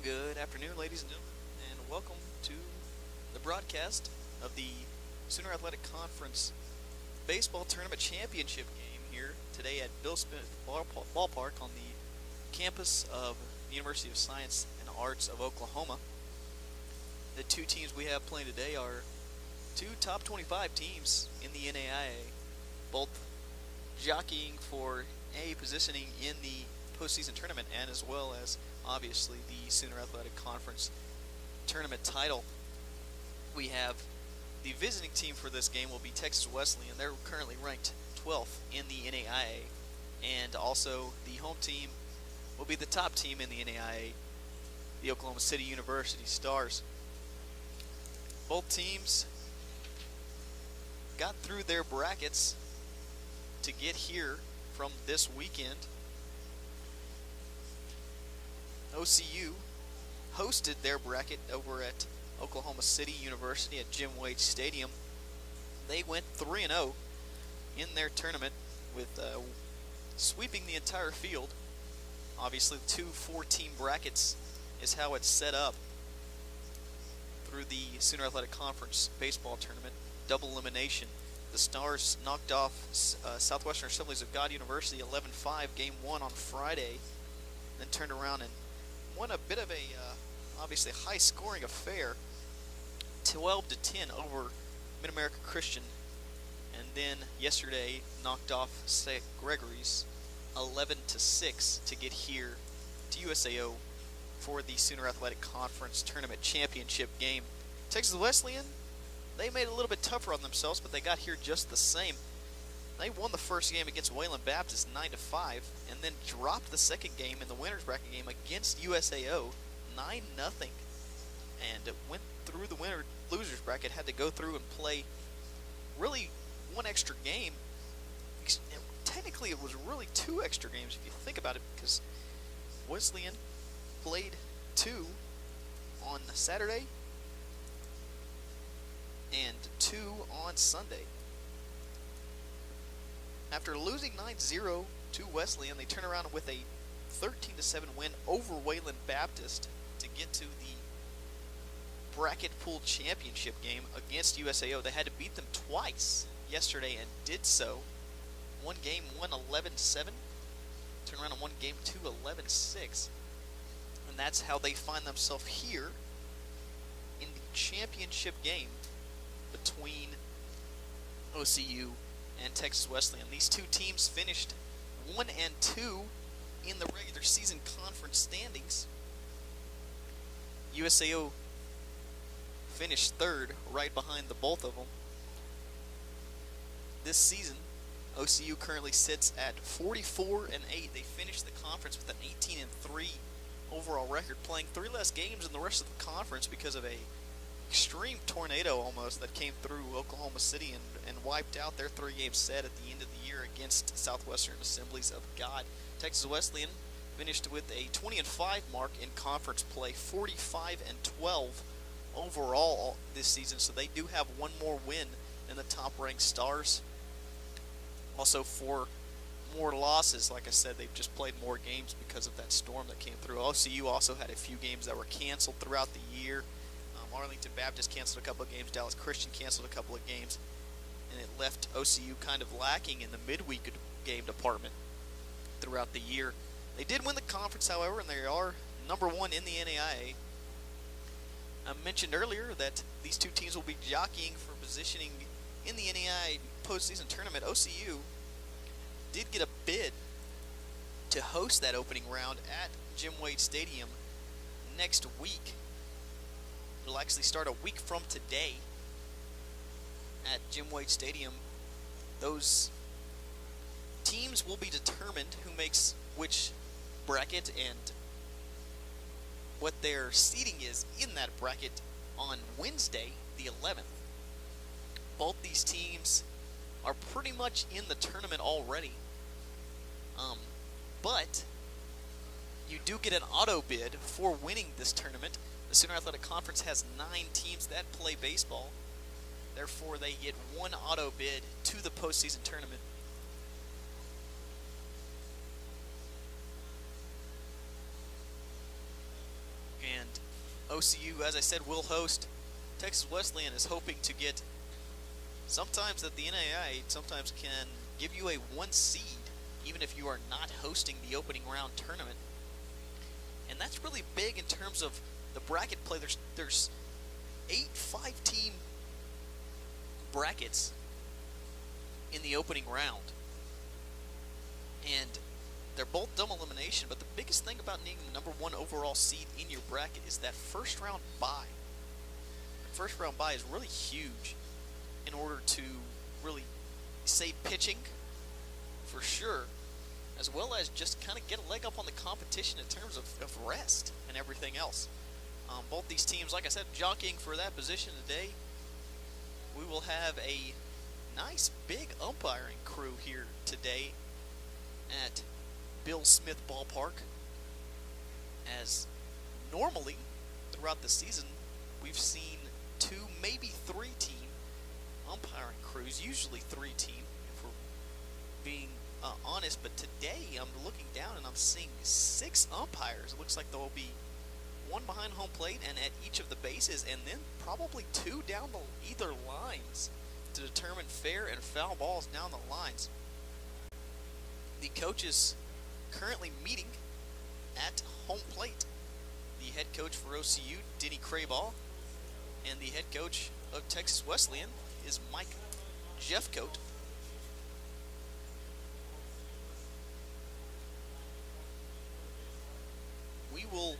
Good afternoon, ladies and gentlemen, and welcome to the broadcast of the Sooner Athletic Conference Baseball Tournament Championship game here today at Bill Smith Ballpark on the campus of the University of Science and Arts of Oklahoma. The two teams we have playing today are two top 25 teams in the NAIA, both jockeying for a positioning in the postseason tournament and as well as obviously the Sooner Athletic Conference tournament title. We have the visiting team for this game will be Texas Wesleyan. They're currently ranked 12th in the NAIA, and also the home team will be the top team in the NAIA, the Oklahoma City University Stars. Both teams got through their brackets to get here from this weekend. OCU hosted their bracket over at Oklahoma City University at Jim Wade Stadium. They went 3-0 in their tournament with sweeping the entire field. Obviously, two 4-team brackets is how it's set up through the Sooner Athletic Conference baseball tournament. Double elimination. The Stars knocked off Southwestern Assemblies of God University 11-5 game 1 on Friday, then turned around and won a bit of a obviously high-scoring affair, 12-10 over Mid-America Christian, and then yesterday knocked off St. Gregory's 11-6 to get here to USAO for the Sooner Athletic Conference Tournament Championship game. Texas Wesleyan, they made it a little bit tougher on themselves, but they got here just the same. They won the first game against Wayland Baptist 9-5, and then dropped the second game in the winner's bracket game against USAO 9-0, and went through the loser's bracket. Had to go through and play really one extra game. Technically, it was really two extra games if you think about it, because Wesleyan played 2 on Saturday and 2 on Sunday. After losing 9-0 to Wesleyan, they turn around with a 13-7 win over Wayland Baptist to get to the bracket pool championship game against USAO. They had to beat them twice yesterday and did so. One game won 11-7, turn around and won game 2 11-6. And that's how they find themselves here in the championship game between OCU and Texas Wesleyan. These two teams finished 1-2 in the regular season conference standings. USAO finished third, right behind the both of them. This season, OCU currently sits at 44-8. They finished the conference with an 18-3 overall record, playing 3 less games than the rest of the conference because of a extreme tornado almost that came through Oklahoma City and wiped out their 3-game set at the end of the year against Southwestern Assemblies of God. Texas Wesleyan finished with a 20-5 mark in conference play, 45-12 overall this season, so they do have one more win than the top-ranked Stars. Also 4 more losses. Like I said, they've just played more games because of that storm that came through. OCU also had a few games that were canceled throughout the year. Arlington Baptist canceled a couple of games. Dallas Christian canceled a couple of games. And it left OCU kind of lacking in the midweek game department throughout the year. They did win the conference, however, and they are number 1 in the NAIA. I mentioned earlier that these two teams will be jockeying for positioning in the NAIA postseason tournament. OCU did get a bid to host that opening round at Jim Wade Stadium next week. It'll actually start a week from today at Jim Wade Stadium. Those teams will be determined who makes which bracket and what their seeding is in that bracket on Wednesday, the 11th. Both these teams are pretty much in the tournament already. But you do get an auto bid for winning this tournament. The Sooner Athletic Conference has 9 teams that play baseball. Therefore, they get one auto bid to the postseason tournament. OCU, as I said, will host. Texas Wesleyan is hoping to get, sometimes that the NAIA sometimes can give you a 1 seed, even if you are not hosting the opening round tournament. And that's really big in terms of the bracket play. There's 8 5-team brackets in the opening round. And they're both double elimination, but the biggest thing about needing the number 1 overall seed in your bracket is that first round bye. The first round bye is really huge in order to really save pitching for sure, as well as just kind of get a leg up on the competition in terms of rest and everything else. Both these teams, like I said, jockeying for that position today. We will have a nice big umpiring crew here today at Bill Smith Ballpark, as normally throughout the season we've seen 2, maybe 3 team umpiring crews, usually 3 team if we're being honest, but today I'm looking down and I'm seeing 6 umpires. It looks like there will be 1 behind home plate and at each of the bases, and then probably 2 down either lines to determine fair and foul balls down the lines. The coaches currently meeting at home plate. The head coach for OCU, Denny Craball, and the head coach of Texas Wesleyan is Mike Jeffcoat. We will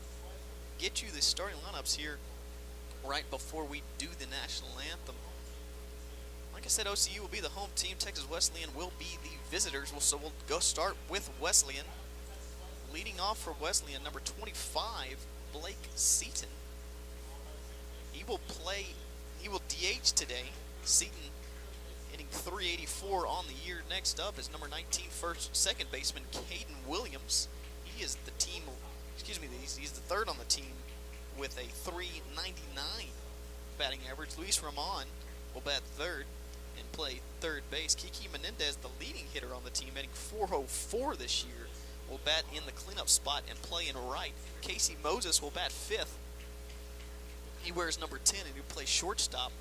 get you the starting lineups here right before we do the national anthem. Like I said, OCU will be the home team. Texas Wesleyan will be the visitors. So we'll go start with Wesleyan. Leading off for Wesleyan, number 25, Blake Seaton. He will DH today. Seaton hitting .384 on the year. Next up is number 19, second baseman, Caden Williams. He is he's the third on the team with a .399 batting average. Luis Ramon will bat third and play third base. Kiki Menendez, the leading hitter on the team, batting .404 this year, will bat in the cleanup spot and play in right. Casey Moses will bat fifth. He wears number 10 and he'll play shortstop.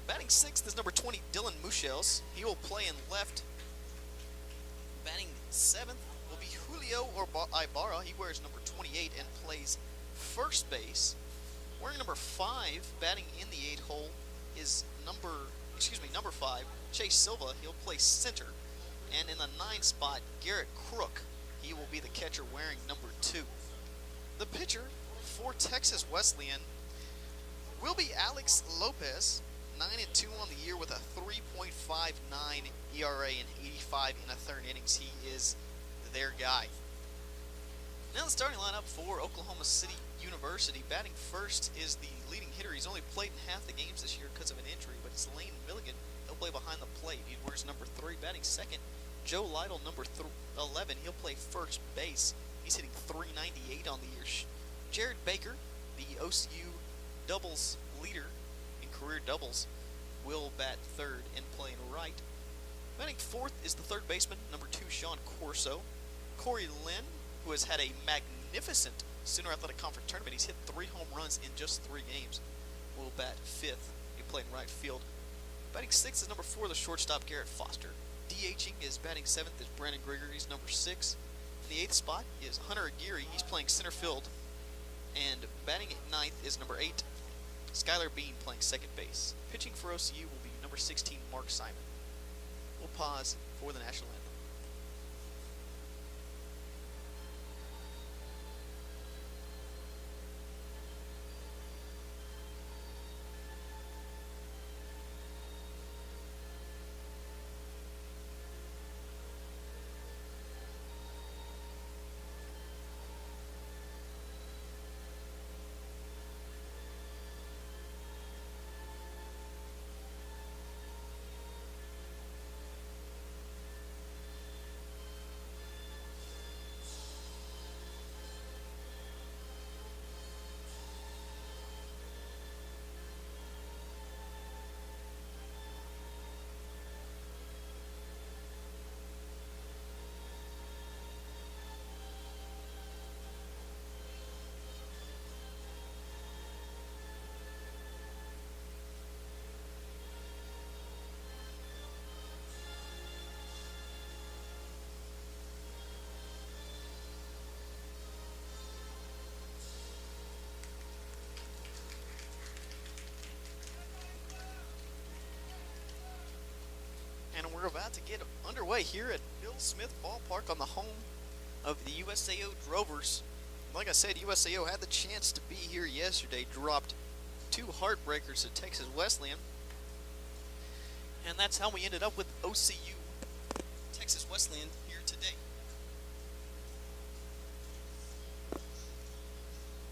Batting sixth is number 20, Dylan Muschels. He will play in left. Batting seventh will be Julio Ibarra. He wears number 28 and plays first base. Wearing number 5, batting in the 8 hole, is number 5, Chase Silva. He'll play center. And in the 9 spot, Garrett Crook. He will be the catcher wearing number 2. The pitcher for Texas Wesleyan will be Alex Lopez, 9-2 on the year with a 3.59 ERA and 85 in a third innings. He is their guy. Now the starting lineup for Oklahoma City University. Batting first is the leading hitter. He's only played in half the games this year because of an injury, but it's Lane Milligan. He'll play behind the plate. He wears number 3. Batting second, Joe Lytle, number 11. He'll play first base. He's hitting .398 on the year. Jared Baker, the OCU doubles leader in career doubles, will bat third and play in right. Batting fourth is the third baseman, number 2, Sean Corso. Cory Linn, who has had a magnificent Sooner Athletic Conference tournament. He's hit 3 home runs in just 3 games. Will bat fifth. He played in right field. Batting sixth is number 4, the shortstop, Garrett Foster. DHing is batting seventh is Brandon Gregory. He's number 6. In the 8th spot is Hunter Aguirre. He's playing center field. And batting at ninth is number 8, Skylar Bean, playing second base. Pitching for OCU will be number 16, Mark Simon. We'll pause for the national anthem. We're about to get underway here at Bill Smith Ballpark on the home of the USAO Drovers. Like I said, USAO had the chance to be here yesterday, dropped 2 heartbreakers to Texas Wesleyan, and that's how we ended up with OCU Texas Wesleyan here today.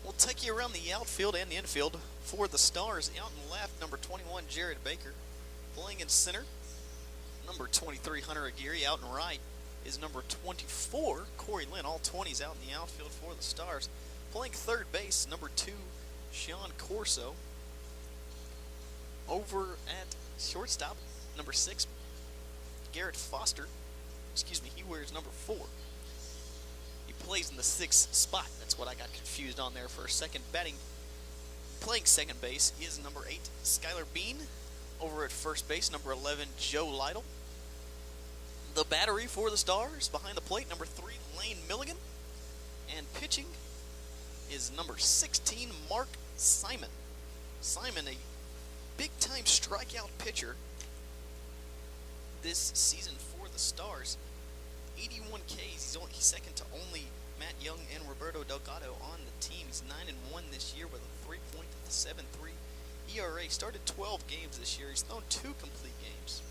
We'll take you around the outfield and the infield. For the Stars, out in left, number 21, Jared Baker. Playing in center, number 23, Hunter Aguirre. Out in right is number 24, Cory Linn. All 20s out in the outfield for the Stars. Playing third base, number 2, Sean Corso. Over at shortstop, number 6, Garrett Foster. He wears number 4. He plays in the 6th spot. That's what I got confused on there for a second. Playing second base is number 8, Skylar Bean. Over at first base, number 11, Joe Lytle. The battery for the Stars behind the plate, number 3, Lane Milligan. And pitching is number 16, Mark Simon. Simon, a big-time strikeout pitcher this season for the Stars. 81 Ks. He's second to only Matt Young and Roberto Delgado on the team. He's 9-1 this year with a 3.73 ERA. Started 12 games this year. He's thrown 2 complete games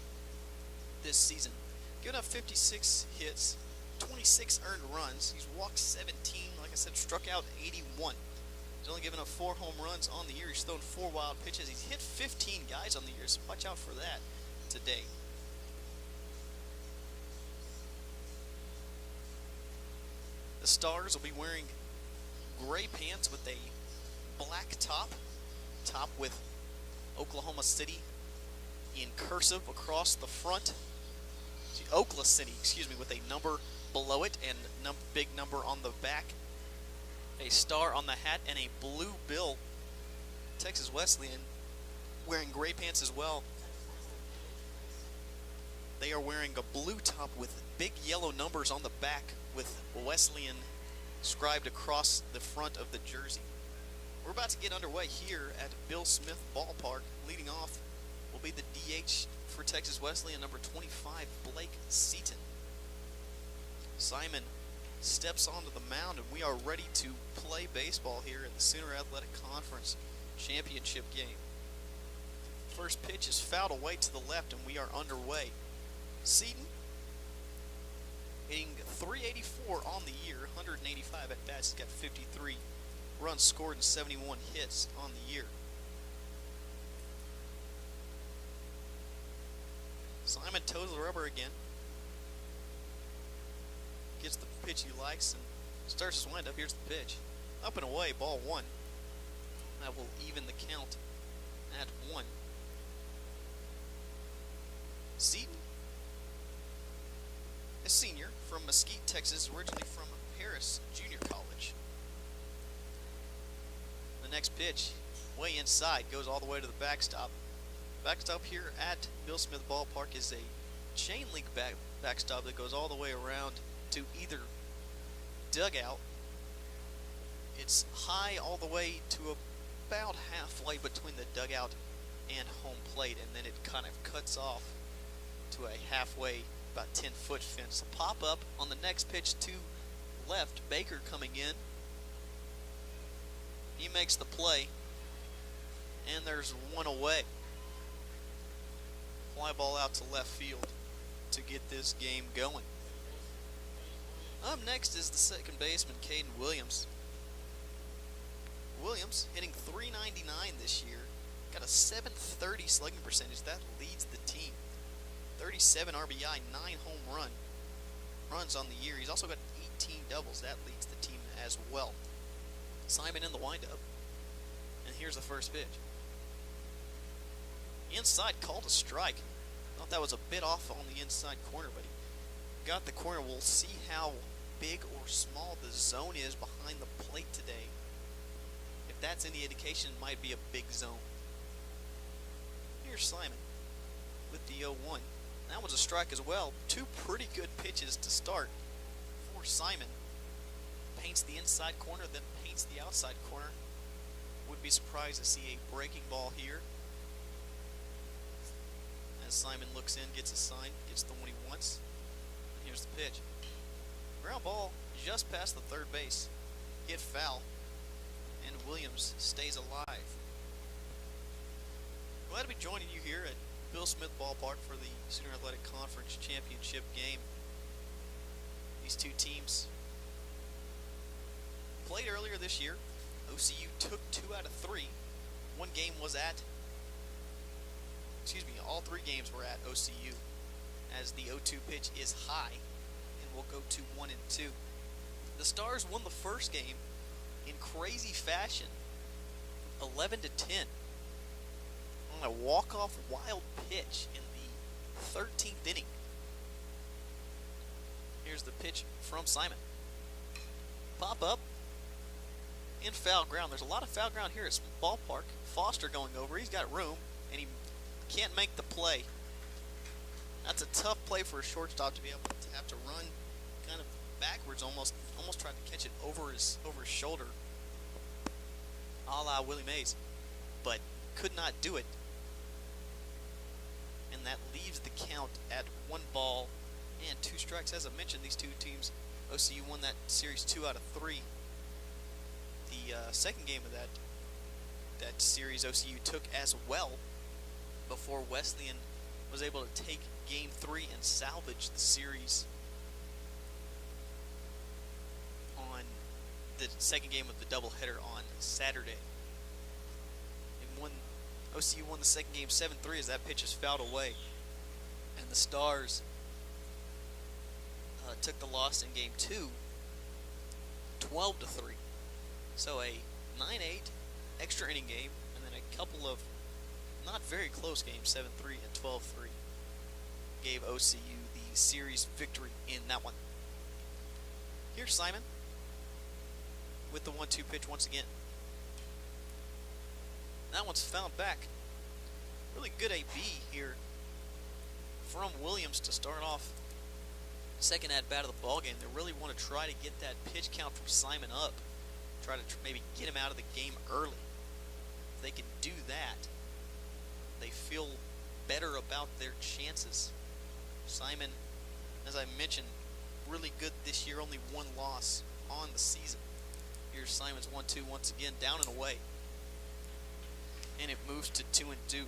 this season. Given up 56 hits, 26 earned runs. He's walked 17. Like I said, struck out 81. He's only given up 4 home runs on the year. He's thrown 4 wild pitches. He's hit 15 guys on the year, so watch out for that today. The Stars will be wearing gray pants with a black top with Oklahoma City in cursive across the front. Okla City, with a number below it and big number on the back. A star on the hat and a blue bill. Texas Wesleyan wearing gray pants as well. They are wearing a blue top with big yellow numbers on the back with Wesleyan scribed across the front of the jersey. We're about to get underway here at Bill Smith Ballpark. Leading off will be the DH for Texas Wesleyan, number 25, Blake Seaton. Simon steps onto the mound, and we are ready to play baseball here in the Sooner Athletic Conference Championship game. First pitch is fouled away to the left, and we are underway. Seaton hitting .384 on the year, 185 at bats. He's got 53 runs scored and 71 hits on the year. Simon toes the rubber again. Gets the pitch he likes and starts his windup. Here's the pitch. Up and away, ball 1. That will even the count at 1. Seaton, a senior from Mesquite, Texas, originally from Paris Junior College. The next pitch, way inside, goes all the way to the backstop. Backstop here at Bill Smith Ballpark is a chain link backstop that goes all the way around to either dugout. It's high all the way to about halfway between the dugout and home plate, and then it kind of cuts off to a halfway, about 10-foot fence. A pop up on the next pitch to left. Baker coming in. He makes the play, and there's one away. Fly ball out to left field to get this game going. Up next is the second baseman, Caden Williams. Williams hitting .399 this year. Got a .730 slugging percentage. That leads the team. 37 RBI, 9 home runs on the year. He's also got 18 doubles. That leads the team as well. Simon in the windup. And here's the first pitch. Inside, called a strike. Thought that was a bit off on the inside corner, but he got the corner. We'll see how big or small the zone is behind the plate today. If that's any indication, it might be a big zone. Here's Simon with the 0-1. That was a strike as well. 2 pretty good pitches to start for Simon. Paints the inside corner, then paints the outside corner. Would be surprised to see a breaking ball here, As Simon looks in, gets a sign, gets the one he wants. And here's the pitch. Ground ball just past the third base. Hit foul. And Williams stays alive. Glad to be joining you here at Bill Smith Ballpark for the Sooner Athletic Conference Championship game. These two teams played earlier this year. OCU took 2 out of 3. One game was at, all 3 games were at OCU, as the 0-2 pitch is high, and we'll go to 1 and 2. The Stars won the first game in crazy fashion, 11-10, on a walk-off wild pitch in the 13th inning. Here's the pitch from Simon. Pop up in foul ground. There's a lot of foul ground here at Smith Ballpark. Foster going over. He's got room, and he can't make the play. That's a tough play for a shortstop to be able to have to run kind of backwards, almost tried to catch it over his shoulder, a la Willie Mays, but could not do it. And that leaves the count at 1 ball and 2 strikes. As I mentioned, these two teams, OCU won that series 2 out of 3. The second game of that series OCU took as well, before Wesleyan was able to take game 3 and salvage the series on the second game of the doubleheader on Saturday. OCU won the second game 7-3 as that pitch is fouled away, and the Stars took the loss in game 2 12-3. So a 9-8 extra inning game, and then a couple of not very close games, 7-3 and 12-3, gave OCU the series victory in that one. Here's Simon with the 1-2 pitch once again. That one's fouled back. Really good AB here from Williams to start off second at bat of the ball game. They really want to try to get that pitch count from Simon up. Try to maybe get him out of the game early. If they can do that, they feel better about their chances. Simon, as I mentioned, really good this year. Only 1 loss on the season. Here's Simon's 1-2 once again, down and away. And it moves to 2 and 2.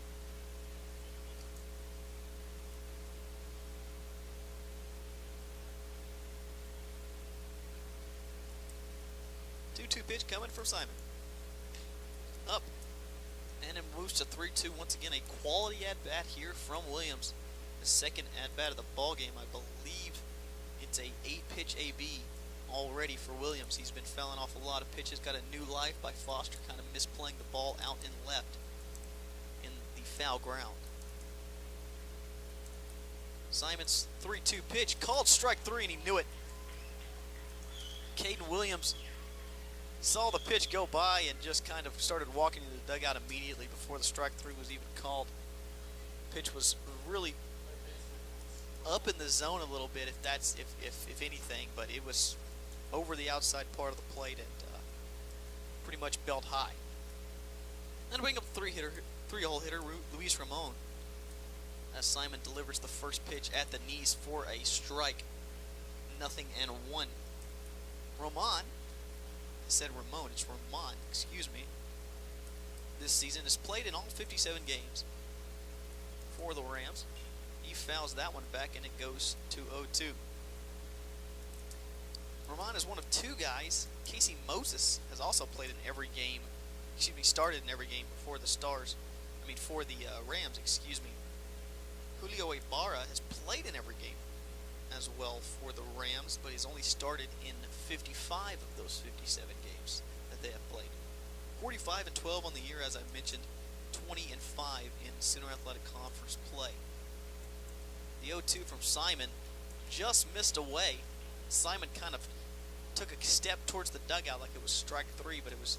Two pitch coming from Simon. Up. And it moves to 3-2 once again. A quality at bat here from Williams. The second at bat of the ball game. I believe it's a 8-pitch AB already for Williams. He's been fouling off a lot of pitches. Got a new life by Foster, kind of misplaying the ball out and left in the foul ground. Simon's 3-2 pitch called strike 3, and he knew it. Caden Williams saw the pitch go by and just kind of started walking to the dugout immediately before the strike 3 was even called. Pitch was really up in the zone a little bit, if anything, but it was over the outside part of the plate and pretty much belt high. Then bring up 3-hole hitter Luis Ramon, as Simon delivers the first pitch at the knees for a strike. 0-1. Ramon, I said Ramon, it's Ramon, excuse me. This season has played in all 57 games for the Rams. He fouls that one back and it goes to 0-2. Ramon is one of 2 guys. Casey Moses has also played in every game. Started in every game for the Rams, excuse me. Julio Ibarra has played in every game as well for the Rams, but he's only started in 55 of those 57 games that they have played. 45-12 on the year, as I mentioned, 20-5 in Sooner Athletic Conference play. The 0-2 from Simon just missed away. Simon kind of took a step towards the dugout like it was strike 3, but it was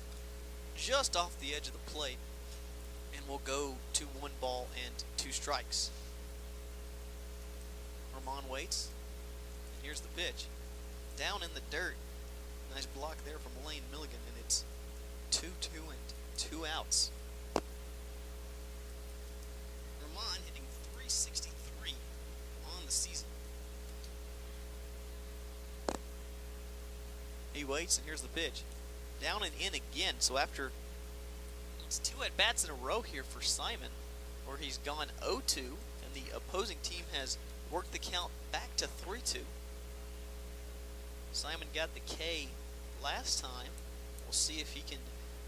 just off the edge of the plate, and we'll go to 1 ball and 2 strikes. Ramon waits, and here's the pitch. Down in the dirt. Nice block there from Lane Milligan, and it's 2-2 and 2 outs. Ramon hitting .360 He waits, and here's the pitch. Down and in again. So after it's 2 at-bats in a row here for Simon, where he's gone 0-2, and the opposing team has worked the count back to 3-2. Simon got the K last time. We'll see if he can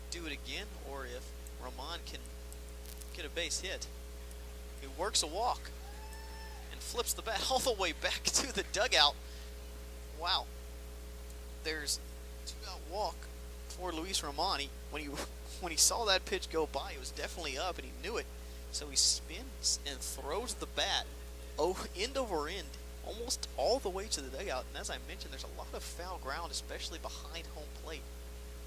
do it again, or if Ramon can get a base hit. He works a walk and flips the bat all the way back to the dugout. Wow. There's a 2-out walk for Luis Ramon. When he saw that pitch go by, it was definitely up, and he knew it. So he spins and throws the bat end over end, almost all the way to the dugout. And as I mentioned, there's a lot of foul ground, especially behind home plate.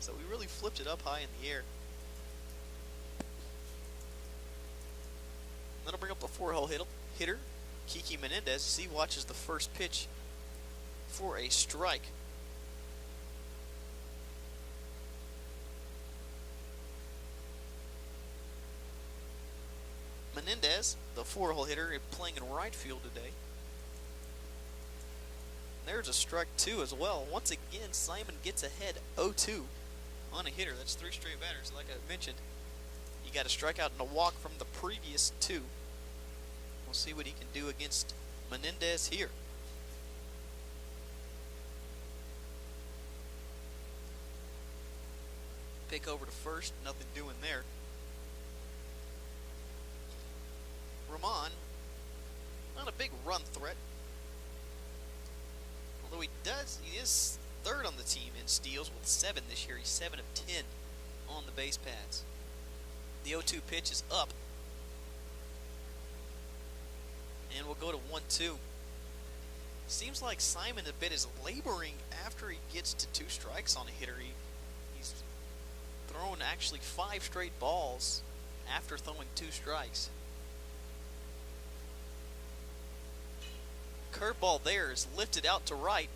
So he really flipped it up high in the air. That'll bring up the 4-hole hitter, Kiki Menendez, as he watches the first pitch for a strike. Menendez, the 4-hole hitter, playing in right field today. There's a strike 2 as well. Once again, Simon gets ahead 0-2 on a hitter. That's 3 straight batters. Like I mentioned, you got a strikeout and a walk from the previous 2. We'll see what he can do against Menendez here. Pick over to first, nothing doing there. Ramon, not a big run threat. Although he is 3rd on the team in steals with 7 this year. He's 7 of 10 on the base paths. The 0-2 pitch is up. And we'll go to 1-2. Seems like Simon a bit is laboring after he gets to 2 strikes on a hitter. He's thrown actually 5 straight balls after throwing 2 strikes. Curveball there is lifted out to right.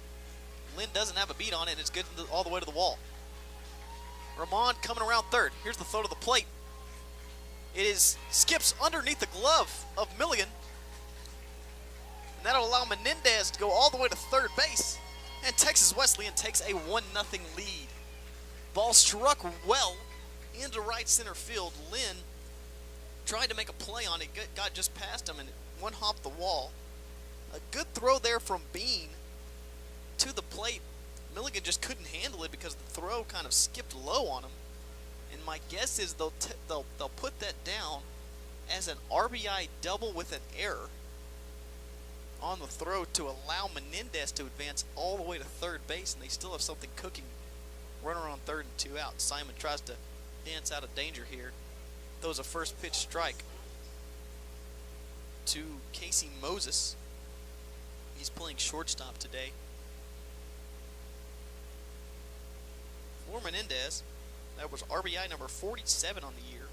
Linn doesn't have a beat on it, and it's good all the way to the wall. Ramon coming around 3rd. Here's the throw to the plate. It skips underneath the glove of Milligan. And that'll allow Menendez to go all the way to 3rd base. And Texas Wesleyan takes a 1-0 lead. Ball struck well into right center field. Linn tried to make a play on it, got just past him, and it one-hopped the wall. A good throw there from Bean to the plate. Milligan just couldn't handle it because the throw kind of skipped low on him. And my guess is they'll put that down as an RBI double with an error on the throw to allow Menendez to advance all the way to 3rd base, and they still have something cooking. Runner on 3rd and 2 out. Simon tries to dance out of danger here. Throws a first pitch strike to Casey Moses. He's playing shortstop today. For Menendez, that was RBI number 47 on the year.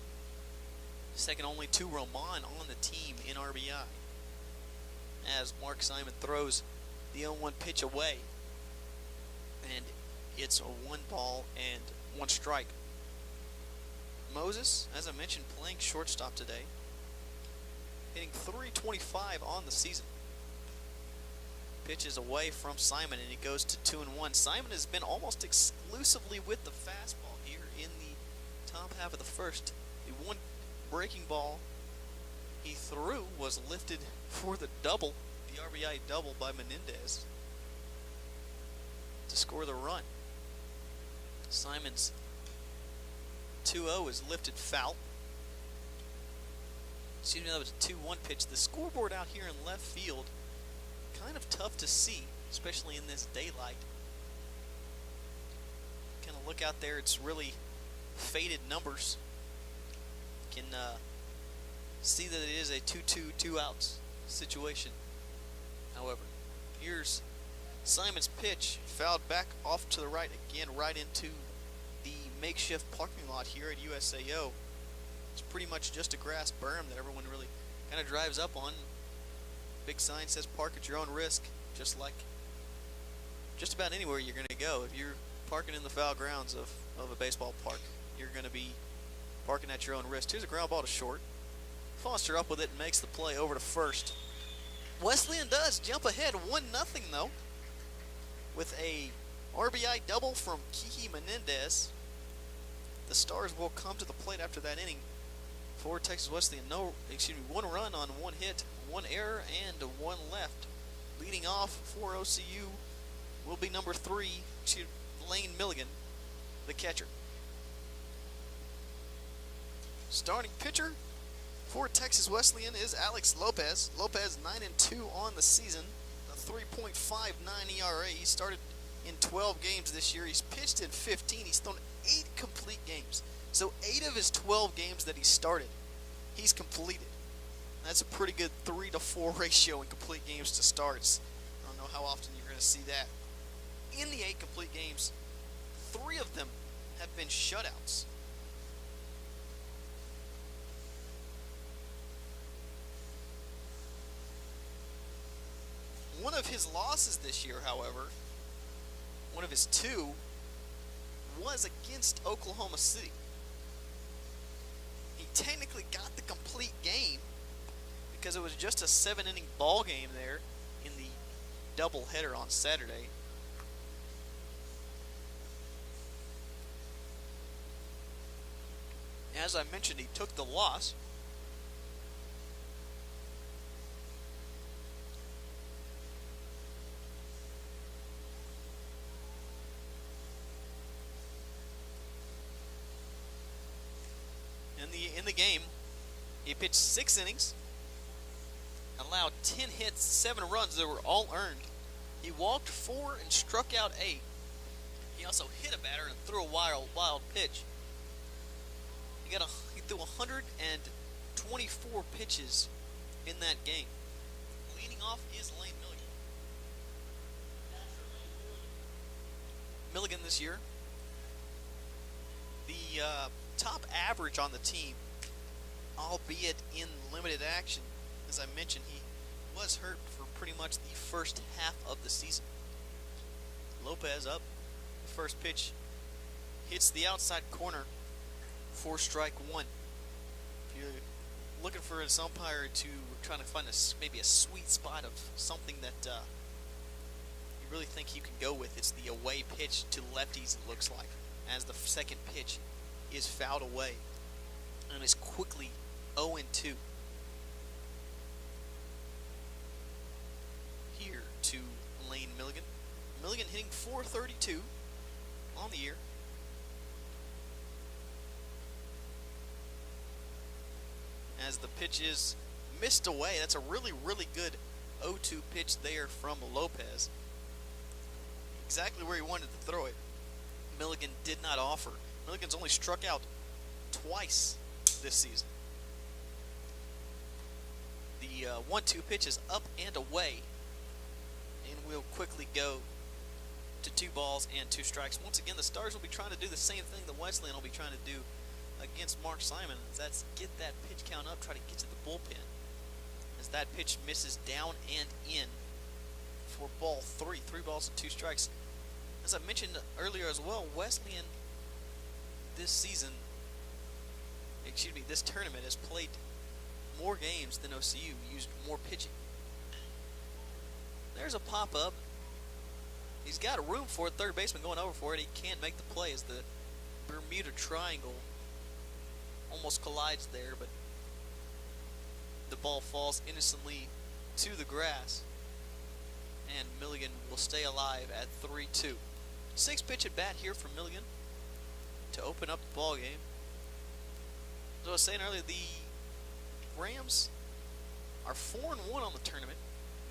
Second only to Ramon on the team in RBI. As Mark Simon throws the 0-1 pitch away. And it's a 1-1 strike. Moses, as I mentioned, playing shortstop today. Hitting .325 on the season. Pitches away from Simon, and he goes to 2-1. Simon has been almost exclusively with the fastball here in the top half of the first. The one breaking ball he threw was lifted for the double, the RBI double by Menendez to score the run. Simon's 2-0 is lifted foul. Excuse me, that was a 2-1 pitch. The scoreboard out here in left field, kind of tough to see, especially in this daylight. Kind of look out there, it's really faded numbers. Can see that it is a 2-2, 2 outs situation. However, here's Simon's pitch, fouled back off to the right again, right into the makeshift parking lot here at USAO. It's pretty much just a grass berm that everyone really kind of drives up on. Big sign says park at your own risk, just like just about anywhere you're going to go. If you're parking in the foul grounds of a baseball park, you're going to be parking at your own risk. Here's a ground ball to short. Foster up with it and makes the play over to first. Wesleyan does jump ahead 1-0 though, with a RBI double from Kiki Menendez. The Stars will come to the plate after that inning for Texas Wesleyan. One run on one hit, one error, and one left. Leading off for OCU will be number 3, Lane Milligan, the catcher. Starting pitcher for Texas Wesleyan is Alex Lopez. Lopez 9-2 on the season, a 3.59 ERA. He started in 12 games this year. He's pitched in 15. He's thrown 8 complete games. So 8 of his 12 games that he started, he's completed. That's a pretty good 3-to-4 ratio in complete games to starts. I don't know how often you're going to see that. In the 8 complete games, 3 of them have been shutouts. One of his losses this year, however, one of his 2, was against Oklahoma City. He technically got the complete game because it was just a 7-inning ball game there in the doubleheader on Saturday. As I mentioned, he took the loss. In the game, he pitched 6 innings, allowed 10 hits, 7 runs that were all earned. He walked 4 and struck out 8. He also hit a batter and threw a wild pitch. He threw 124 pitches in that game. Leading off is Lane Milligan. Milligan this year, the top average on the team, albeit in limited action. As I mentioned, he was hurt for pretty much the first half of the season. Lopez up. The first pitch hits the outside corner for strike 1. If you're looking for an umpire to trying to find maybe a sweet spot of something that you really think you can go with, it's the away pitch to lefties, it looks like, as the second pitch is fouled away and is quickly 0-2. Here to Lane Milligan. Milligan hitting .432 on the year. As the pitch is missed away. That's a really, really good 0-2 pitch there from Lopez. Exactly where he wanted to throw it. Milligan did not offer. Milligan's only struck out twice this season. The 1-2 pitch is up and away, and we'll quickly go to 2 balls and 2 strikes. Once again, the Stars will be trying to do the same thing the Wesleyan will be trying to do against Mark Simon. That's get that pitch count up, try to get to the bullpen. As that pitch misses down and in for ball 3. 3 balls and 2 strikes. As I mentioned earlier as well, Wesleyan this tournament has played more games than OCU, used more pitching. There's a pop-up. He's got a room for it, third baseman going over for it. He can't make the play as the Bermuda Triangle almost collides there, but the ball falls innocently to the grass, and Milligan will stay alive at 3-2. 6 pitch at bat here for Milligan to open up the ball game. As I was saying earlier, the Rams are 4-1 on the tournament,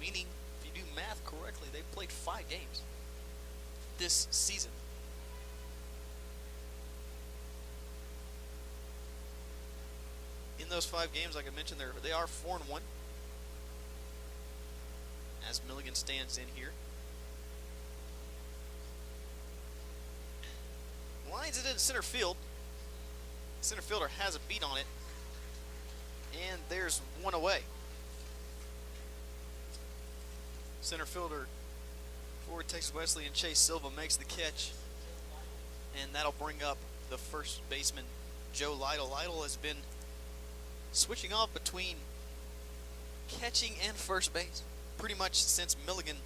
meaning if you do math correctly, they've played 5 games this season. In those 5 games, like I mentioned, they are 4-1. As Milligan stands in here. Lines it in center field. Center fielder has a beat on it. And there's one away. Center fielder for Texas Wesleyan, Chase Silva, makes the catch. And that'll bring up the first baseman, Joe Lytle. Lytle has been switching off between catching and first base pretty much since Milligan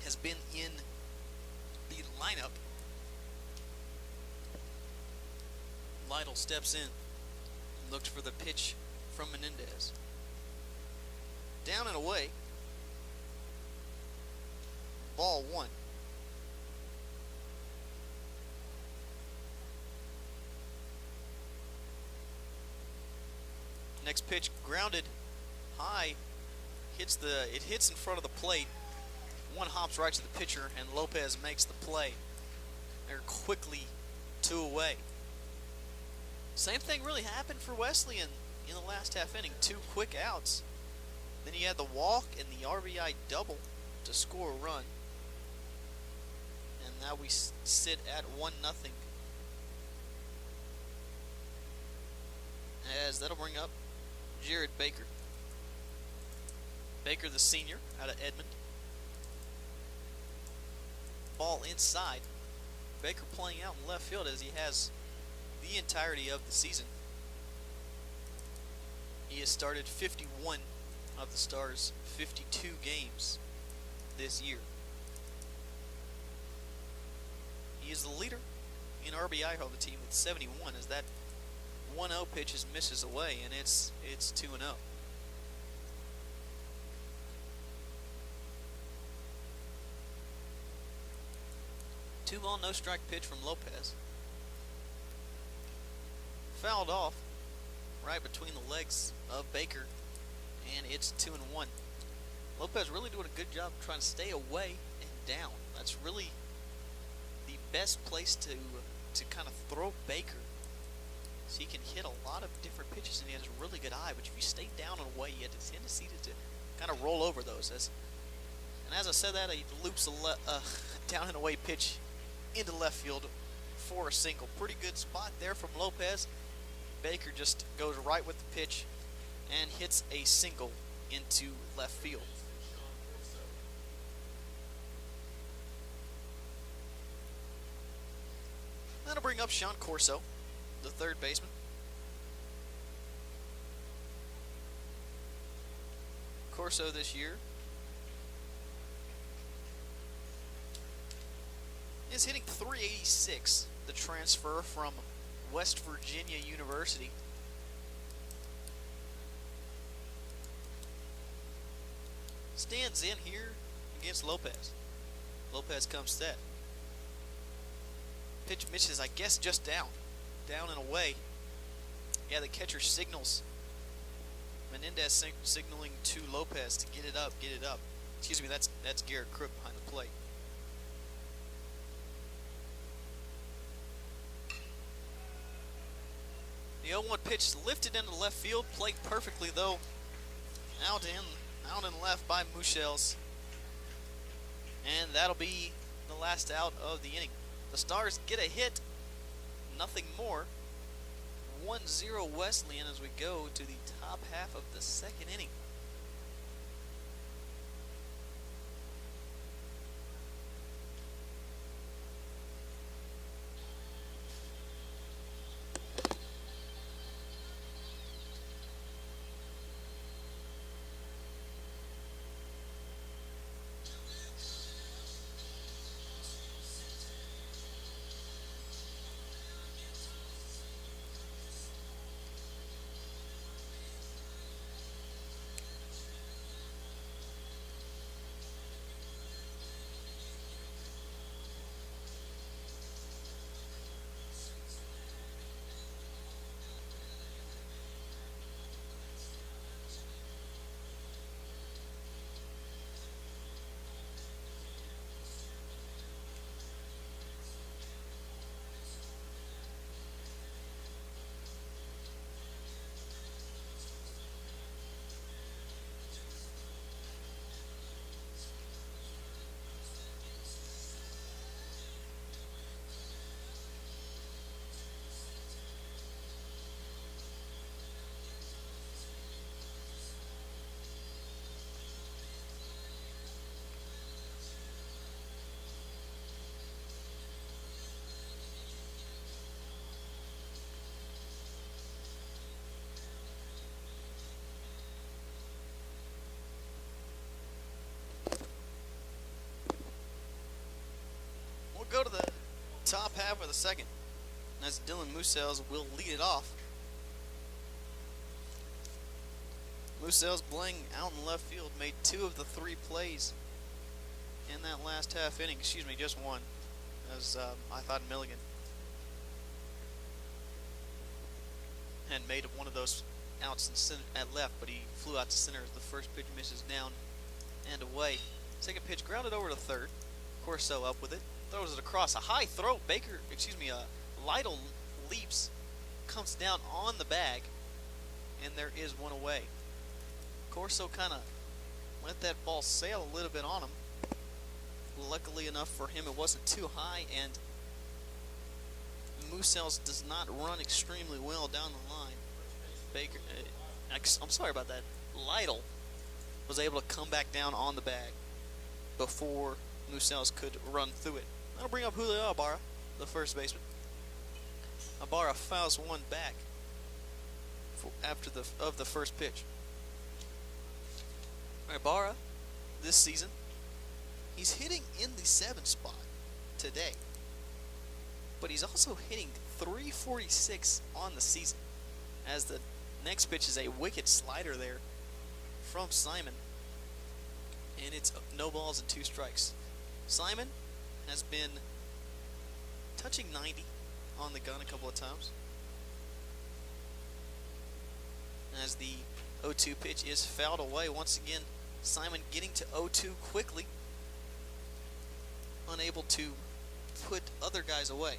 has been in the lineup. Lytle steps in, looks for the pitch from Menendez. Down and away. Ball 1. Next pitch grounded high. It hits in front of the plate. One hops right to the pitcher, and Lopez makes the play. They're quickly 2 away. Same thing really happened for Wesleyan in the last half inning. 2 quick outs. Then he had the walk and the RBI double to score a run. And now we sit at 1-0. As that'll bring up Jared Baker. Baker, the senior, out of Edmond. Ball inside. Baker playing out in left field as he has the entirety of the season. He has started 51 of the Stars' 52 games this year. He is the leader in RBI on the team with 71 as that 1-0 pitch misses away, and it's 2-0. 2-ball, no strike pitch from Lopez. Fouled off right between the legs of Baker, and it's 2-1. Lopez really doing a good job trying to stay away and down. That's really the best place to kind of throw Baker. So he can hit a lot of different pitches, and he has a really good eye. But if you stay down and away, you have a tendency to kind of roll over those. And as I said that, he loops a down and away pitch into left field for a single. Pretty good spot there from Lopez. Baker just goes right with the pitch and hits a single into left field. That'll bring up Sean Corso, the third baseman. Corso this year is hitting .386, the transfer from West Virginia University. Stands in here against Lopez. Lopez comes set. Pitch misses, I guess, just down and away. Yeah, the catcher signals. Menendez signaling to Lopez to get it up. Excuse me, that's Garrett Crook behind the plate. The 0-1 pitch lifted into left field, played perfectly though. Out in left by Muschels. And that'll be the last out of the inning. The Stars get a hit, nothing more. 1-0 Wesleyan as we go to the top half of the second inning. go to the top half of the second as Dylan Musels will lead it off. Musels playing out in left field made 2 of the 3 plays in that last half inning. Excuse me, just 1, as I thought Milligan had made one of those outs in center, at left, but he flew out to center as the first pitch misses down and away. Second pitch grounded over to third. Corso up with it, throws it across a high throw. Lytle leaps, comes down on the bag, and there is one away. Corso kind of let that ball sail a little bit on him. Luckily enough for him, it wasn't too high, and Musels does not run extremely well down the line. I'm sorry about that. Lytle was able to come back down on the bag before Musels could run through it. That'll bring up Julio Ibarra, the first baseman. Ibarra fouls one back after the first pitch. Ibarra, this season, he's hitting in the 7 spot today, but he's also hitting .346 on the season, as the next pitch is a wicked slider there from Simon, and it's no balls and 2 strikes. Simon has been touching 90 on the gun a couple of times, as the 0-2 pitch is fouled away. Once again, Simon getting to 0-2 quickly, unable to put other guys away.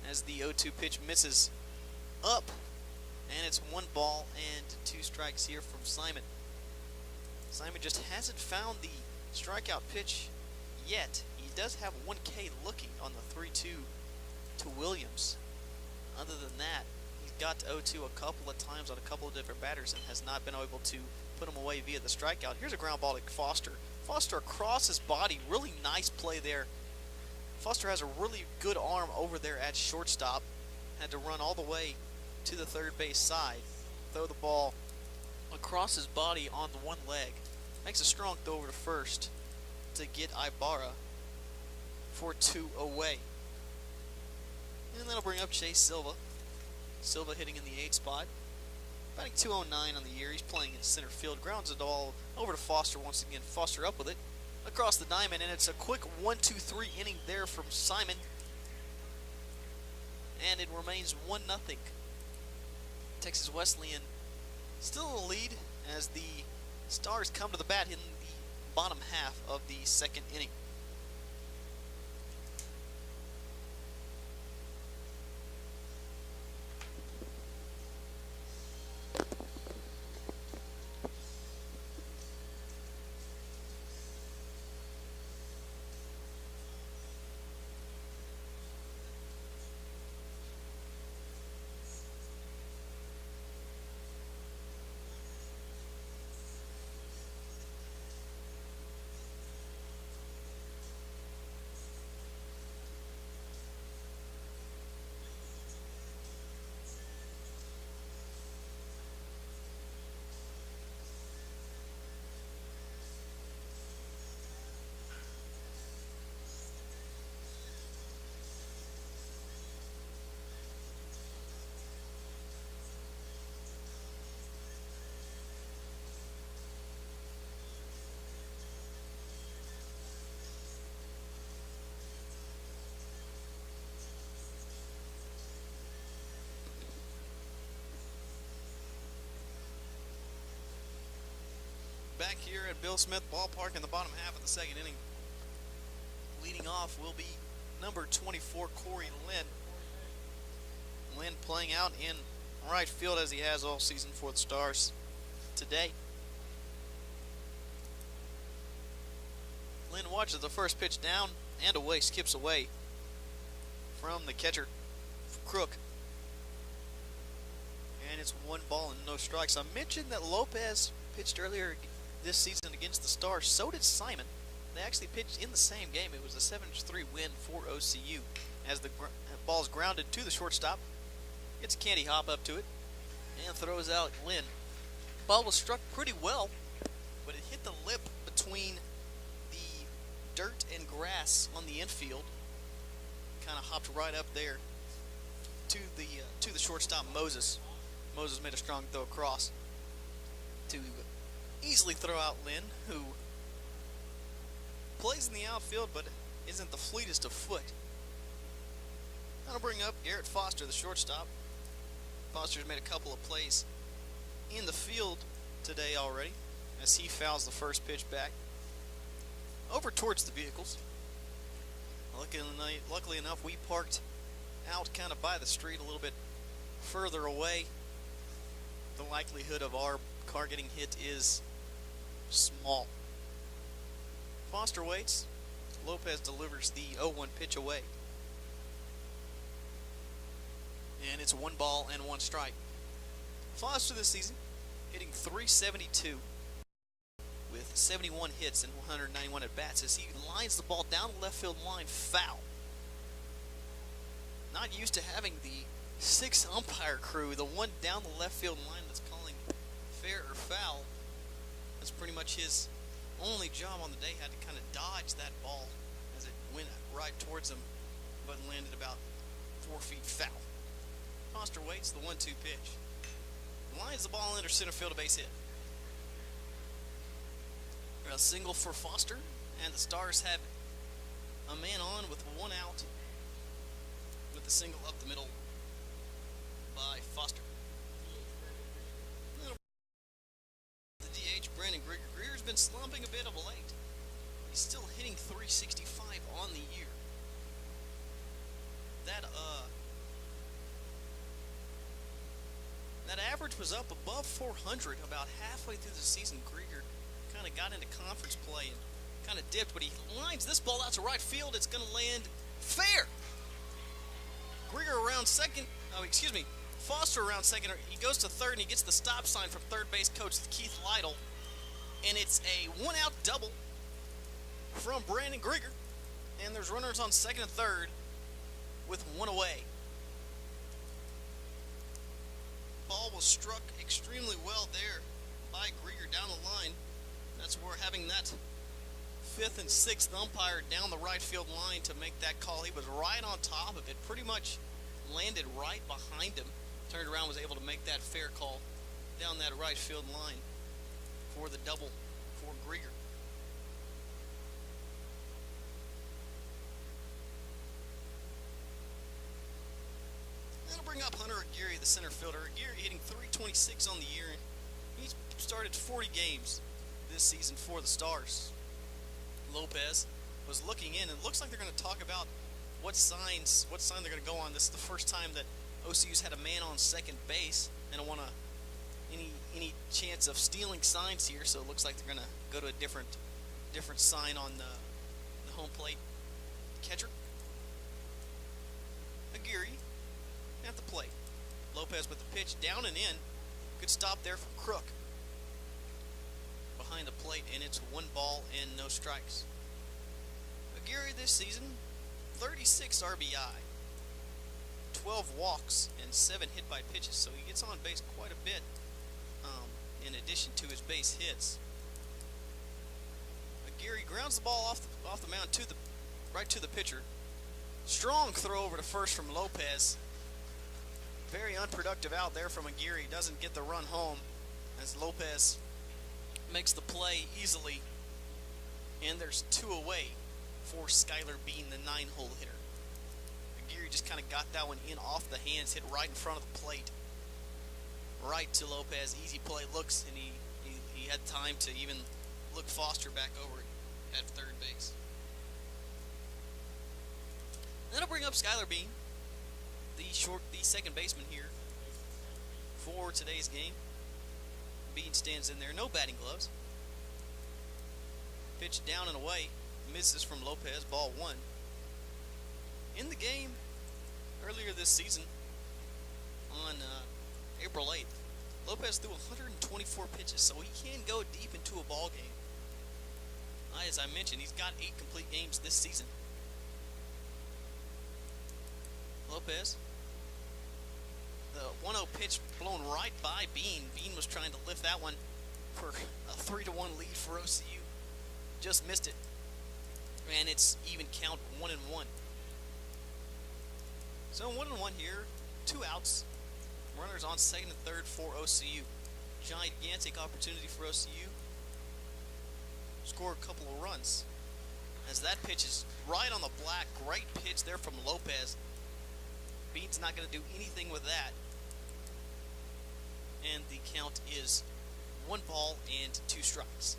As the 0-2 pitch misses up, and it's 1 ball and 2 strikes here from Simon. Simon just hasn't found the strikeout pitch yet. He does have 1K looking on the 3-2 to Williams. Other than that, he's got to 0-2 a couple of times on a couple of different batters and has not been able to put him away via the strikeout. Here's a ground ball to Foster. Foster across his body. Really nice play there. Foster has a really good arm over there at shortstop. Had to run all the way to the third base side. Throw the ball across his body on the one leg. Makes a strong throw over to first to get Ibarra for 2 away. And that'll bring up Chase Silva. Silva hitting in the 8 spot. Batting .209 on the year. He's playing in center field. Grounds it all over to Foster once again. Foster up with it across the diamond, and it's a quick 1-2-3 inning there from Simon. And it remains 1-0. Texas Wesleyan still in the lead as the Stars come to the bat in the bottom half of the second inning. Back here at Bill Smith Ballpark in the bottom half of the second inning. Leading off will be number 24, Cory Linn. Linn playing out in right field as he has all season for the Stars today. Linn watches the first pitch down and away, skips away from the catcher, Crook. And it's 1 ball and no strikes. I mentioned that Lopez pitched earlier this season against the Stars. So did Simon. They actually pitched in the same game. It was a 7-3 win for OCU. As the ball's grounded to the shortstop, gets a candy hop up to it and throws out Linn. Ball was struck pretty well, but it hit the lip between the dirt and grass on the infield. Kind of hopped right up there to the shortstop Moses. Moses made a strong throw across to easily throw out Linn, who plays in the outfield but isn't the fleetest of foot. That'll bring up Garrett Foster, the shortstop. Foster's made a couple of plays in the field today already as he fouls the first pitch back over towards the vehicles. Luckily enough, we parked out kind of by the street a little bit further away. The likelihood of our car getting hit is small. Foster waits. Lopez delivers the 0-1 pitch away. And it's 1 ball and 1 strike. Foster this season hitting .372 with 71 hits and 191 at-bats as he lines the ball down the left field line foul. Not used to having the 6 umpire crew, the one down the left field line that's calling fair or foul. That's pretty much his only job on the day. Had to kind of dodge that ball as it went right towards him, but landed about 4 feet foul. Foster waits the 1-2 pitch. Lines the ball into center field, a base hit. A single for Foster, and the Stars have a man on with 1 out with the single up the middle by Foster. The DH, Brandon Grieger. Grieger's been slumping a bit of late. He's still hitting .365 on the year. That average was up above 400 about halfway through the season. Grieger kind of got into conference play and kind of dipped, but he lines this ball out to right field. It's going to land fair. Grieger around second. Foster around second. He goes to third and he gets the stop sign from third base coach Keith Lytle, and it's a 1-out double from Brandon Grieger, and there's runners on second and third with 1 away. Ball was struck extremely well there by Grieger down the line. That's where having that 5th and 6th umpire down the right field line to make that call. He was right on top of it, pretty much landed right behind him. Turned around, was able to make that fair call down that right field line for the double for Grieger. That'll bring up Hunter Aguirre, the center fielder. Aguirre hitting .326 on the year. He's started 40 games this season for the Stars. Lopez was looking in, and it looks like they're going to talk about what sign they're going to go on. This is the first time that OCU's had a man on second base. They don't want any chance of stealing signs here, so it looks like they're going to go to a different sign on the home plate catcher. Aguirre at the plate. Lopez with the pitch down and in. Good stop there from Crook behind the plate, and it's 1 ball and no strikes. Aguirre this season, 36 RBI, 12 walks, and 7 hit by pitches, so he gets on base quite a bit in addition to his base hits. Aguirre grounds the ball off the mound right to the pitcher. Strong throw over to first from Lopez. Very unproductive out there from Aguirre. Doesn't get the run home as Lopez makes the play easily. And there's 2 away for Skylar Bean, the 9-hole hitter. Aguirre just kind of got that one in off the hands, hit right in front of the plate. Right to Lopez. Easy play. Looks, and he had time to even look Foster back over at third base. That'll bring up Skylar Bean, the second baseman here for today's game. Bean stands in there, no batting gloves. Pitch down and away, misses from Lopez, ball 1. In the game earlier this season on April 8th, Lopez threw 124 pitches, so he can go deep into a ball game. As I mentioned, he's got 8 complete games this season. Lopez The 1-0 pitch blown right by Bean. Bean was trying to lift that one for a 3-1 lead for OCU. Just missed it. And it's even count 1-1. So 1-1 here. 2 outs. Runners on second and third for OCU. Gigantic opportunity for OCU. Score a couple of runs. As that pitch is right on the black. Great pitch there from Lopez. Bean's not going to do anything with that. And the count is 1 ball and 2 strikes.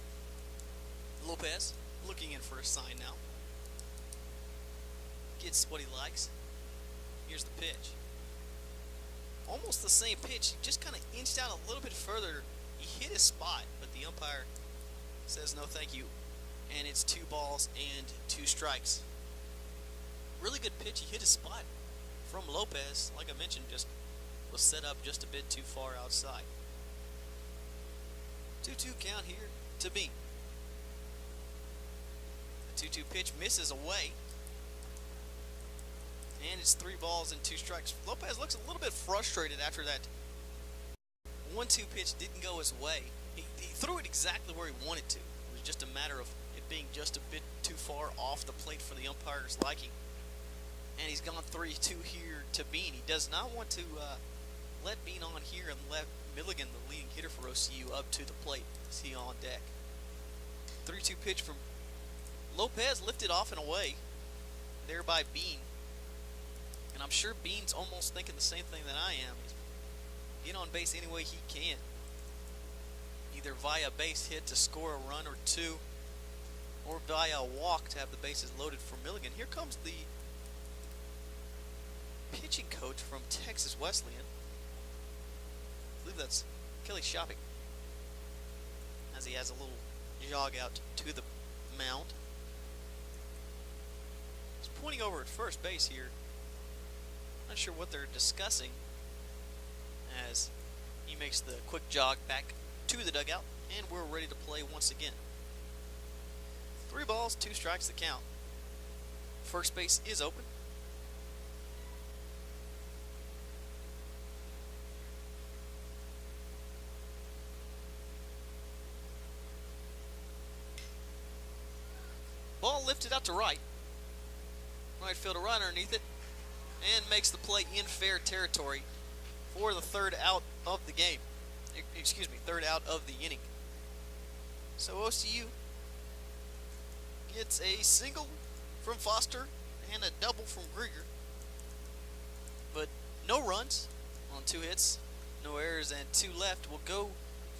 Lopez looking in for a sign now. Gets what he likes. Here's the pitch. Almost the same pitch. He just kind of inched out a little bit further. He hit his spot, but the umpire says no thank you. And it's 2 balls and 2 strikes. Really good pitch. He hit his spot from Lopez. Like I mentioned, just was set up just a bit too far outside. 2-2 count here to Bean. The 2-2 pitch misses away. And it's 3 balls and 2 strikes. Lopez looks a little bit frustrated after that 1-2 pitch didn't go his way. He threw it exactly where he wanted to. It was just a matter of it being just a bit too far off the plate for the umpire's liking. And he's gone 3-2 here to Bean. He does not want to let Bean on here and let Milligan, the leading hitter for OCU, up to the plate. Is he on deck? 3-2 pitch from Lopez, lifted off and away there by Bean. And I'm sure Bean's almost thinking the same thing that I am. Get on base any way he can. Either via base hit to score a run or 2, or via a walk to have the bases loaded for Milligan. Here comes the pitching coach from Texas Wesleyan. I believe that's Kelly Shopping. As he has a little jog out to the mound. He's pointing over at first base here. Not sure what they're discussing as he makes the quick jog back to the dugout, and we're ready to play once again. 3 balls, 2 strikes the count. First base is open. Ball lifted out to right. Right fielder right underneath it, and makes the play in fair territory for the 3rd out of the game. Excuse me, 3rd out of the inning. So OCU gets a single from Foster and a double from Grieger. But no runs on 2 hits, no errors, and 2 left. We'll go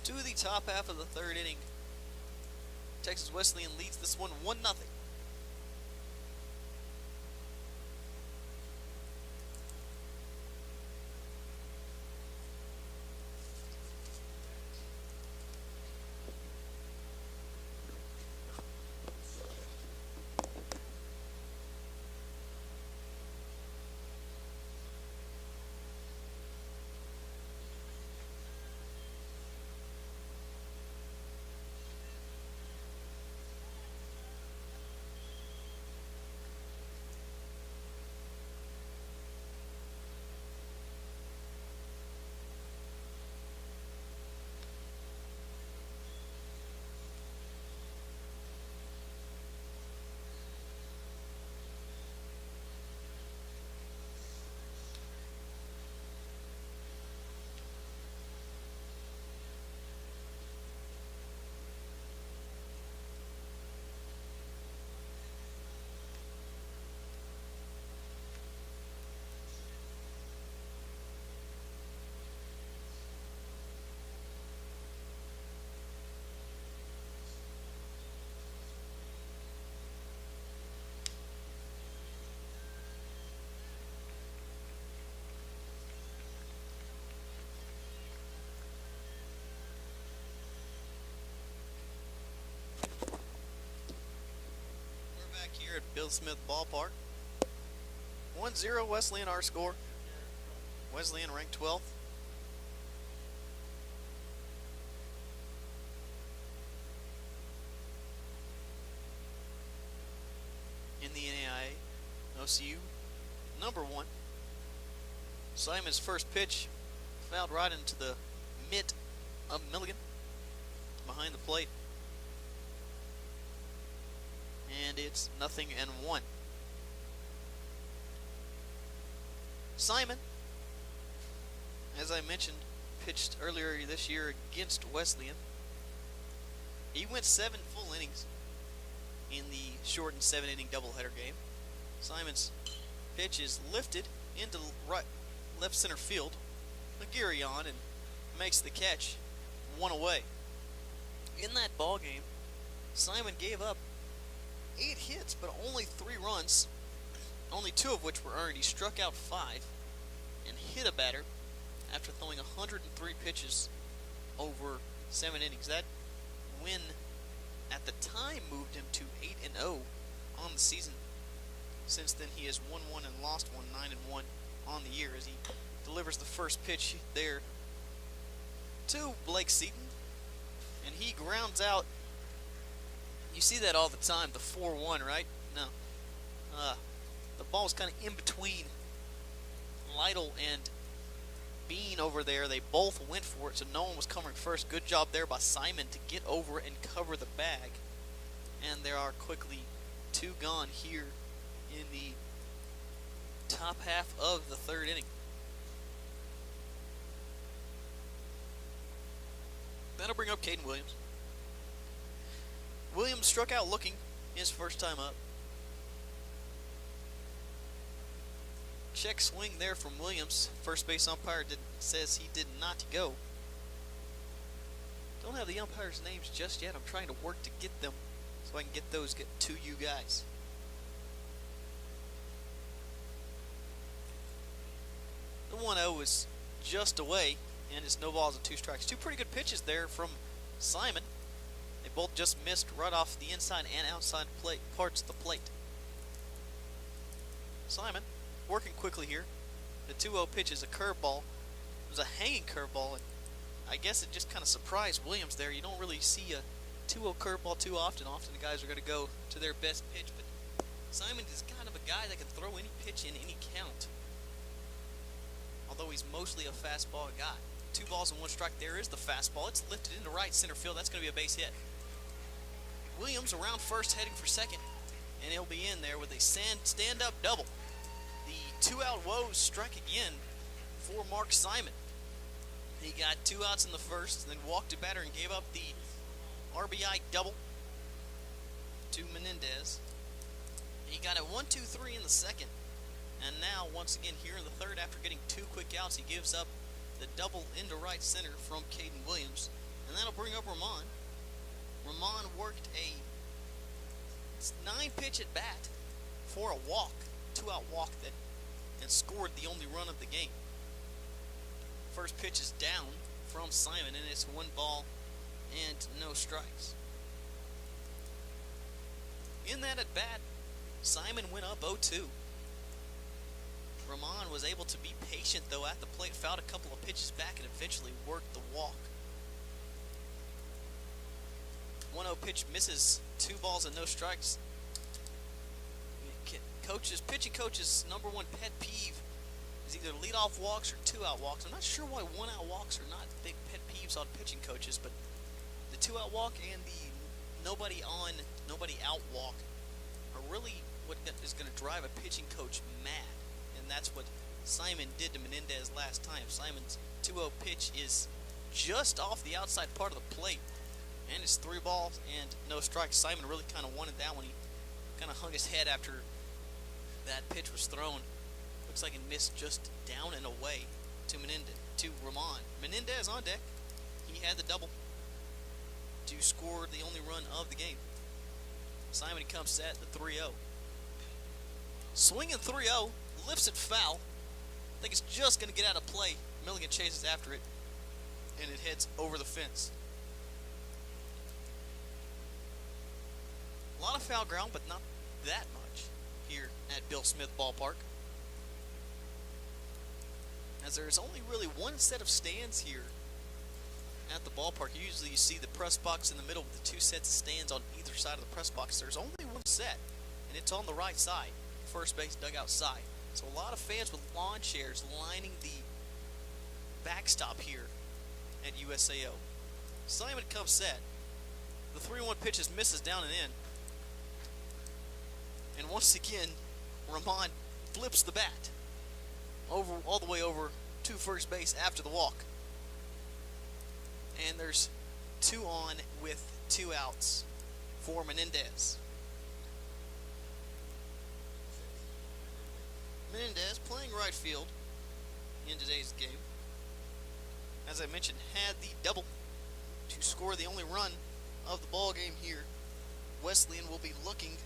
to the top half of the 3rd inning. Texas Wesleyan leads this one 1-0. Here at Bill Smith Ballpark. 1-0 Wesleyan our score. Wesleyan ranked 12th. In the NAIA, OCU number 1. Simon's first pitch fouled right into the mitt of Milligan behind the plate. And it's 0-1. Simon, as I mentioned, pitched earlier this year against Wesleyan. He went 7 full innings in the shortened 7-inning doubleheader game. Simon's pitch is lifted into left center field. Aguirre on and makes the catch, 1 away. In that ball game, Simon gave up 8 hits, but only 3 runs, only 2 of which were earned. He struck out 5 and hit a batter after throwing 103 pitches over 7 innings. That win at the time moved him to 8-0 on the season. Since then, he has won 1 and lost 1, 9-1 on the year as he delivers the first pitch there to Blake Seaton, and he grounds out. You see that all the time, the 4-1, right? No. The ball's kind of in between Lytle and Bean over there. They both went for it, so no one was covering first. Good job there by Simon to get over and cover the bag. And there are quickly 2 gone here in the top half of the 3rd inning. That'll bring up Caden Williams. Williams struck out looking his first time up. Check swing there from Williams. First base umpire says he did not go. Don't have the umpires' names just yet. I'm trying to work to get them so I can get to you guys. The 1-0 is just away, and it's no balls and 2 strikes. 2 pretty good pitches there from Simon. They both just missed right off the inside and outside parts of the plate. Simon working quickly here. The 2-0 pitch is a curveball. It was a hanging curveball, and I guess it just kind of surprised Williams there. You don't really see a 2-0 curveball too often. Often the guys are going to go to their best pitch, but Simon is kind of a guy that can throw any pitch in any count. Although he's mostly a fastball guy. 2 balls and 1 strike. There is the fastball. It's lifted into right center field. That's going to be a base hit. Williams around first, heading for second, and he'll be in there with a stand-up double. The 2-out woes strike again for Mark Simon. He got 2 outs in the first, then walked a batter and gave up the RBI double to Menendez. He got a 1-2-3 in the second, and now once again here in the third, after getting 2 quick outs, he gives up the double into right center from Caden Williams, and that'll bring up Ramon. Ramon worked a 9-pitch at bat for a walk, 2-out walk and scored the only run of the game. First pitch is down from Simon, and it's 1 ball and no strikes. In that at bat, Simon went up 0-2. Ramon was able to be patient though at the plate, fouled a couple of pitches back, and eventually worked the walk. 1-0 pitch misses, 2 balls and no strikes. Pitching coach's number 1 pet peeve is either leadoff walks or 2-out walks. I'm not sure why 1-out walks are not big pet peeves on pitching coaches, but the 2-out walk and the nobody on, nobody out walk are really what is going to drive a pitching coach mad. And that's what Simon did to Menendez last time. Simon's 2-0 pitch is just off the outside part of the plate, and it's 3 balls and no strikes. Simon really kind of wanted that one. He kind of hung his head after that pitch was thrown. Looks like it missed just down and away to Ramon. Menendez on deck. He had the double to score the only run of the game. Simon comes set the 3-0. Swinging 3-0, lifts it foul. I think it's just going to get out of play. Milligan chases after it, and it heads over the fence. A lot of foul ground, but not that much here at Bill Smith Ballpark, as there's only really 1 set of stands here at the ballpark. Usually you see the press box in the middle with the 2 sets of stands on either side of the press box. There's only 1 set, and it's on the right side, first base dugout side. So a lot of fans with lawn chairs lining the backstop here at USAO. Simon comes set. The 3-1 pitch misses down and in. And once again, Ramon flips the bat all the way over to first base after the walk. And there's 2 on with 2 outs for Menendez. Menendez playing right field in today's game. As I mentioned, had the double to score the only run of the ball game here. Wesleyan will be looking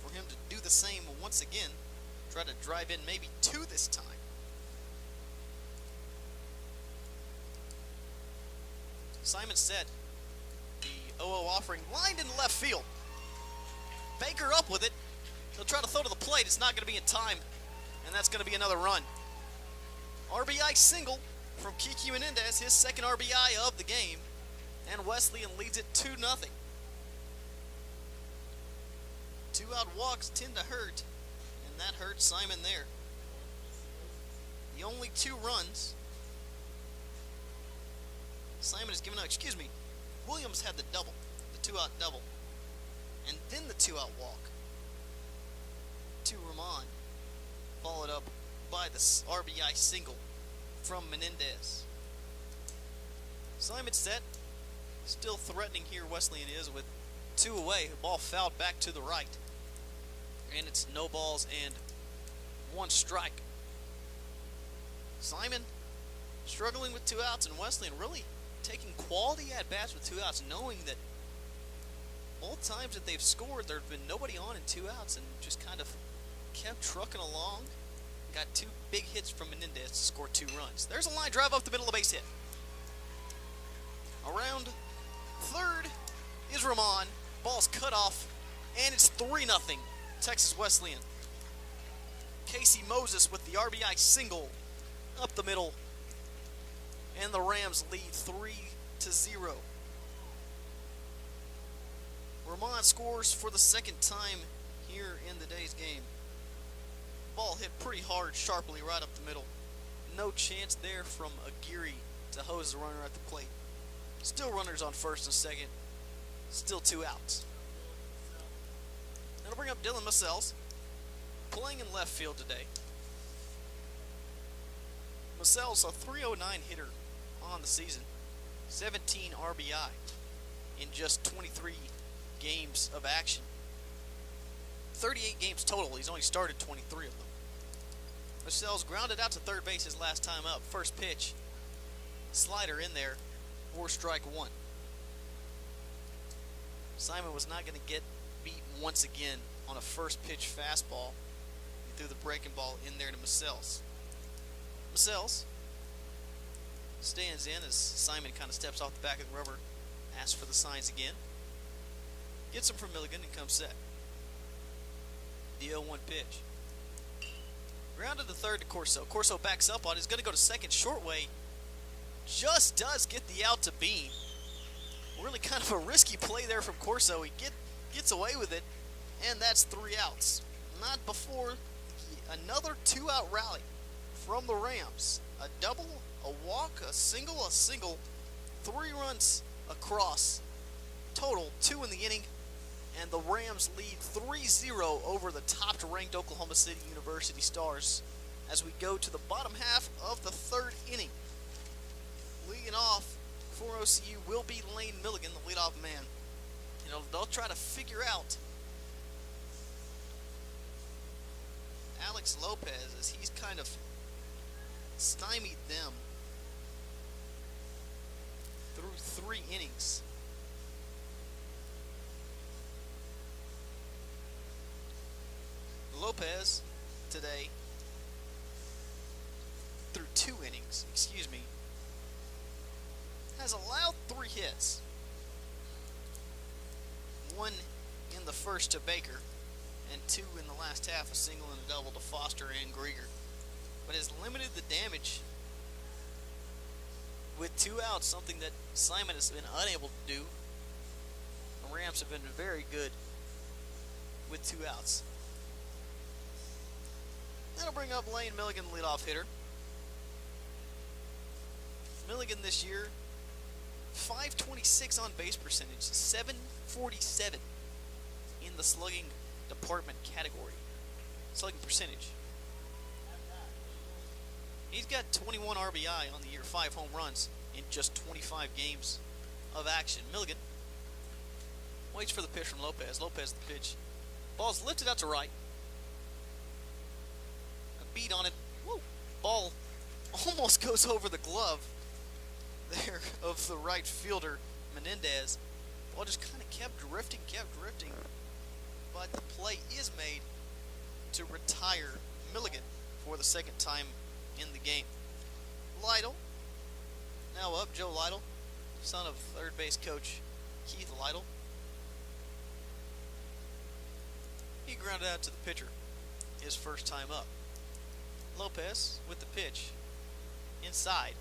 for him to do the same once again. Try to drive in maybe 2 this time. Simon set. The 0-0 offering lined in left field. Baker up with it. He'll try to throw to the plate. It's not going to be in time. And that's going to be another run. RBI single from Kiki Menendez, his second RBI of the game. And Wesleyan leads it 2-0. 2 out walks tend to hurt. And that hurt Simon there. The only 2 runs Simon has given up, Williams had the double, the 2-out double, and then the 2-out walk to Ramon, followed up by the RBI single from Menendez. Simon set, still threatening here Wesleyan is with 2 away, the ball fouled back to the right, and it's no balls and 1 strike. Simon struggling with 2 outs, and Wesleyan really taking quality at-bats with 2 outs, knowing that all times that they've scored, there have been nobody on in 2 outs, and just kind of kept trucking along. Got 2 big hits from Menendez to score 2 runs. There's a line drive up the middle of the base hit. Around third is Ramon. Ball's cut off, and it's 3-0 Texas Wesleyan. Casey Moses with the RBI single up the middle. And the Rams lead 3-0. Ramon scores for the second time here in the day's game. Ball hit pretty hard, sharply right up the middle. No chance there from Aguirre to hose the runner at the plate. Still runners on first and second. Still 2 outs. That'll bring up Dylan Masells, playing in left field today. Masells, a 309 hitter on the season, 17 RBI in just 23 games of action. 38 games total. He's only started 23 of them. Masells grounded out to third base his last time up. First pitch, slider in there, 4-strike-1. Simon was not going to get beat once again on a first pitch fastball. He threw the breaking ball in there to Masells. Masells stands in as Simon kind of steps off the back of the rubber, asks for the signs again. Gets him from Milligan and comes set. The 0-1 pitch. Grounded to third to Corso. Corso backs up on it. He's going to go to second short way. Just does get the out to Bean. Really kind of a risky play there from Corso. He gets away with it, and that's 3 outs. Not before another 2-out rally from the Rams. A double, a walk, a single, 3 runs across. Total 2 in the inning, and the Rams lead 3-0 over the top-ranked Oklahoma City University Stars as we go to the bottom half of the 3rd inning. Leading off for OCU will be Lane Milligan, the leadoff man. They'll try to figure out Alex Lopez as he's kind of stymied them through 3 innings. Lopez today, through 2 innings, has allowed 3 hits. 1 in the first to Baker, and 2 in the last half, a single and a double to Foster and Grieger. But has limited the damage with 2 outs, something that Simon has been unable to do. The Rams have been very good with 2 outs. That'll bring up Lane Milligan, the leadoff hitter. Milligan this year, 526 on base percentage, 747 in the slugging department category. Slugging percentage. He's got 21 RBI on the year, 5 home runs in just 25 games of action. Milligan waits for the pitch from Lopez. Lopez the pitch. Ball's lifted out to right. A beat on it. Woo! Ball almost goes over the glove there of the right fielder, Menendez. Ball just kind of kept drifting. But the play is made to retire Milligan for the second time in the game. Lytle, now up, Joe Lytle, son of third base coach Keith Lytle. He grounded out to the pitcher his first time up. Lopez with the pitch inside.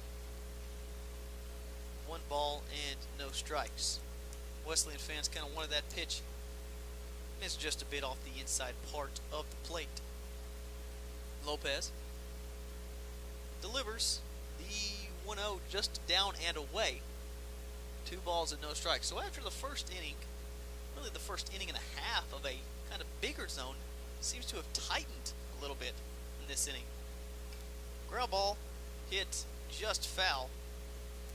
1 ball and no strikes. Wesleyan fans kind of wanted that pitch. Missed just a bit off the inside part of the plate. Lopez delivers the 1-0 just down and away. 2 balls and no strikes. So after the first inning, really the first inning and a half of a kind of bigger zone, seems to have tightened a little bit in this inning. Ground ball hit just foul.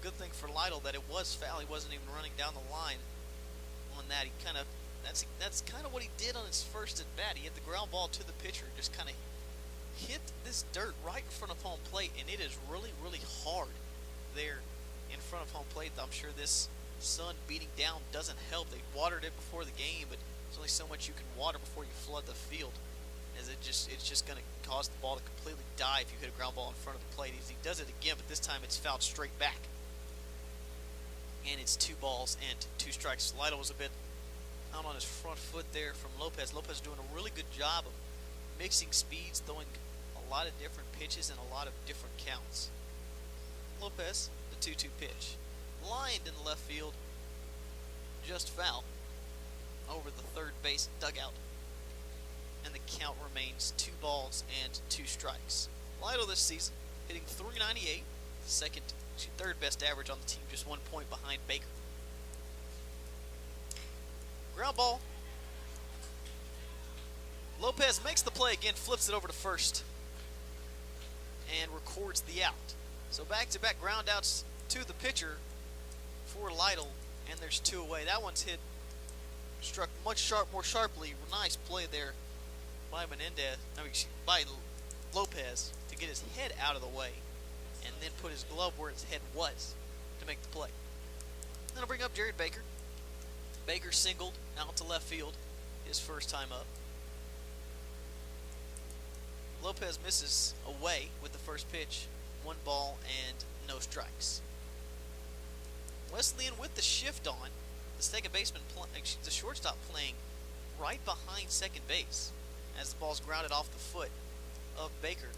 Good thing for Lytle that it was foul. He wasn't even running down the line on that. He kind of that's kind of what he did on his first at bat. He hit the ground ball to the pitcher, just kind of hit this dirt right in front of home plate, and it is really, really hard there in front of home plate. I'm sure this sun beating down doesn't help. They watered it before the game, but there's only so much you can water before you flood the field, as it's just going to cause the ball to completely die if you hit a ground ball in front of the plate. He does it again, but this time it's fouled straight back, and it's 2 balls and 2 strikes. Lytle was a bit out on his front foot there from Lopez. Lopez doing a really good job of mixing speeds, throwing a lot of different pitches and a lot of different counts. Lopez, the 2-2 pitch, lined in the left field, just foul over the third base dugout, and the count remains 2 balls and 2 strikes. Lytle this season hitting .398, third best average on the team, just 1 point behind Baker. Ground ball. Lopez makes the play again, flips it over to first, and records the out. So back-to-back ground outs to the pitcher for Lytle, and there's 2 away. That one's struck much more sharply. Nice play there by by Lopez to get his head out of the way, and then put his glove where his head was to make the play. Then I'll bring up Jared Baker. Baker singled out to left field his first time up. Lopez misses away with the first pitch, 1 ball and no strikes. Wesleyan with the shift on, the second baseman, the shortstop playing right behind second base as the ball's grounded off the foot of Baker.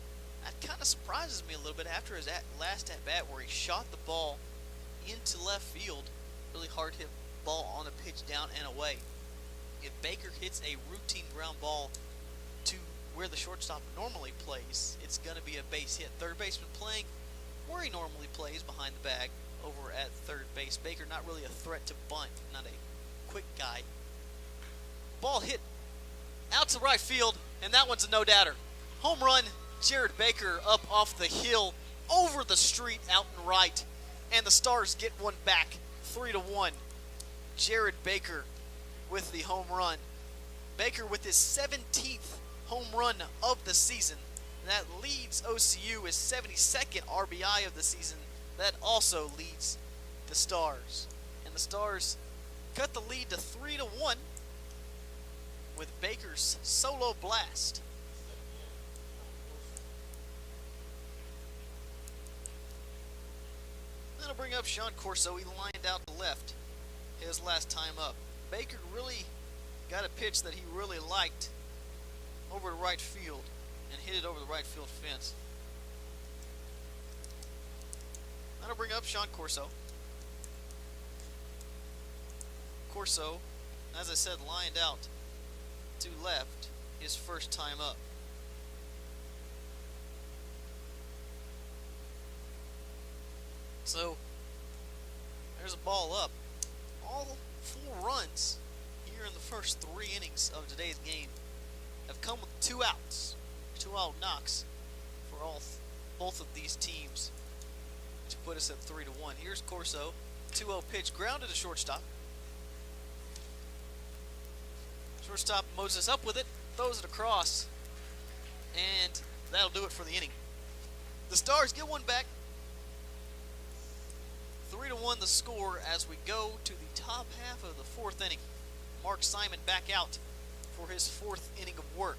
That kind of surprises me a little bit after his last at bat where he shot the ball into left field, really hard hit ball on the pitch down and away. If Baker hits a routine ground ball to where the shortstop normally plays, it's going to be a base hit. Third baseman playing where he normally plays, behind the bag over at third base. Baker not really a threat to bunt, not a quick guy. Ball hit out to right field, and that one's a no-doubter. Home run, Jared Baker up off the hill over the street out and right, and the Stars get one back, 3-1. Jared Baker with the home run. Baker with his 17th home run of the season. That leads OCU his 72nd RBI of the season. That also leads the Stars. And the Stars cut the lead to 3-1 with Baker's solo blast. Then I'll bring up Sean Corso. He lined out to left his last time up. Baker really got a pitch that he really liked over to right field and hit it over the right field fence. Then I'll bring up Sean Corso. Corso, as I said, lined out to left his first time up. So there's a ball up. All 4 runs here in the first 3 innings of today's game have come with 2 outs. 2 out knocks for both of these teams to put us at 3-1. Here's Corso. 2-0 pitch, grounded to shortstop. Shortstop Moses up with it, throws it across, and that'll do it for the inning. The Stars get one back. 3-1 the score as we go to the top half of the 4th inning. Mark Simon back out for his 4th inning of work.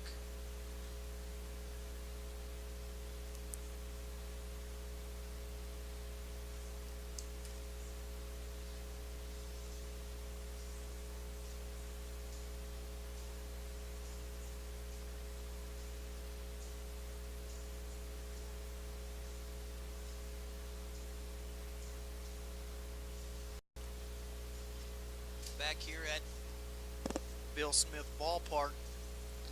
Back here at Bill Smith Ballpark,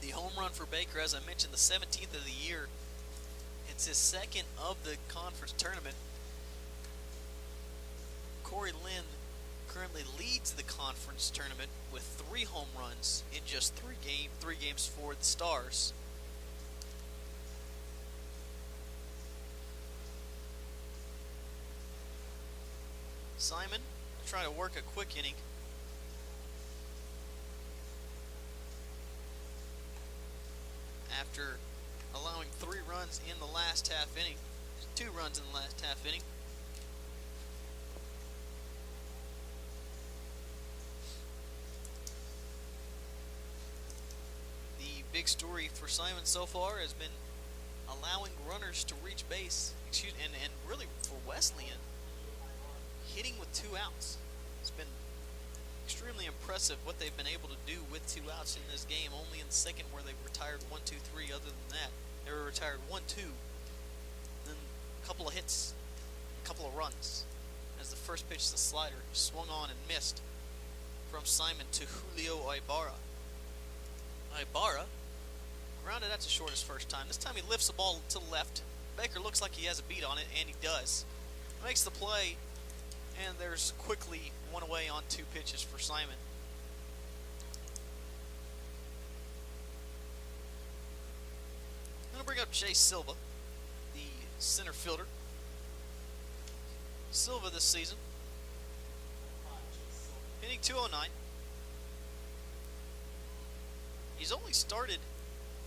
the home run for Baker, as I mentioned, the 17th of the year. It's his 2nd of the conference tournament. Cory Linn currently leads the conference tournament with 3 home runs in just 3 games for the Stars. Simon trying to work a quick inning. After allowing 3 runs in the last half inning, 2 runs in the last half inning. The big story for Simon so far has been allowing runners to reach base, and really for Wesleyan, hitting with 2 outs. It's been extremely impressive what they've been able to do with 2 outs in this game. Only in the 2nd where they retired 1, 2, 3. Other than that, they were retired 1, 2. Then a couple of hits, a couple of runs. As the first pitch, the slider swung on and missed from Simon to Julio Ibarra. Ibarra grounded out to short his first time. This time he lifts the ball to the left. Baker looks like he has a beat on it, and he does. Makes the play. And there's quickly 1 away on 2 pitches for Simon. I'm going to bring up Jay Silva, the center fielder. Silva this season, hitting .209. He's only started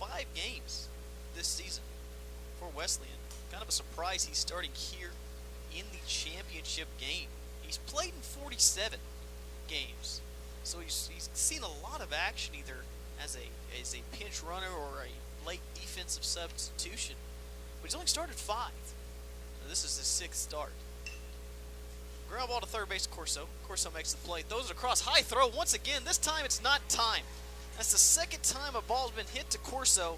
5 games this season for Wesleyan. Kind of a surprise he's starting here in the championship game. He's played in 47 games, so he's seen a lot of action either as a pinch runner or a late defensive substitution. But he's only started 5. Now, this is his 6th start. Ground ball to third base, Corso. Corso makes the play, throws it across, high throw once again. This time it's not time. That's the 2nd time a ball's been hit to Corso,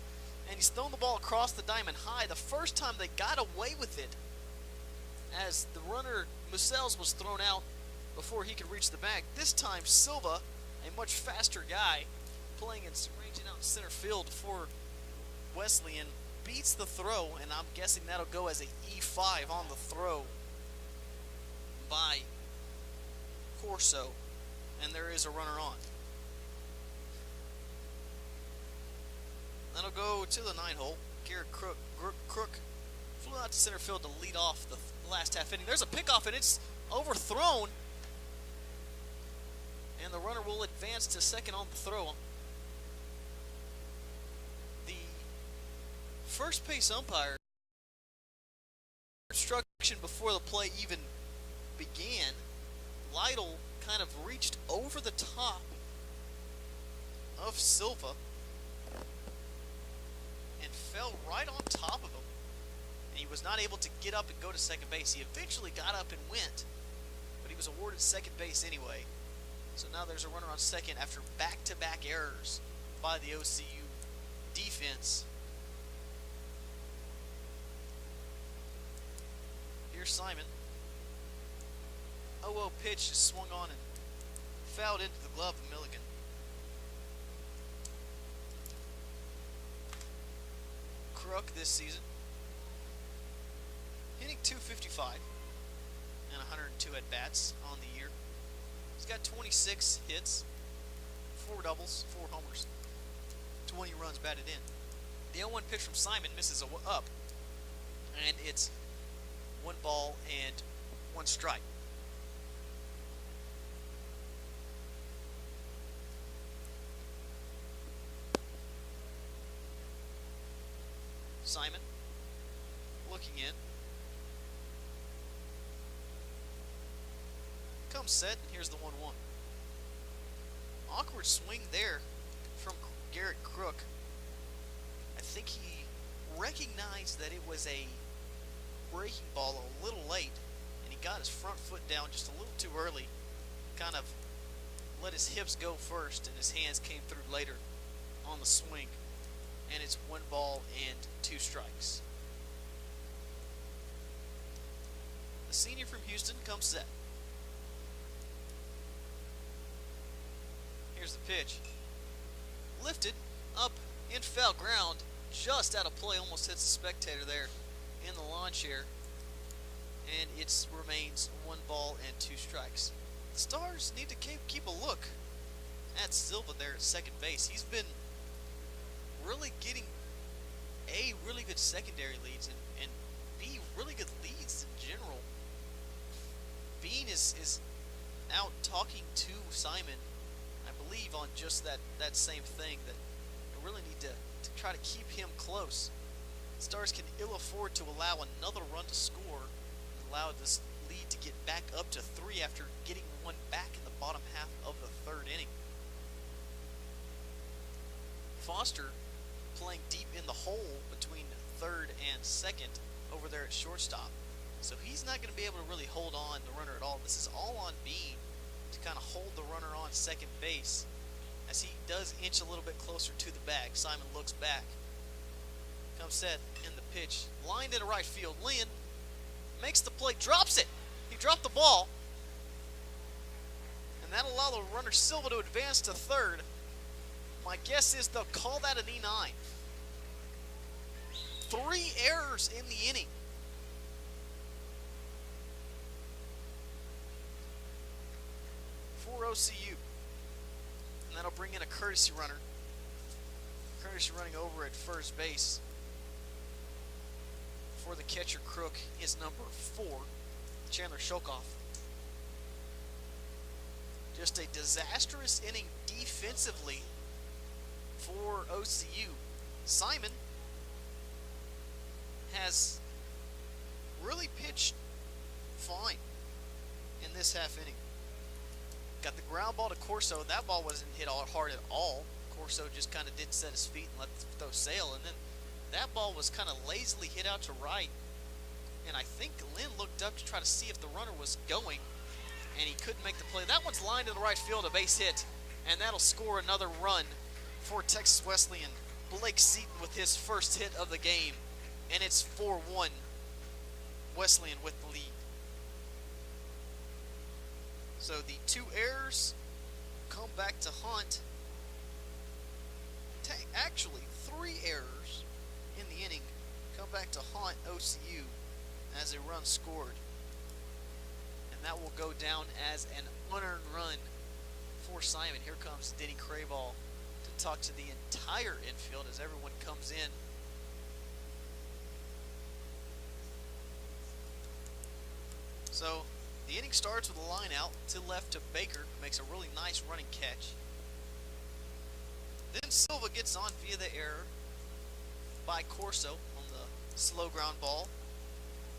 and he's thrown the ball across the diamond high. The first time they got away with it, as the runner Musels was thrown out before he could reach the bag. This time Silva, a much faster guy, playing and ranging out in center field for Wesleyan, beats the throw, and I'm guessing that'll go as a E5 on the throw by Corso, and there is a runner on. That'll go to the 9 hole. Garrett Crook flew out to center field to lead off the last half inning. There's a pickoff, and it's overthrown. And the runner will advance to 2nd on the throw. The first base umpire instruction before the play even began, Lytle kind of reached over the top of Silva and fell right on top of him. And he was not able to get up and go to 2nd base. He eventually got up and went, but he was awarded 2nd base anyway. So now there's a runner on 2nd after back-to-back errors by the OCU defense. Here's Simon. 0-0 pitch is swung on and fouled into the glove of Milligan. Crook this season, hitting .255. and 102 at-bats on the year. He's got 26 hits, 4 doubles, 4 homers, 20 runs batted in. The 0-1 pitch from Simon misses up, and it's 1 ball and 1 strike. Simon looking in. Comes set, and here's the 1-1. Awkward swing there from Garrett Crook. I think he recognized that it was a breaking ball a little late, and he got his front foot down just a little too early. Kind of let his hips go first, and his hands came through later on the swing. And it's 1 ball and 2 strikes. The senior from Houston comes set. Here's the pitch. Lifted, up, in foul ground, just out of play, almost hits the spectator there in the lawn chair. And it remains 1 ball and 2 strikes. The Stars need to keep a look at Silva there at second base. He's been really getting A, really good secondary leads, and B, really good leads in general. Bean is out talking to Simon, I believe, on just that same thing, that I really need to try to keep him close. The Stars can ill afford to allow another run to score and allow this lead to get back up to 3 after getting 1 back in the bottom half of the 3rd inning. Foster playing deep in the hole between 3rd and 2nd over there at shortstop. So he's not going to be able to really hold on the runner at all. This is all on Bean to kind of hold the runner on second base as he does inch a little bit closer to the bag. Simon looks back. Comes set in the pitch. Lined into right field. Linn makes the play, drops it. He dropped the ball. And that'll allow the runner Silva to advance to 3rd. My guess is they'll call that an E9. 3 errors in the inning. For OCU. And that'll bring in a courtesy runner. Courtesy running over at first base. For the catcher Crook is number 4, Chandler Shokoff. Just a disastrous inning defensively for OCU. Simon has really pitched fine in this half inning. Got the ground ball to Corso. That ball wasn't hit hard at all. Corso just kind of didn't set his feet and let the throw sail. And then that ball was kind of lazily hit out to right. And I think Linn looked up to try to see if the runner was going, and he couldn't make the play. That one's lined to the right field, a base hit, and that'll score another run for Texas Wesleyan. Blake Seaton with his first hit of the game, and it's 4-1 Wesleyan with the lead. So the 2 errors come back to haunt. Actually, 3 errors in the inning come back to haunt OCU as a run scored. And that will go down as an unearned run for Simon. Here comes Denny Craball to talk to the entire infield as everyone comes in. So the inning starts with a line out to left to Baker, who makes a really nice running catch. Then Silva gets on via the error by Corso on the slow ground ball.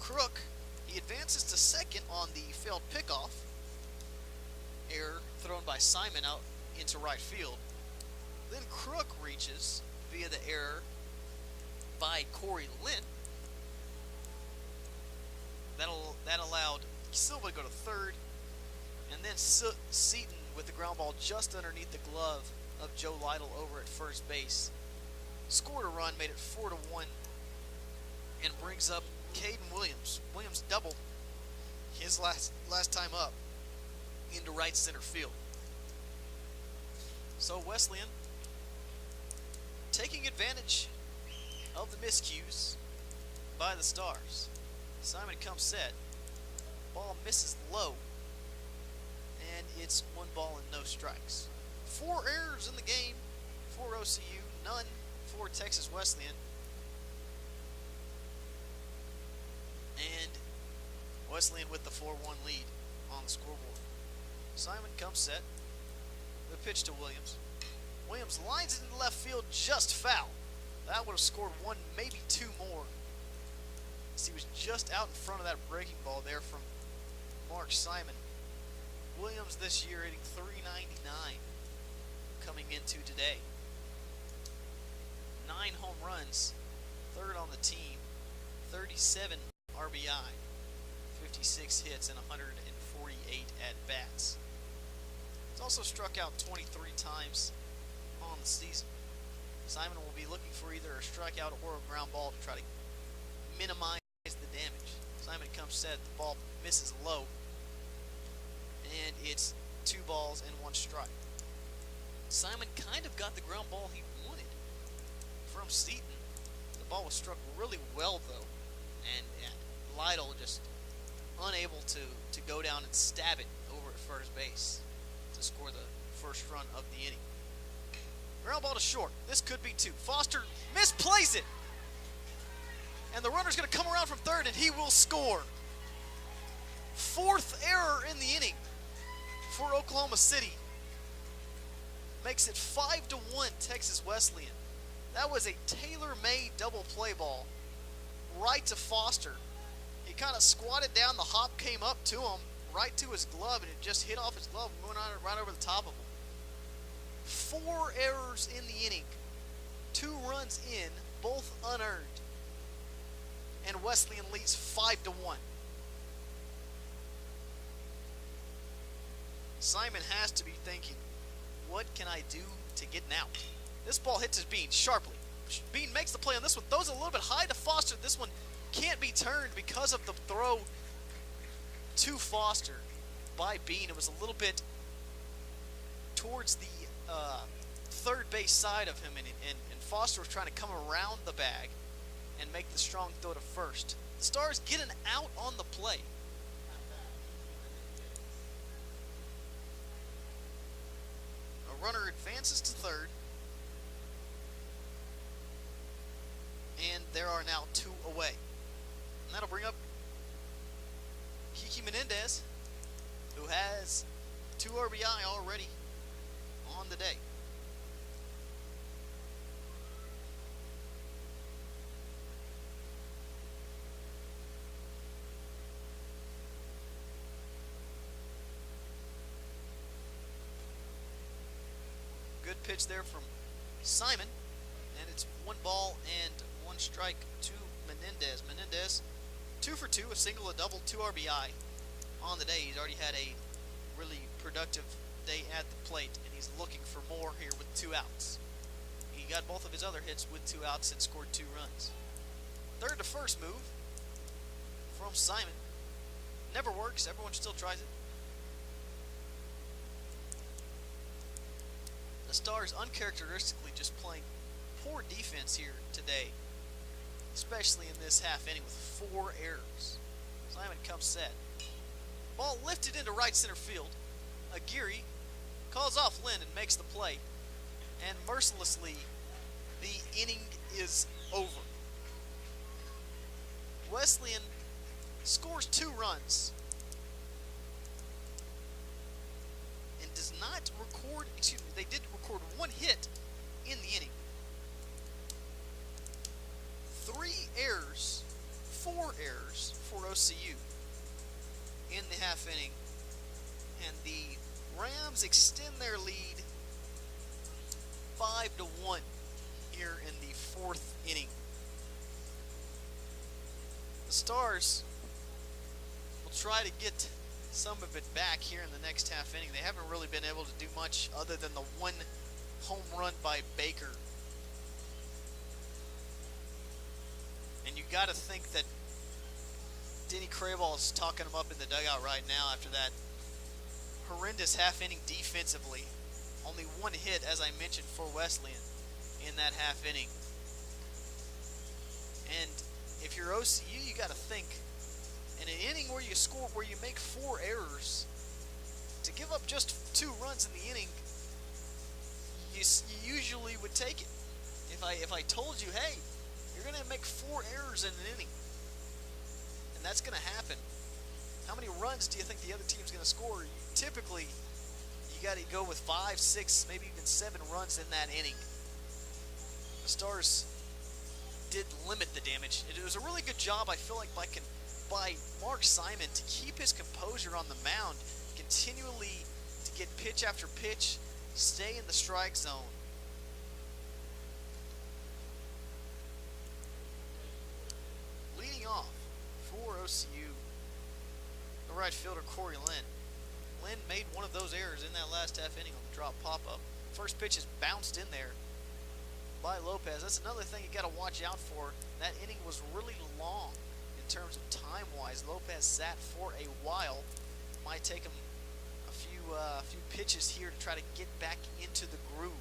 Crook, he advances to second on the failed pickoff. Error thrown by Simon out into right field. Then Crook reaches via the error by Cory Linn. That allowed Silva to go to 3rd. And then Seaton with the ground ball just underneath the glove of Joe Lytle over at first base. Scored a run, made it 4-1, and brings up Caden Williams. Williams doubled his last time up into right center field. So Wesleyan taking advantage of the miscues by the Stars. Simon comes set. Ball misses low, and it's 1 ball and no strikes. 4 errors in the game for OCU, none for Texas Wesleyan. And Wesleyan with the 4-1 lead on the scoreboard. Simon comes set. The pitch to Williams. Williams lines it into left field, just foul. That would have scored 1, maybe 2 more. As he was just out in front of that breaking ball there from Mark Simon. Williams this year hitting .399 coming into today. 9 home runs, 3rd on the team, 37 RBI, 56 hits, and 148 at-bats. He's also struck out 23 times on the season. Simon will be looking for either a strikeout or a ground ball to try to minimize the damage. Simon comes set, the ball misses low, and it's 2 balls and 1 strike. Simon kind of got the ground ball he wanted from Seton. The ball was struck really well though, and Lytle just unable to go down and stab it over at first base to score the first run of the inning. Ground ball to short. This could be 2. Foster misplays it. And the runner's going to come around from third, and he will score. 4th error in the inning for Oklahoma City. Makes it 5-1 Texas Wesleyan. That was a tailor-made double play ball right to Foster. He kind of squatted down. The hop came up to him, right to his glove, and it just hit off his glove and went right over the top of him. 4 errors in the inning. 2 runs in, both unearned. And Wesleyan leads 5-1. Simon has to be thinking, what can I do to get an out? This ball hits his Bean sharply. Bean makes the play on this one, throws it a little bit high to Foster. This one can't be turned because of the throw to Foster by Bean. It was a little bit towards the third base side of him, and Foster was trying to come around the bag and make the strong throw to first. The Stars get an out on the play. A runner advances to third, and there are now 2 away. And that'll bring up Kiki Menendez, who has 2 RBI already on the day. Good pitch there from Simon, and it's 1 ball and 1 strike to Menendez. Menendez 2 for 2, a single, a double, 2 RBI on the day. He's already had a really productive day at the plate, and he's looking for more here with 2 outs. He got both of his other hits with 2 outs and scored 2 runs. Third to first move from Simon. Never works. Everyone still tries it. The Stars uncharacteristically just playing poor defense here today, especially in this half inning with 4 errors. Simon comes set. Ball lifted into right center field. Aguirre calls off Linn and makes the play. And mercilessly, the inning is over. Wesleyan scores 2 runs and does not record, they did record 1 hit in the inning. 3 errors, 4 errors for OCU in the half inning. And the Rams extend their lead 5-1 here in the 4th inning. The Stars will try to get some of it back here in the next half inning. They haven't really been able to do much other than the 1 home run by Baker. And you got to think that Denny Crable is talking him up in the dugout right now after that horrendous half inning defensively. Only 1 hit, as I mentioned, for Wesleyan in that half inning. And if you're OCU, you got to think in an inning where you make 4 errors, to give up just 2 runs in the inning, you usually would take it. If I told you, hey, you're going to make 4 errors in an inning, and that's going to happen, how many runs do you think the other team's going to score? Typically, you got to go with 5, 6, maybe even 7 runs in that inning. The Stars did limit the damage. It was a really good job, I feel like, by Mark Simon to keep his composure on the mound, continually to get pitch after pitch, stay in the strike zone. Leading off for OCU, the right fielder Cory Linn. Linn made one of those errors in that last half inning on the drop pop-up. First pitch is bounced in there by Lopez. That's another thing you got to watch out for. That inning was really long in terms of time-wise. Lopez sat for a while. Might take him a few pitches here to try to get back into the groove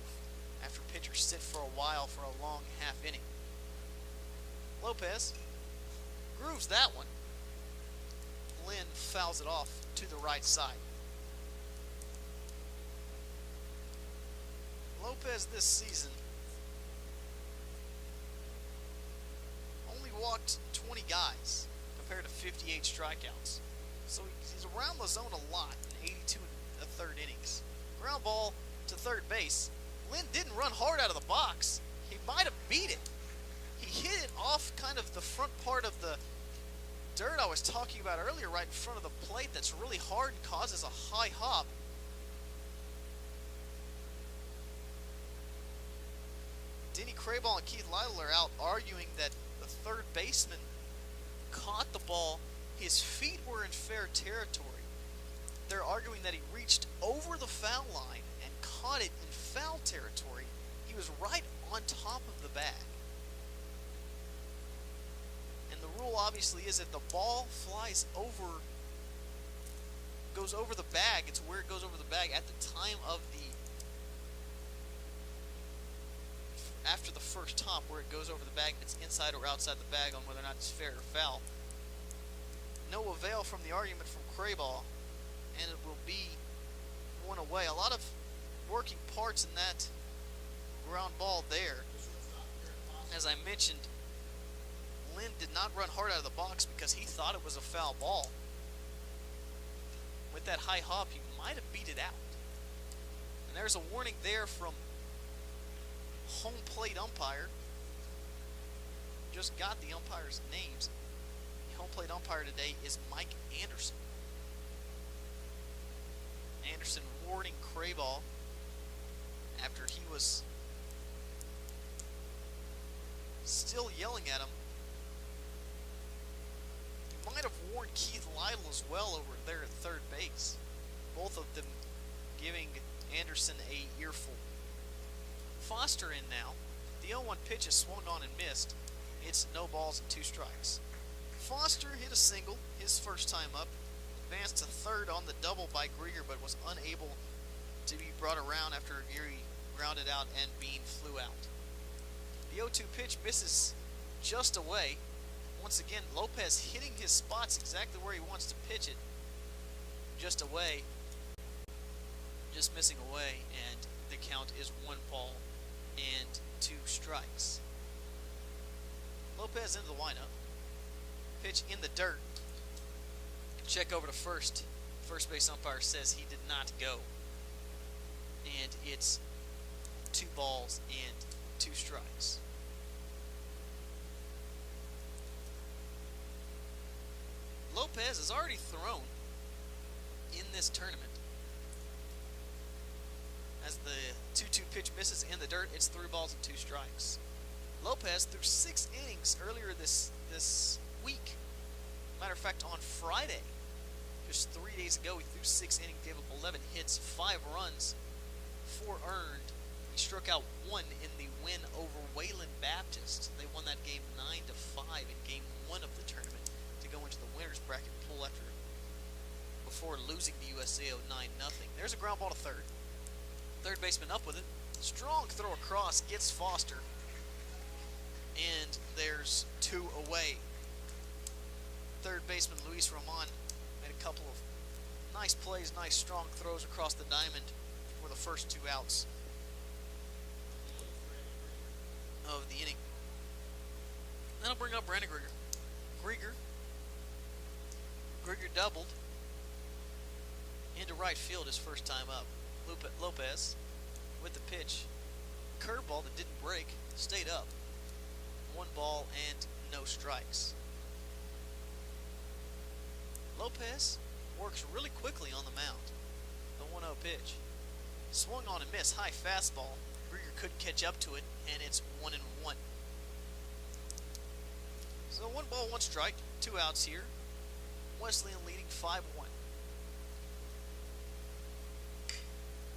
after pitchers sit for a while for a long half inning. Lopez grooves that one. Linn fouls it off to the right side. Lopez this season only walked 20 guys compared to 58 strikeouts. So he's around the zone a lot in 82 1/3 innings. Ground ball to third base. Linn didn't run hard out of the box. He might have beat it. He hit it off kind of the front part of the dirt I was talking about earlier, right in front of the plate, that's really hard and causes a high hop. Denny Krayball and Keith Lytle are out arguing that the third baseman caught the ball. His feet were in fair territory. They're arguing that he reached over the foul line and caught it in foul territory. He was right on top of the bag. And the rule obviously is if the ball goes over the bag, it's where it goes over the bag at the time of after the first hop, where it goes over the bag, it's inside or outside the bag on whether or not it's fair or foul. No avail from the argument from Krayball, and it will be one away. A lot of working parts in that ground ball there. As I mentioned, Linn did not run hard out of the box because he thought it was a foul ball. With that high hop, he might have beat it out. And there's a warning there from home plate umpire. Just got the umpires' names. The home plate umpire today is Mike Anderson. Anderson warning Krayball after he was still yelling at him. He might have warned Keith Lytle as well over there at third base. Both of them giving Anderson a earful. Foster in now. The 0-1 pitch is swung on and missed. It's no balls and 2 strikes. Foster hit a single his first time up. Advanced to third on the double by Grieger, but was unable to be brought around after Geary grounded out and Bean flew out. The 0-2 pitch misses just away. Once again, Lopez hitting his spots exactly where he wants to pitch it. Just away. Just missing away, and the count is 1 ball and 2 strikes. Lopez into the windup. Pitch in the dirt. Check over to first. First base umpire says he did not go. And it's 2 balls and 2 strikes. Lopez has already thrown in this tournament. As the 2-2 pitch misses in the dirt, it's 3 balls and 2 strikes. Lopez threw 6 innings earlier this week. Matter of fact, on Friday, just 3 days ago, he threw 6 innings, gave up 11 hits, 5 runs, 4 earned. He struck out 1 in the win over Wayland Baptist. They won that game 9-5 in game 1 of the tournament to go into the winner's bracket pool before losing to USAO 9-0. There's a ground ball to third. Third baseman up with it. Strong throw across, gets Foster. And there's 2 away. Third baseman Luis Roman made a couple of nice plays, nice strong throws across the diamond for the first 2 outs of the inning. Then I'll bring up Brandon Grieger. Grieger doubled into right field his first time up. Lopez with the pitch. Curveball that didn't break, stayed up. 1 ball and no strikes. Lopez works really quickly on the mound. The 1-0 pitch. Swung on and missed. High fastball. Grieger couldn't catch up to it, and it's 1-1. So 1 ball, 1 strike. 2 outs here. Wesleyan leading 5-1.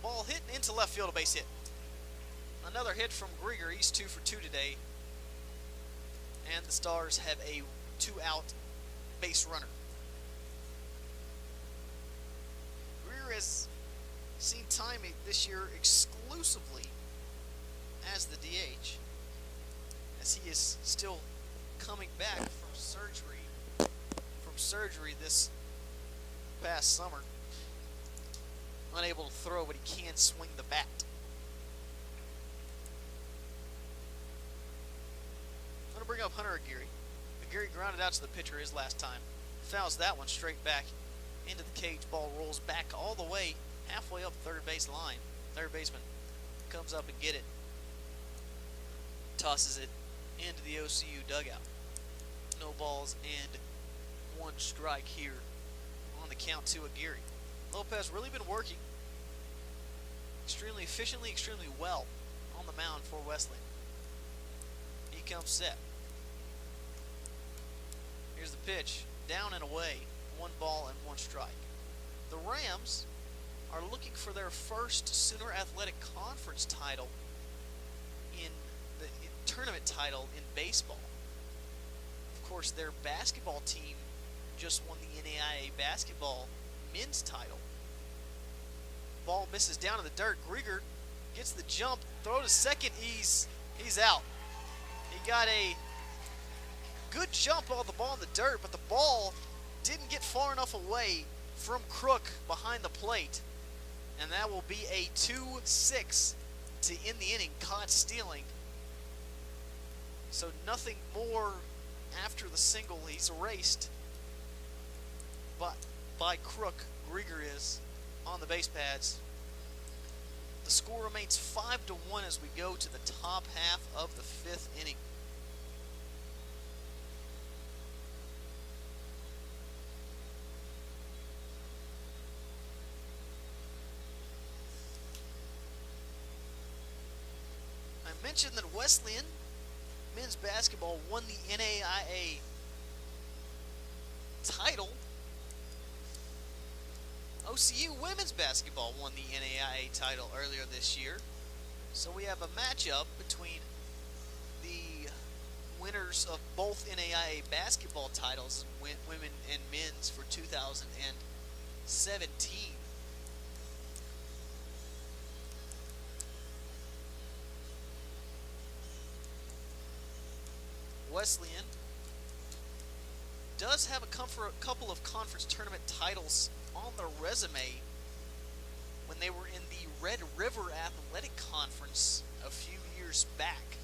Ball hit into left field, a base hit. Another hit from Grieger. He's 2 for 2 today. And the Stars have a 2-out base runner. Grieger has seen time this year exclusively as the DH, as he is still coming back from surgery this past summer. Unable to throw, but he can swing the bat. I'm going to bring up Hunter Aguirre. Aguirre grounded out to the pitcher his last time. Fouls that one straight back into the cage. Ball rolls back all the way halfway up third base line. Third baseman comes up and get it. Tosses it into the OCU dugout. No balls and 1 strike here on the count to Aguirre. Lopez really been working extremely efficiently, extremely well on the mound for Wesleyan. He comes set. Here's the pitch. Down and away. 1 ball and 1 strike. The Rams are looking for their first Sooner Athletic Conference title in the tournament title in baseball. Of course, their basketball team just won the NAIA basketball men's title. Ball misses down in the dirt. Grieger gets the jump, throw to second. He's out. He got a good jump on the ball in the dirt, but the ball didn't get far enough away from Crook behind the plate, and that will be a 2-6 to end the inning. Caught stealing. So nothing more after the single. He's erased, but by Crook, Grieger is on the base pads. The score remains 5-1 as we go to the top half of the 5th inning. I mentioned that Wesleyan men's basketball won the NAIA title. OCU women's basketball won the NAIA title earlier this year. So we have a matchup between the winners of both NAIA basketball titles, women and men's, for 2017. Wesleyan does have a couple of conference tournament titles on their resume when they were in the Red River Athletic Conference a few years back.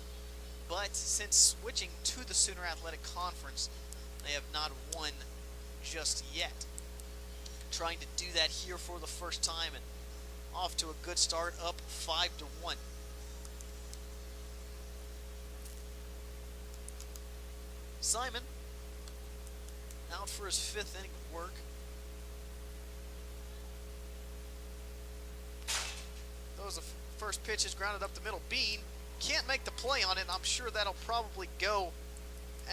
But since switching to the Sooner Athletic Conference, they have not won just yet. Trying to do that here for the first time and off to a good start, up 5-1. Simon out for his 5th inning of work. Those the first pitch is grounded up the middle. Bean can't make the play on it, and I'm sure that'll probably go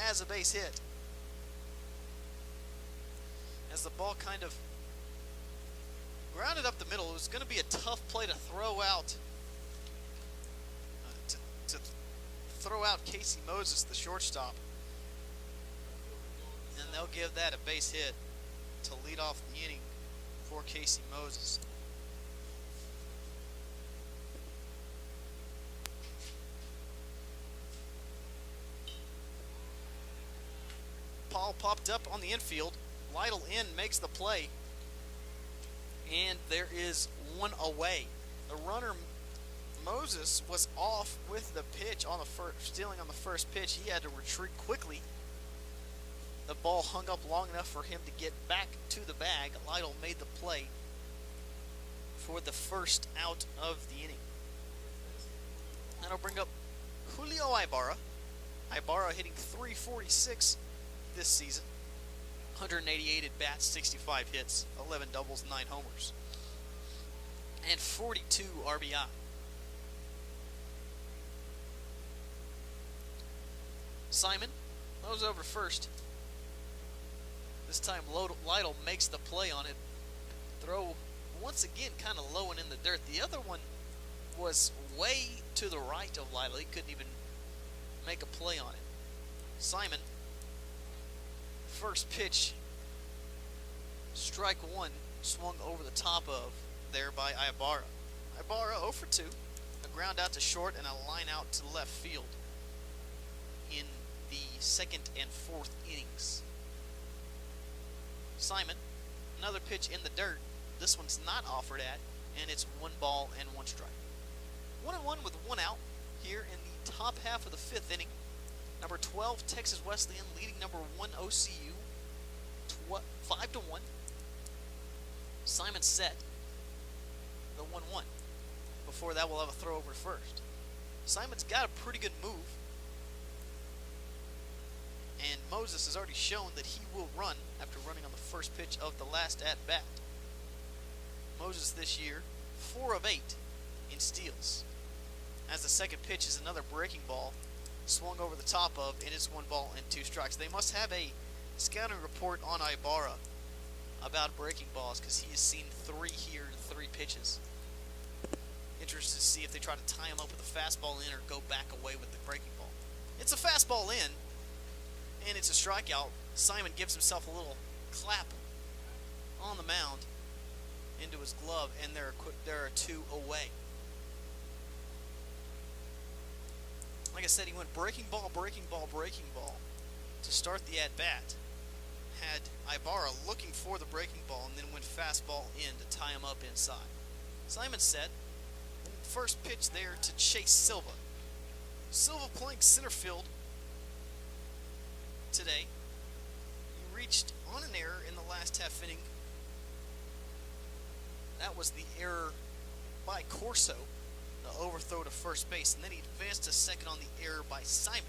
as a base hit. As the ball kind of grounded up the middle, it was going to be a tough play to throw out. To throw out Casey Moses, the shortstop. And they'll give that a base hit to lead off the inning for Casey Moses. Paul popped up on the infield. Lytle in makes the play. And there is one away. The runner, Moses, was off with the pitch on the stealing on the first pitch. He had to retreat quickly. The ball hung up long enough for him to get back to the bag. Lytle made the play for the first out of the inning. That'll bring up Julio Ibarra. Ibarra hitting .346 this season. 188 at bats, 65 hits, 11 doubles, 9 homers, and 42 RBI. Simon goes over first. This time Lytle makes the play on it. Throw once again kind of low and in the dirt. The other one was way to the right of Lytle. He couldn't even make a play on it. Simon, first pitch, strike one, swung over the top of there by Ibarra. Ibarra 0 for 2. A ground out to short and a line out to left field in the second and fourth innings. Simon, another pitch in the dirt. This one's not offered at, and it's 1 ball and 1 strike. 1-1 with 1 out here in the top half of the fifth inning. Number 12, Texas Wesleyan leading number 1, OCU, 5-1. Simon set the 1-1. Before that, we'll have a throw over first. Simon's got a pretty good move. And Moses has already shown that he will run after running on the first pitch of the last at-bat. Moses this year, 4 of 8 in steals. As the second pitch is another breaking ball, swung over the top of, and it's 1 ball and 2 strikes. They must have a scouting report on Ibarra about breaking balls, because he has seen 3 here in 3 pitches. Interested to see if they try to tie him up with a fastball in or go back away with the breaking ball. It's a fastball in, and it's a strikeout. Simon gives himself a little clap on the mound into his glove, and there are 2 away. Like I said, he went breaking ball, breaking ball, breaking ball to start the at-bat. Had Ibarra looking for the breaking ball, and then went fastball in to tie him up inside. Simon set. First pitch there to Chase Silva. Silva playing center field today. He reached on an error in the last half inning. That was the error by Corso, the overthrow to first base, and then he advanced to second on the error by Simon.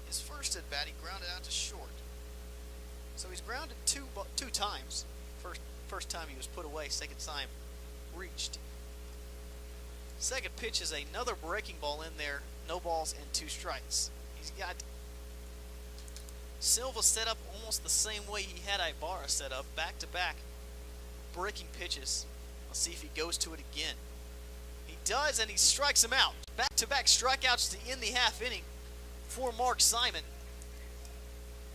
His first at bat, he grounded out to short. So he's grounded two times. First time he was put away, second time reached. Second pitch is another breaking ball in there, no balls and 2 strikes. He's got Silva set up almost the same way he had Ibarra set up, back-to-back breaking pitches. Let's see if he goes to it again. He does, and he strikes him out. Back-to-back strikeouts to end the half inning for Mark Simon.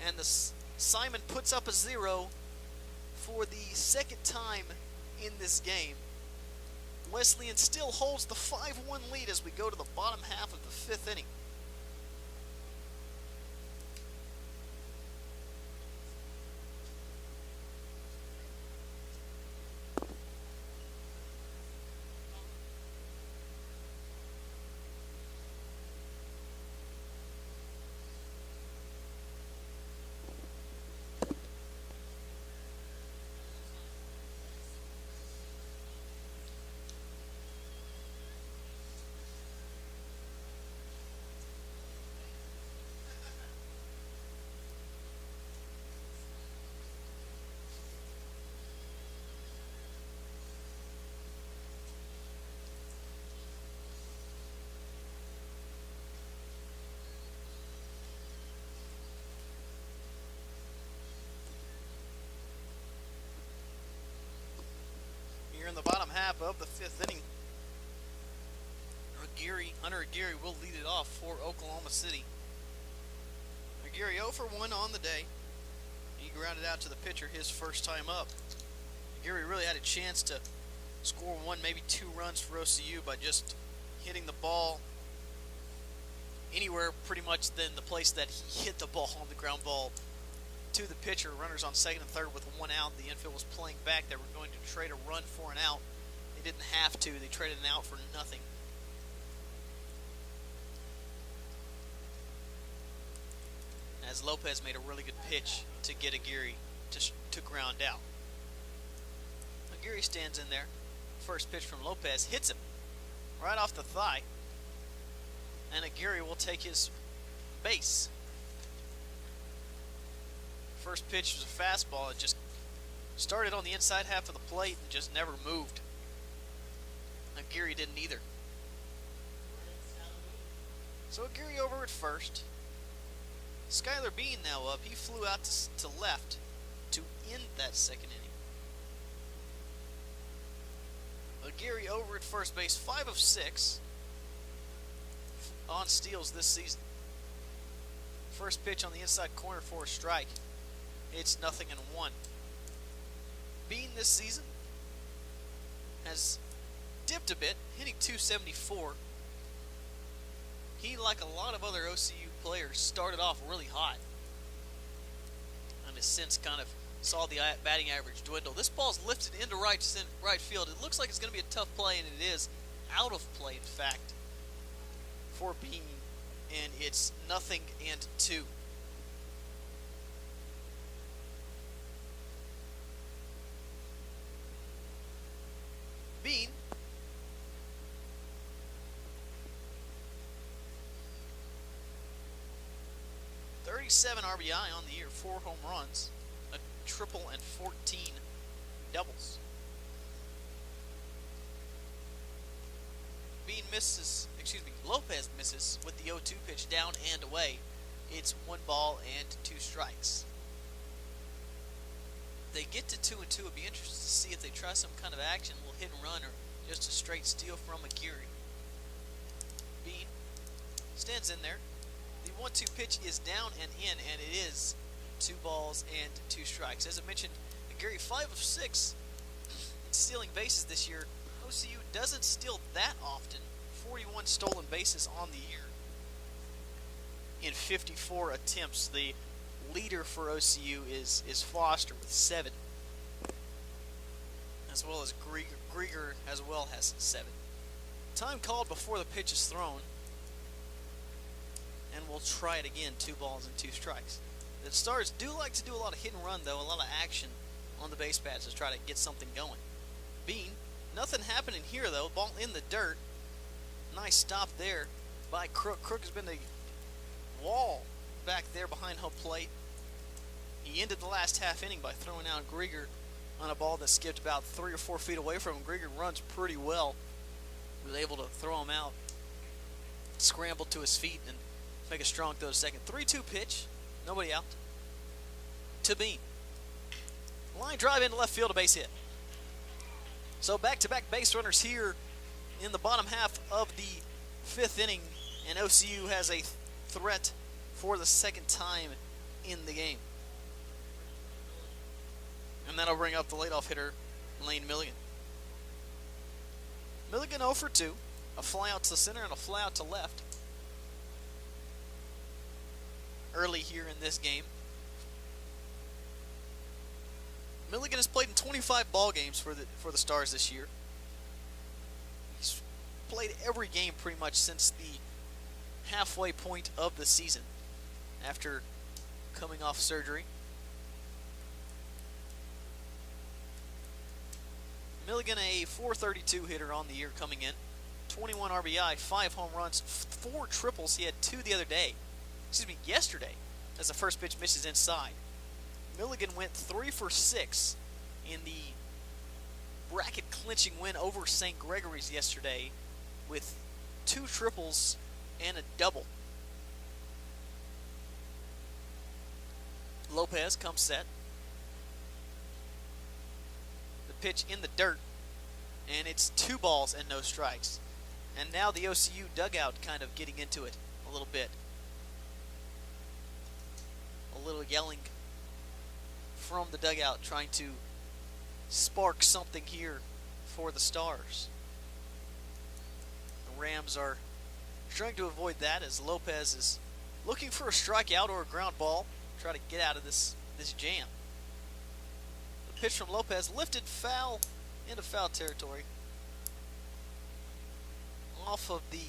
And Simon puts up a 0 for the second time in this game. Wesleyan still holds the 5-1 lead as we go to the bottom half of the fifth inning. Here in the bottom half of the fifth inning, Hunter Aguirre will lead it off for Oklahoma City. Aguirre 0 for 1 on the day. He grounded out to the pitcher his first time up. Aguirre really had a chance to score 1, maybe 2 runs for OCU by just hitting the ball anywhere pretty much than the place that he hit the ball on the ground ball to the pitcher. Runners on second and third with one out. The infield was playing back. They were going to trade a run for an out. They didn't have to. They traded an out for nothing. As Lopez made a really good pitch to get Aguirre to ground out. Aguirre stands in there. First pitch from Lopez hits him right off the thigh. And Aguirre will take his base. First pitch was a fastball. It just started on the inside half of the plate and just never moved. Aguirre didn't either. So Aguirre over at first. Skylar Bean now up. He flew out to left to end that second inning. Aguirre over at first base, 5 of 6 on steals this season. First pitch on the inside corner for a strike. It's 0-1. Bean this season has dipped a bit, hitting .274. He, like a lot of other OCU players, started off really hot and has since kind of saw the batting average dwindle. This ball's lifted into right field. It looks like it's going to be a tough play, and it is out of play, in fact, for Bean, and it's 0-2. Bean .37 RBI on the year, 4 home runs, a triple, and 14 doubles. Lopez misses with the 0-2 pitch down and away. It's 1 ball and 2 strikes. They get to 2-2. It'd be interesting to see if they try some kind of action, a little hit and run, or just a straight steal from Aguirre. Bean stands in there. The 1-2 pitch is down and in, and it is 2 balls and 2 strikes. As I mentioned, Aguirre 5 of 6 in stealing bases this year. OCU doesn't steal that often. 41 stolen bases on the year in 54 attempts. The leader for OCU is Foster with 7, as well as Grieger as well has 7. Time called before the pitch is thrown, and we'll try it again. 2 balls and 2 strikes. The Stars do like to do a lot of hit and run, though, a lot of action on the base paths to try to get something going. Bean, nothing happening here, though. Ball in the dirt. Nice stop there by Crook. Crook has been the wall back there behind home plate. He ended the last half inning by throwing out Grieger on a ball that skipped about 3 or 4 feet away from him. Grieger runs pretty well. He was able to throw him out, scrambled to his feet, and make a strong throw to second. 3-2 pitch, nobody out, to Bean. Line drive into left field, a base hit. So back-to-back base runners here in the bottom half of the 5th inning, and OCU has a threat for the second time in the game. And that'll bring up the leadoff hitter, Lane Milligan. Milligan 0 for 2, a fly out to center and a fly out to left early here in this game. Milligan has played in 25 ball games for the Stars this year. He's played every game pretty much since the halfway point of the season after coming off surgery. Milligan, a .432 hitter on the year coming in. 21 RBI, 5 home runs, 4 triples. He had 2 yesterday, as the first pitch misses inside. Milligan went 3 for 6 in the bracket clinching win over St. Gregory's yesterday with 2 triples and a double. Lopez comes set. The pitch in the dirt, and it's 2 balls and no strikes. And now the OCU dugout kind of getting into it a little bit. A little yelling from the dugout, trying to spark something here for the Stars. The Rams are trying to avoid that as Lopez is looking for a strikeout or a ground ball, try to get out of this jam. The pitch from Lopez lifted foul into foul territory. Off of the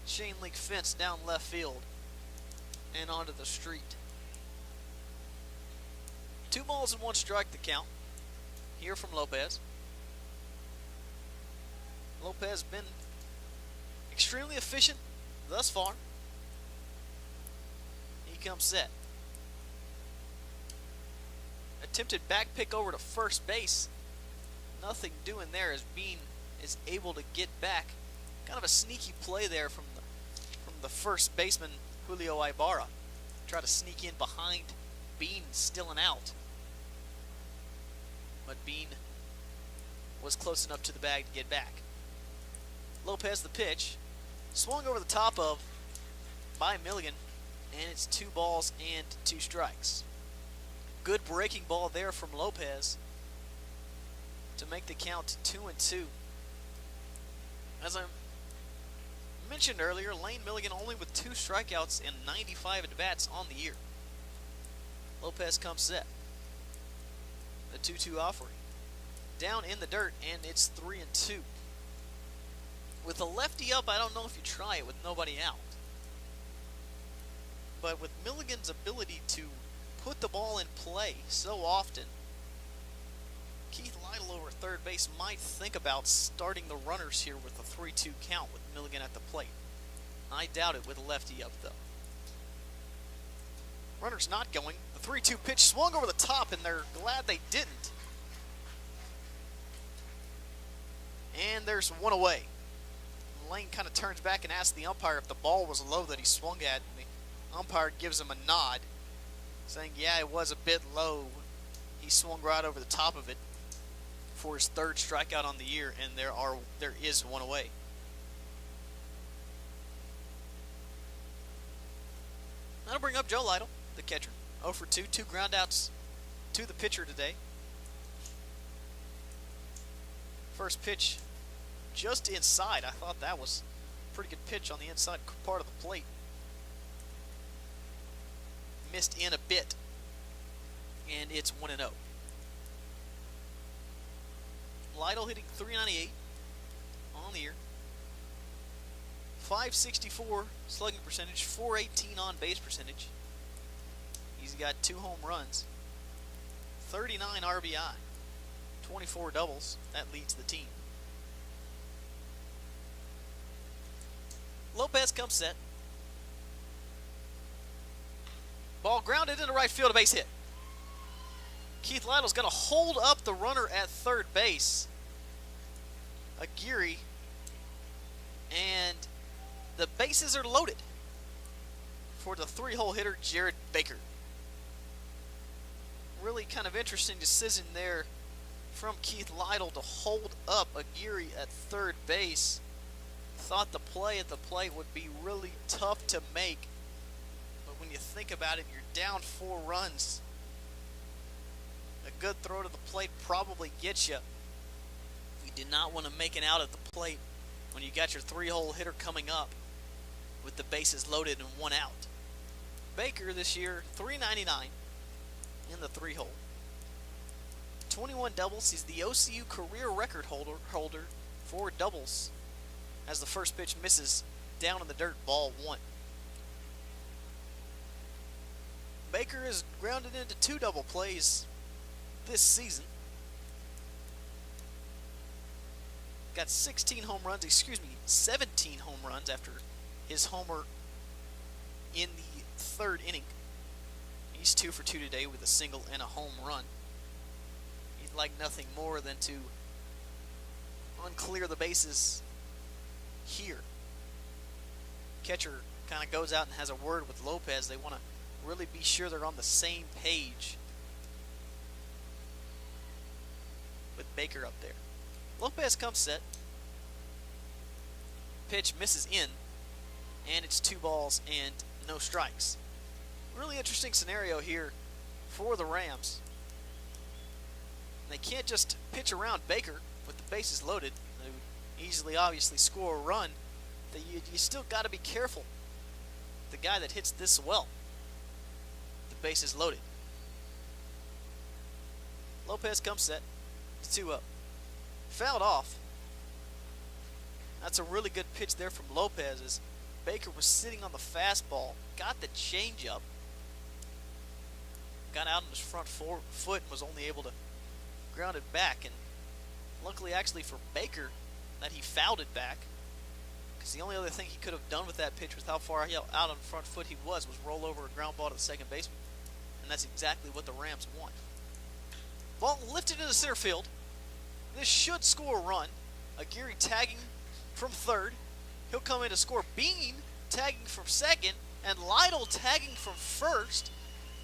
chain link fence down left field and onto the street. 2 balls and 1 strike the count here from Lopez. Lopez been extremely efficient thus far. He comes set. Attempted back pick over to first base. Nothing doing there as Bean is able to get back. Kind of a sneaky play there from the first baseman, Julio Ibarra. Try to sneak in behind Bean, stealing out. But Bean was close enough to the bag to get back. Lopez the pitch. Swung over the top of by Milligan, and it's 2 balls and 2 strikes. Good breaking ball there from Lopez to make the count 2-2. As I mentioned earlier, Lane Milligan only with 2 strikeouts and 95 at-bats on the year. Lopez comes set. The 2-2 offering. Down in the dirt, and it's 3-2. With a lefty up, I don't know if you try it with nobody out. But with Milligan's ability to put the ball in play so often, Keith Lytle over third base might think about starting the runners here with a 3-2 count with Milligan at the plate. I doubt it with a lefty up, though. Runner's not going. The 3-2 pitch swung over the top, and they're glad they didn't. And there's 1 away. Lane kind of turns back and asks the umpire if the ball was low that he swung at, and the umpire gives him a nod, saying, yeah, it was a bit low. He swung right over the top of it for his 3rd strikeout on the year, and there is 1 away. That'll bring up Joe Lytle, the catcher. 0 for 2, 2 groundouts to the pitcher today. First pitch just inside. I thought that was a pretty good pitch on the inside part of the plate. Missed in a bit, and it's 1-0. Lytle hitting .398 on the year. .564 slugging percentage, .418 on base percentage. He's got 2 home runs, 39 RBI, 24 doubles. That leads the team. Lopez comes set. Ball grounded into right field, a base hit. Keith Lytle's going to hold up the runner at third base, Aguirre, and the bases are loaded for the 3-hole hitter, Jared Baker. Really kind of interesting decision there from Keith Lytle to hold up Aguirre at third base. Thought the play at the plate would be really tough to make, but when you think about it, you're down 4 runs. A good throw to the plate probably gets you. You did not want to make it out at the plate when you got your 3-hole hitter coming up with the bases loaded and 1 out. Baker this year, .399 in the 3-hole. 21 doubles. He's the OCU career record holder for doubles, as the first pitch misses down in the dirt, ball 1. Baker is grounded into 2 double plays this season. Got 17 home runs after his homer in the 3rd inning. He's 2 for 2 today with a single and a home run. He'd like nothing more than to unclear the bases here. Catcher kind of goes out and has a word with Lopez. They want to really be sure they're on the same page with Baker up there. Lopez comes set. Pitch misses in, and it's 2 balls and no strikes. Really interesting scenario here for the Rams. They can't just pitch around Baker with the bases loaded. They would easily, obviously, score a run that you still got to be careful. The guy that hits this well, the base is loaded. Lopez comes set. It's 2-0. Fouled off. That's a really good pitch there from Lopez as Baker was sitting on the fastball, got the changeup, got out on his front foot and was only able to ground it back. And luckily actually for Baker that he fouled it back, because the only other thing he could have done with that pitch with how far out on front foot he was roll over a ground ball to the second baseman. And that's exactly what the Rams want. Ball lifted into center field. This should score a run. Aguirre tagging from third. He'll come in to score. Bean tagging from second. And Lytle tagging from first.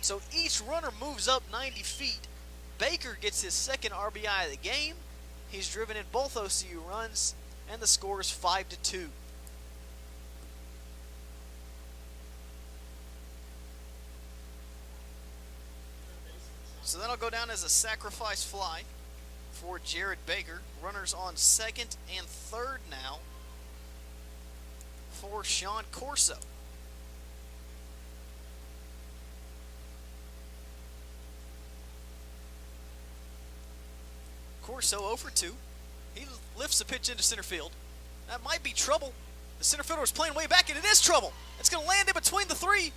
So each runner moves up 90 feet. Baker gets his second RBI of the game. He's driven in both OCU runs. And the score is 5-2. So that'll go down as a sacrifice fly for Jared Baker. Runners on second and third now for Sean Corso. Corso 0 for 2. He lifts the pitch into center field. That might be trouble. The center fielder was playing way back, and it is trouble. It's going to land in between the three.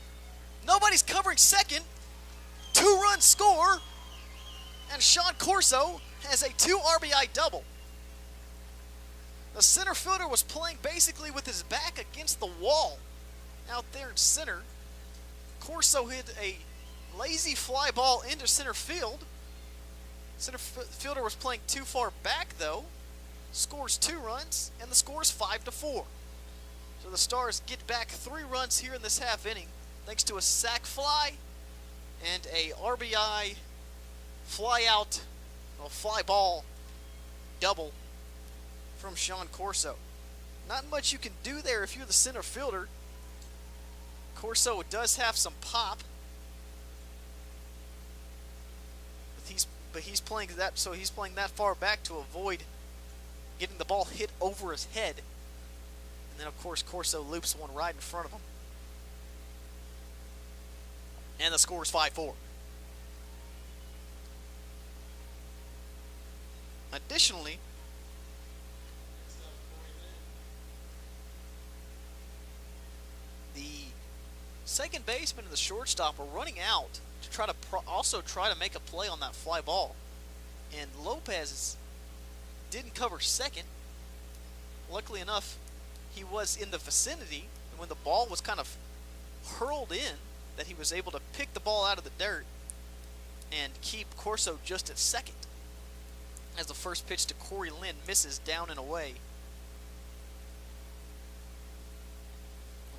Nobody's covering second. 2-run score, and Sean Corso has a 2 RBI double. The center fielder was playing basically with his back against the wall out there in center. Corso hit a lazy fly ball into center field. Center fielder was playing too far back though. Scores 2 runs, and the score is 5-4. So the Stars get back 3 runs here in this half inning thanks to a sac fly and a RBI fly ball double from Sean Corso. Not much you can do there if you're the center fielder. Corso does have some pop, but he's playing that far back to avoid getting the ball hit over his head. And then of course Corso loops one right in front of him. And the score is 5-4. Additionally, the second baseman and the shortstop are running out to try to also try to make a play on that fly ball. And Lopez didn't cover second. Luckily enough, he was in the vicinity, and when the ball was kind of hurled in, that he was able to pick the ball out of the dirt and keep Corso just at second as the first pitch to Cory Linn misses down and away.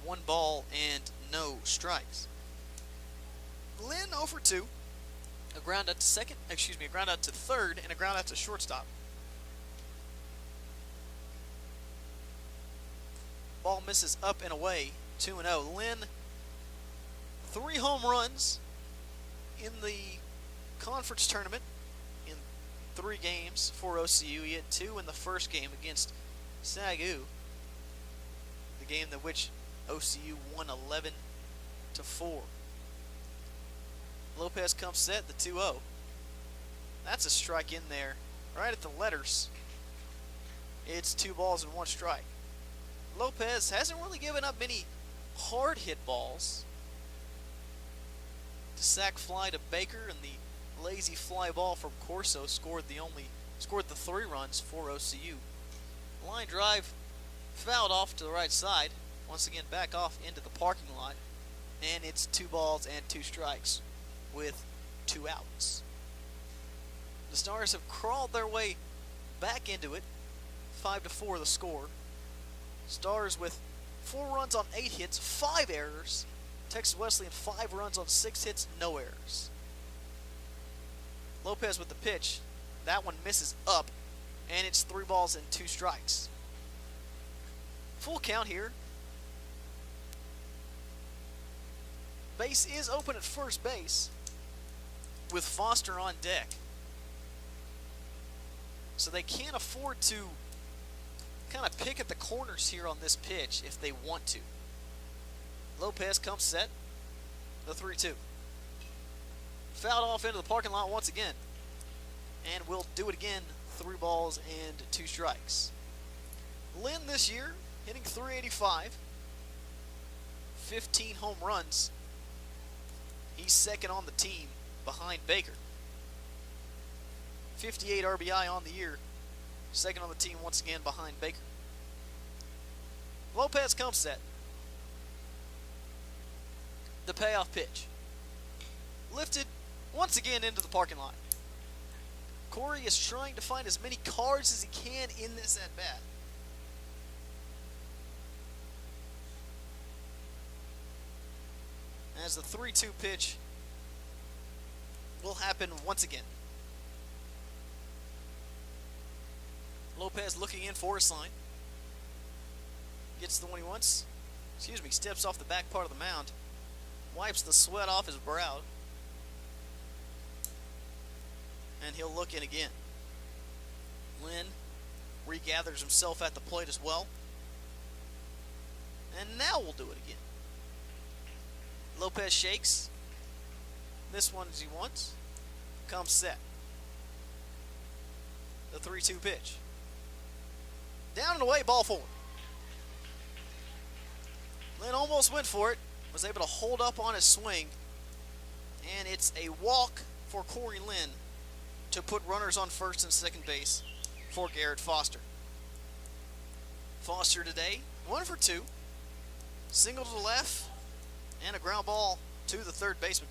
1 ball and no strikes. Linn 0 for 2. A ground out to third and a ground out to shortstop. Ball misses up and away. 2-0. Linn, 3 home runs in the conference tournament in 3 games for OCU. He had 2 in the first game against SAG, the game in which OCU won 11-4. Lopez comes set, the 2-0. That's a strike in there, right at the letters. It's 2 balls and 1 strike. Lopez hasn't really given up many hard hit balls. The sac fly to Baker and the lazy fly ball from Corso scored the 3 runs for OCU. Line drive fouled off to the right side. Once again back off into the parking lot. And it's 2 balls and 2 strikes with 2 outs. The Stars have crawled their way back into it. 5-4 the score. Stars with 4 runs on 8 hits, 5 errors. Texas Wesleyan 5 runs on 6 hits, no errors. Lopez with the pitch. That one misses up, and it's 3 balls and 2 strikes. Full count here. Base is open at first base with Foster on deck. So they can't afford to kind of pick at the corners here on this pitch if they want to. Lopez comes set. The 3-2. Fouled off into the parking lot once again. And we'll do it again. 3 balls and 2 strikes. Linn this year hitting .385. 15 home runs. He's second on the team behind Baker. 58 RBI on the year. Second on the team once again behind Baker. Lopez comes set. The payoff pitch. Lifted once again into the parking lot. Cory is trying to find as many cards as he can in this at-bat. As the 3-2 pitch will happen once again. Lopez looking in for a sign. Gets the one he wants. Steps off the back part of the mound. Wipes the sweat off his brow. And he'll look in again. Linn regathers himself at the plate as well. And now we'll do it again. Lopez shakes. This one as he wants. Comes set. The 3-2 pitch. Down and away, ball 4. Linn almost went for it. Was able to hold up on his swing. And it's a walk for Cory Linn to put runners on first and second base for Garrett Foster. Foster today, 1 for 2. Single to the left and a ground ball to the third baseman.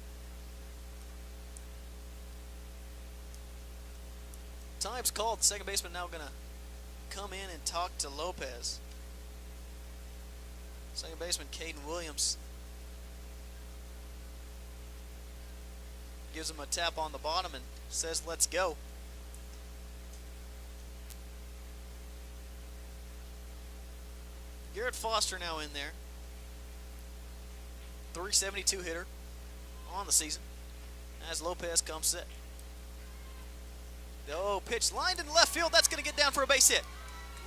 Time's called. The second baseman now going to come in and talk to Lopez. Second baseman Caden Williams gives him a tap on the bottom and says, let's go. Garrett Foster now in there. .372 hitter on the season as Lopez comes set. Oh, pitch lined in left field. That's going to get down for a base hit.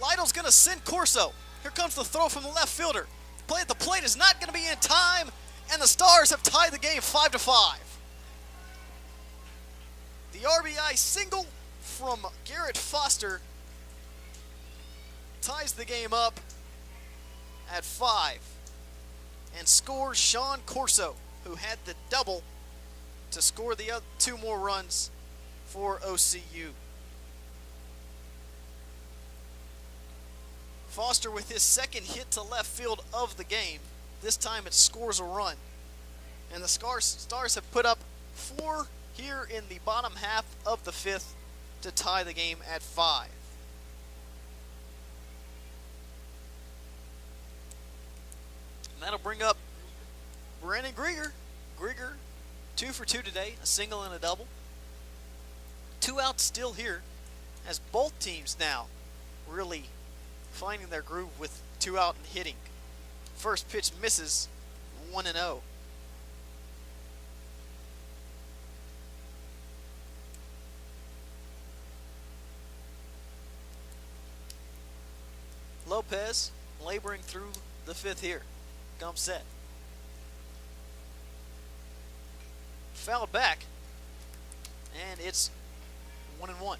Lytle's going to send Corso. Here comes the throw from the left fielder. Play at the plate is not going to be in time, and the Stars have tied the game 5-5. The RBI single from Garrett Foster ties the game up at 5 and scores Sean Corso, who had the double to score the other 2 more runs for OCU. Foster with his second hit to left field of the game. This time it scores a run. And the Stars have put up 4 here in the bottom half of the 5th to tie the game at 5. And that'll bring up Brandon Grieger. Grieger, 2 for 2 today, a single and a double. 2 outs still here as both teams now really finding their groove with 2 out and hitting. First pitch misses, 1-0. Lopez laboring through the 5th here. Comes set. Fouled back. And it's 1-1.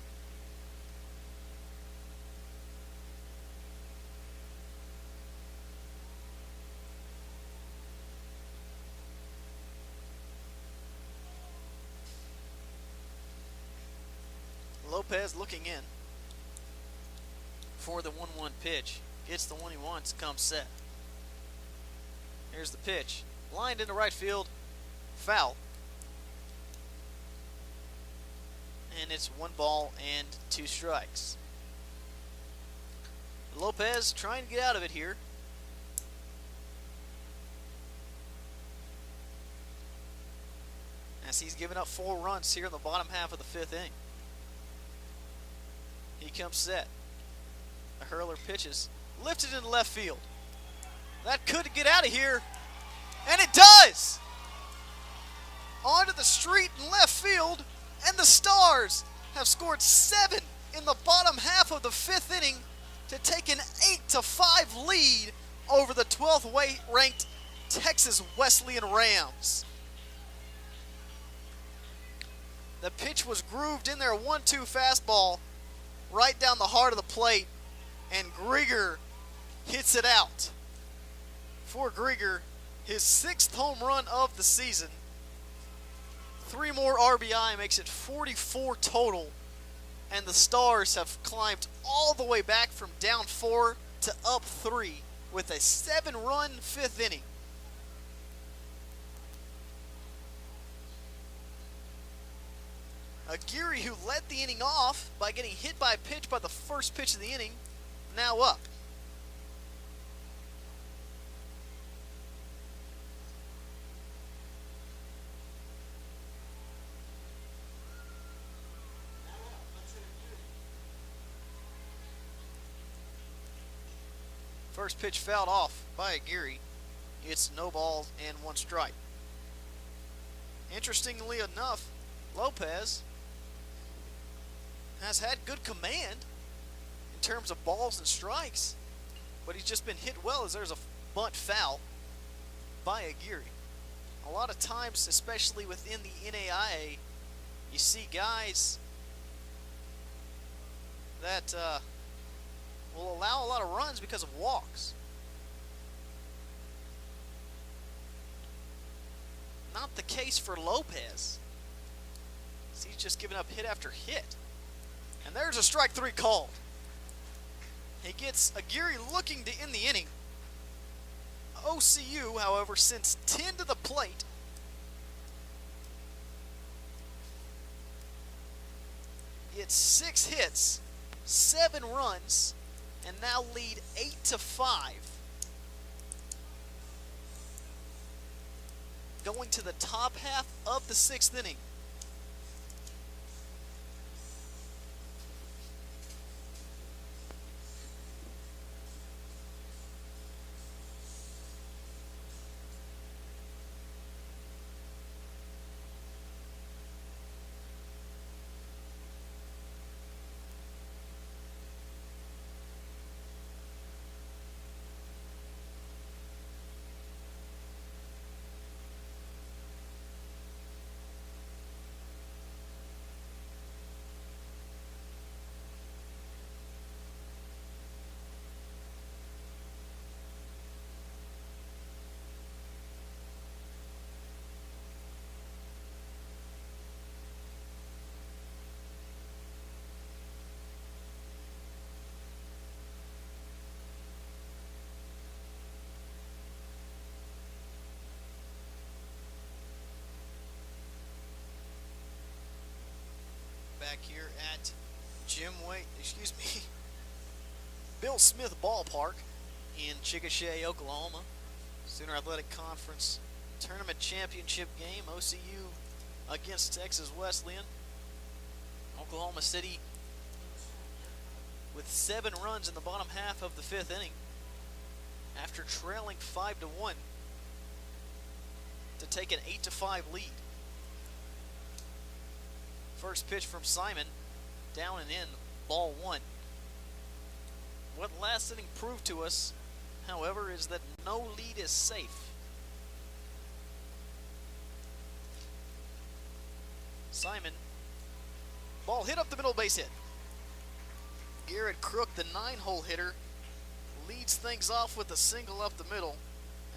Lopez looking in for the 1-1 pitch. Gets the one he wants, comes set. Here's the pitch. Lined into right field. Foul. And it's 1 ball and 2 strikes. Lopez trying to get out of it here. As he's given up 4 runs here in the bottom half of the 5th inning. He comes set. The hurler pitches. Lifted into left field. That could get out of here. And it does! Onto the street in left field. And the Stars have scored 7 in the bottom half of the 5th inning to take an 8-5 lead over the 12th ranked Texas Wesleyan Rams. The pitch was grooved in there, 1-2 fastball right down the heart of the plate, and Grieger hits it out. For Grieger, his 6th home run of the season. 3 more RBI makes it 44 total. And the Stars have climbed all the way back from down 4 to up 3 with a 7-run 5th inning. Aguirre, who led the inning off by getting hit by a pitch by the first pitch of the inning, now up. First pitch fouled off by Aguirre. It's no balls and 1 strike. Interestingly enough, Lopez has had good command in terms of balls and strikes, but he's just been hit well as there's a bunt foul by Aguirre. A lot of times, especially within the NAIA, you see guys that will allow a lot of runs because of walks. Not the case for Lopez. He's just giving up hit after hit. And there's a strike 3 called. He gets Aguirre looking to end the inning. OCU, however, sends 10 to the plate. It's 6 hits, 7 runs, and now lead 8-5. Going to the top half of the 6th inning. Back here at Bill Smith Ballpark in Chickasha, Oklahoma. Sooner Athletic Conference Tournament Championship game, OCU against Texas Wesleyan. Oklahoma City with 7 runs in the bottom half of the 5th inning after trailing 5-1 to take an 8-5 lead. First pitch from Simon, down and in, ball 1. What last inning proved to us, however, is that no lead is safe. Simon, ball hit up the middle, base hit. Garrett Crook, the 9-hole hitter, leads things off with a single up the middle,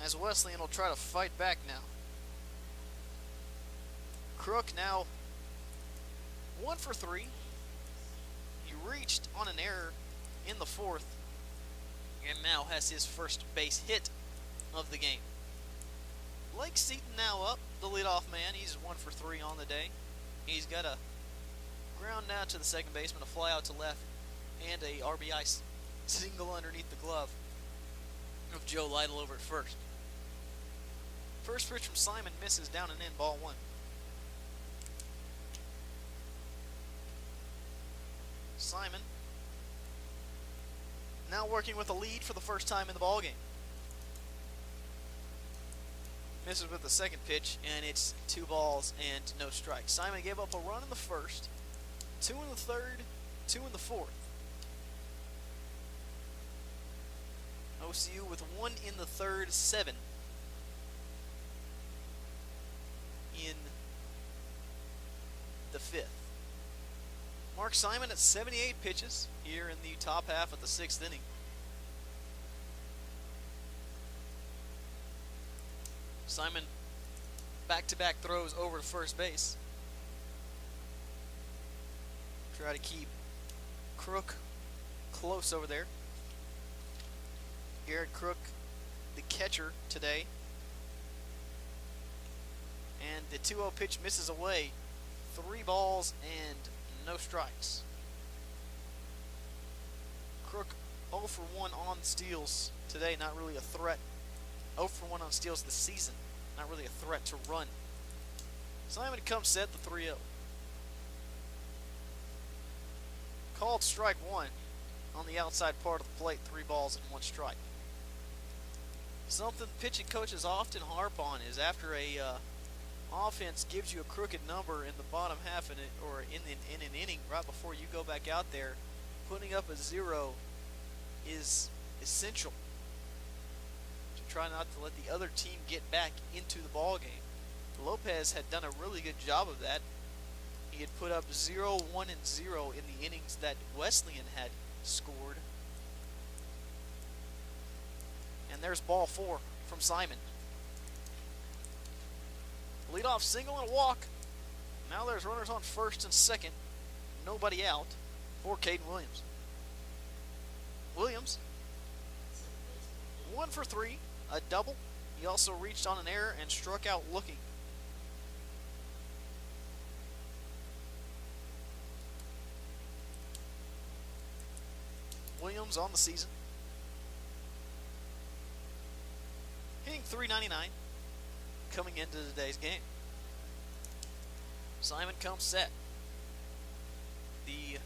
as Wesleyan will try to fight back now. Crook now 1 for 3. He reached on an error in the 4th and now has his first base hit of the game. Blake Seaton now up, the leadoff man. He's 1 for 3 on the day. He's got a ground out to the second baseman, a fly out to left, and a RBI single underneath the glove of Joe Lytle over at first. First pitch from Simon misses, down and in, ball 1. Simon now working with a lead for the first time in the ballgame. Misses with the second pitch, and it's 2 balls and no strikes. Simon gave up a run in the first, 2 in the 3rd, 2 in the 4th. OCU with 1 in the third, 7 in the fifth. Mark Simon at 78 pitches here in the top half of the sixth inning. Simon back-to-back throws over to first base. Try to keep Crook close over there. Garrett Crook, the catcher today. And the 2-0 pitch misses away. 3 balls and no strikes. Crook 0 for 1 on steals today, not really a threat. 0 for 1 on steals this season, not really a threat to run. Simon comes set, the 3-0. Called strike 1 on the outside part of the plate, 3 balls and 1 strike. Something pitching coaches often harp on is after a offense gives you a crooked number in the bottom half or in an inning right before you go back out there, putting up a 0 is essential to try not to let the other team get back into the ball game. Lopez had done a really good job of that. He had put up 0, 1, and 0 in the innings that Wesleyan had scored. And there's ball 4 from Simon. Leadoff single and a walk. Now there's runners on first and second. Nobody out for Caden Williams. Williams, 1 for 3, a double. He also reached on an error and struck out looking. Williams on the season, hitting .399 coming into today's game. Simon comes set. The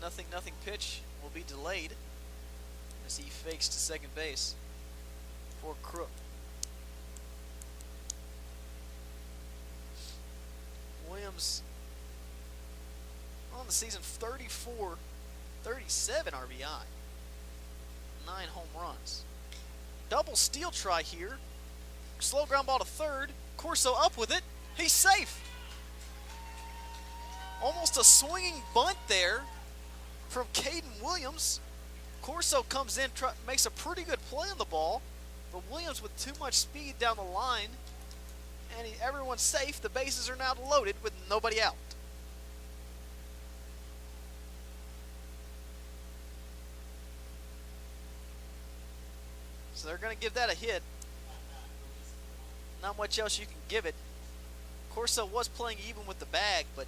0-0 pitch will be delayed as he fakes to second base for Crook. Williams on the season, 37 RBI, 9 home runs. Double steal try here. Slow ground ball to third. Corso up with it. He's safe. Almost a swinging bunt there from Caden Williams. Corso comes in, makes a pretty good play on the ball, but Williams with too much speed down the line, and everyone's safe. The bases are now loaded with nobody out. So they're going to give that a hit. Not much else you can give it. Corso was playing even with the bag, but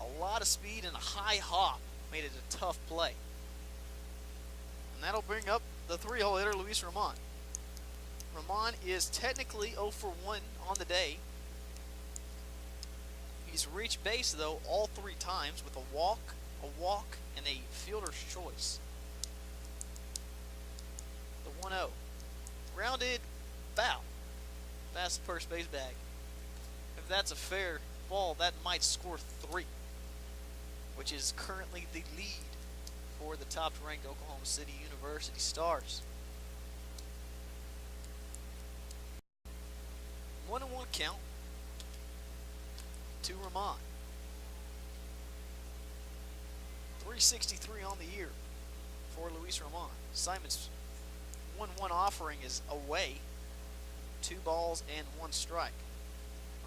a lot of speed and a high hop made it a tough play. And that'll bring up the 3-hole hitter, Luis Ramon. Ramon is technically 0 for 1 on the day. He's reached base, though, all 3 times with a walk, and a fielder's choice. The 1-0. Grounded foul. Past the first base bag. If that's a fair ball, that might score 3, which is currently the lead for the top-ranked Oklahoma City University Stars. 1-1 count to Ramon. 363 on the year for Luis Ramon. Simon's 1-1 offering is away. 2 balls and 1 strike.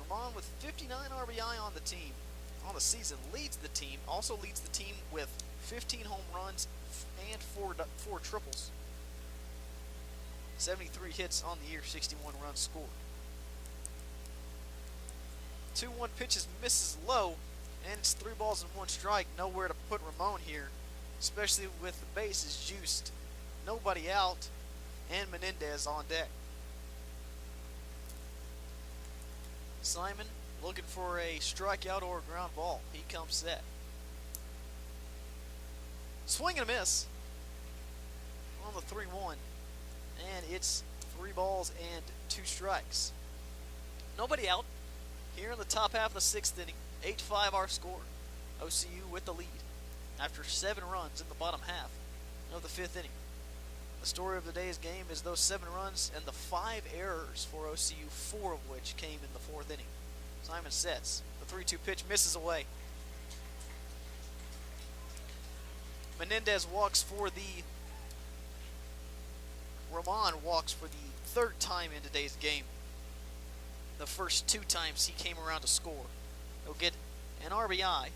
Ramon with 59 RBI on the team, on the season, leads the team. Also leads the team with 15 home runs and 4 triples. 73 hits on the year, 61 runs scored. 2-1 pitches, misses low, and it's 3 balls and 1 strike. Nowhere to put Ramon here, especially with the bases juiced. Nobody out, and Menendez on deck. Simon looking for a strikeout or a ground ball. He comes set. Swing and a miss on the 3-1, and it's 3 balls and 2 strikes. Nobody out here in the top half of the 6th inning. 8-5 our score. OCU with the lead after 7 runs in the bottom half of the 5th inning. The story of the day's game is those 7 runs and the 5 errors for OCU, 4 of which came in the 4th inning. Simon sets. The 3-2 pitch misses away. Menendez walks for the Roman walks for the 3rd time in today's game. The first 2 times he came around to score. He'll get an RBI,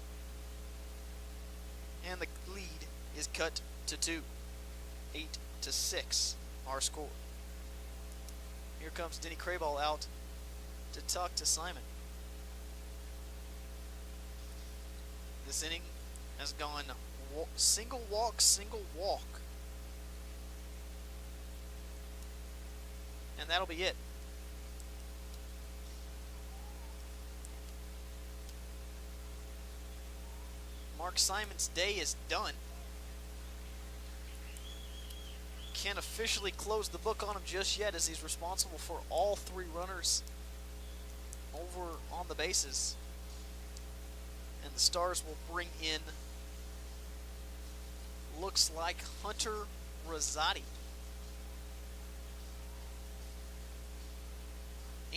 and the lead is cut to 2. 8-6, our score. Here comes Denny Krayball out to talk to Simon. This inning has gone single walk, single walk. And that'll be it. Mark Simon's day is done. Can't officially close the book on him just yet, as he's responsible for all 3 runners over on the bases. And the Stars will bring in, looks like, Hunter Rosati.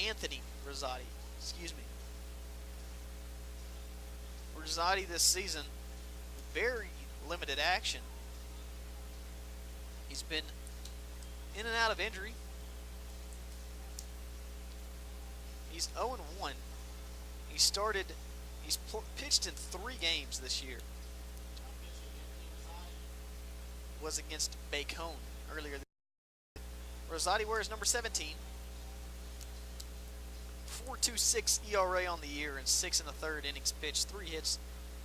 Anthony Rosati, excuse me. Rosati this season, very limited action. He's been in and out of injury. He's 0-1. He's pitched in 3 games this year. Was against Bacone earlier this year. Rosati wears number 17. 4.26 ERA on the year in 6 1/3 innings pitched, 3 hits,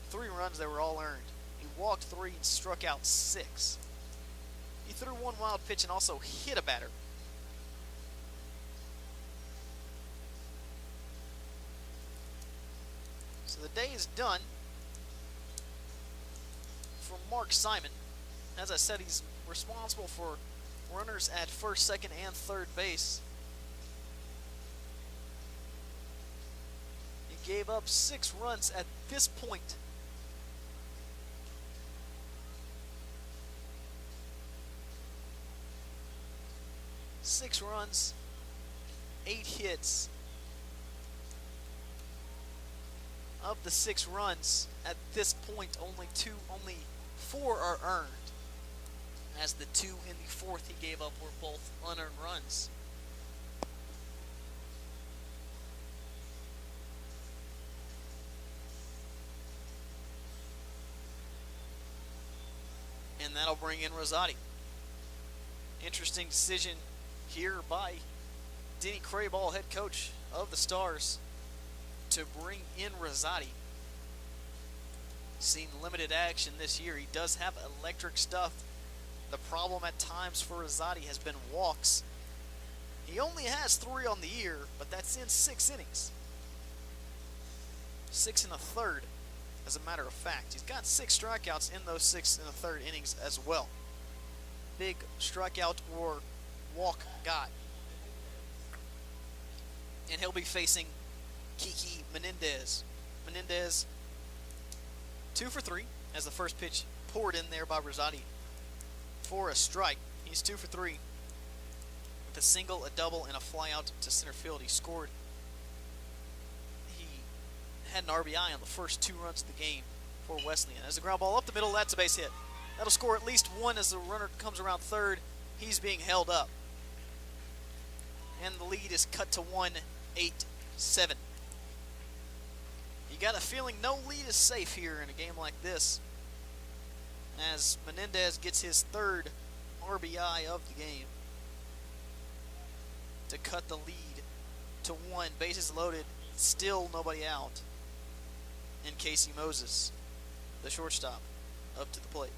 3 runs that were all earned. He walked 3 and struck out 6. He threw 1 wild pitch and also hit a batter. So the day is done for Mark Simon. As I said, he's responsible for runners at first, second, and third base. He gave up 6 runs at this point. Six runs, 8 hits. Of the 6 runs, at this point, only 4 are earned, as the 2 in the 4th he gave up were both unearned runs. And that'll bring in Rosati. Interesting decision here by Denny Krayball, head coach of the Stars, to bring in Rosati. Seen limited action this year. He does have electric stuff. The problem at times for Rosati has been walks. He only has 3 on the year, but that's in 6 innings. 6 1/3, as a matter of fact. He's got 6 strikeouts in those 6 1/3 innings as well. Big strikeout or walk guy. And he'll be facing Kiki Menendez. Menendez 2 for 3 as the first pitch poured in there by Rosati for a strike. He's 2 for 3 with a single, a double, and a fly out to center field. He scored. He had an RBI on the first 2 runs of the game for Wesleyan. As the ground ball up the middle, that's a base hit. That'll score at least 1 as the runner comes around third. He's being held up. And the lead is cut to 1, 8-7. You got a feeling no lead is safe here in a game like this, as Menendez gets his 3rd RBI of the game to cut the lead to 1. Bases loaded, still nobody out. And Casey Moses, the shortstop, up to the plate.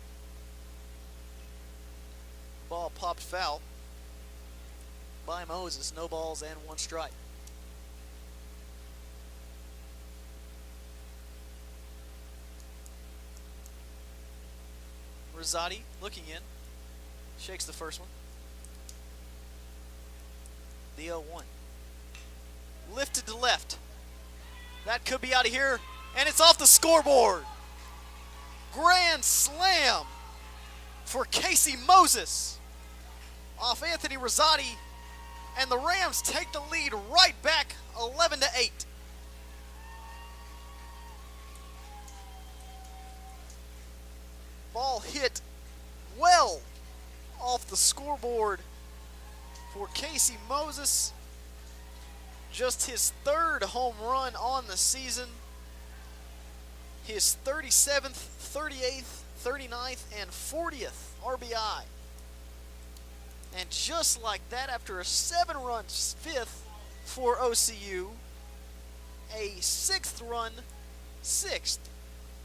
Ball popped foul by Moses. No balls and 1 strike. Rosati looking in. Shakes the first one. The 0-1. Lifted to left. That could be out of here. And it's off the scoreboard. Grand slam for Casey Moses. off Anthony Rosati, and the Rams take the lead right back 11-8. Ball hit well off the scoreboard for Casey Moses. Just his third home run on the season. His 37th, 38th, 39th, and 40th RBI. And just like that, after a 7-run fifth for OCU, a 6th-run sixth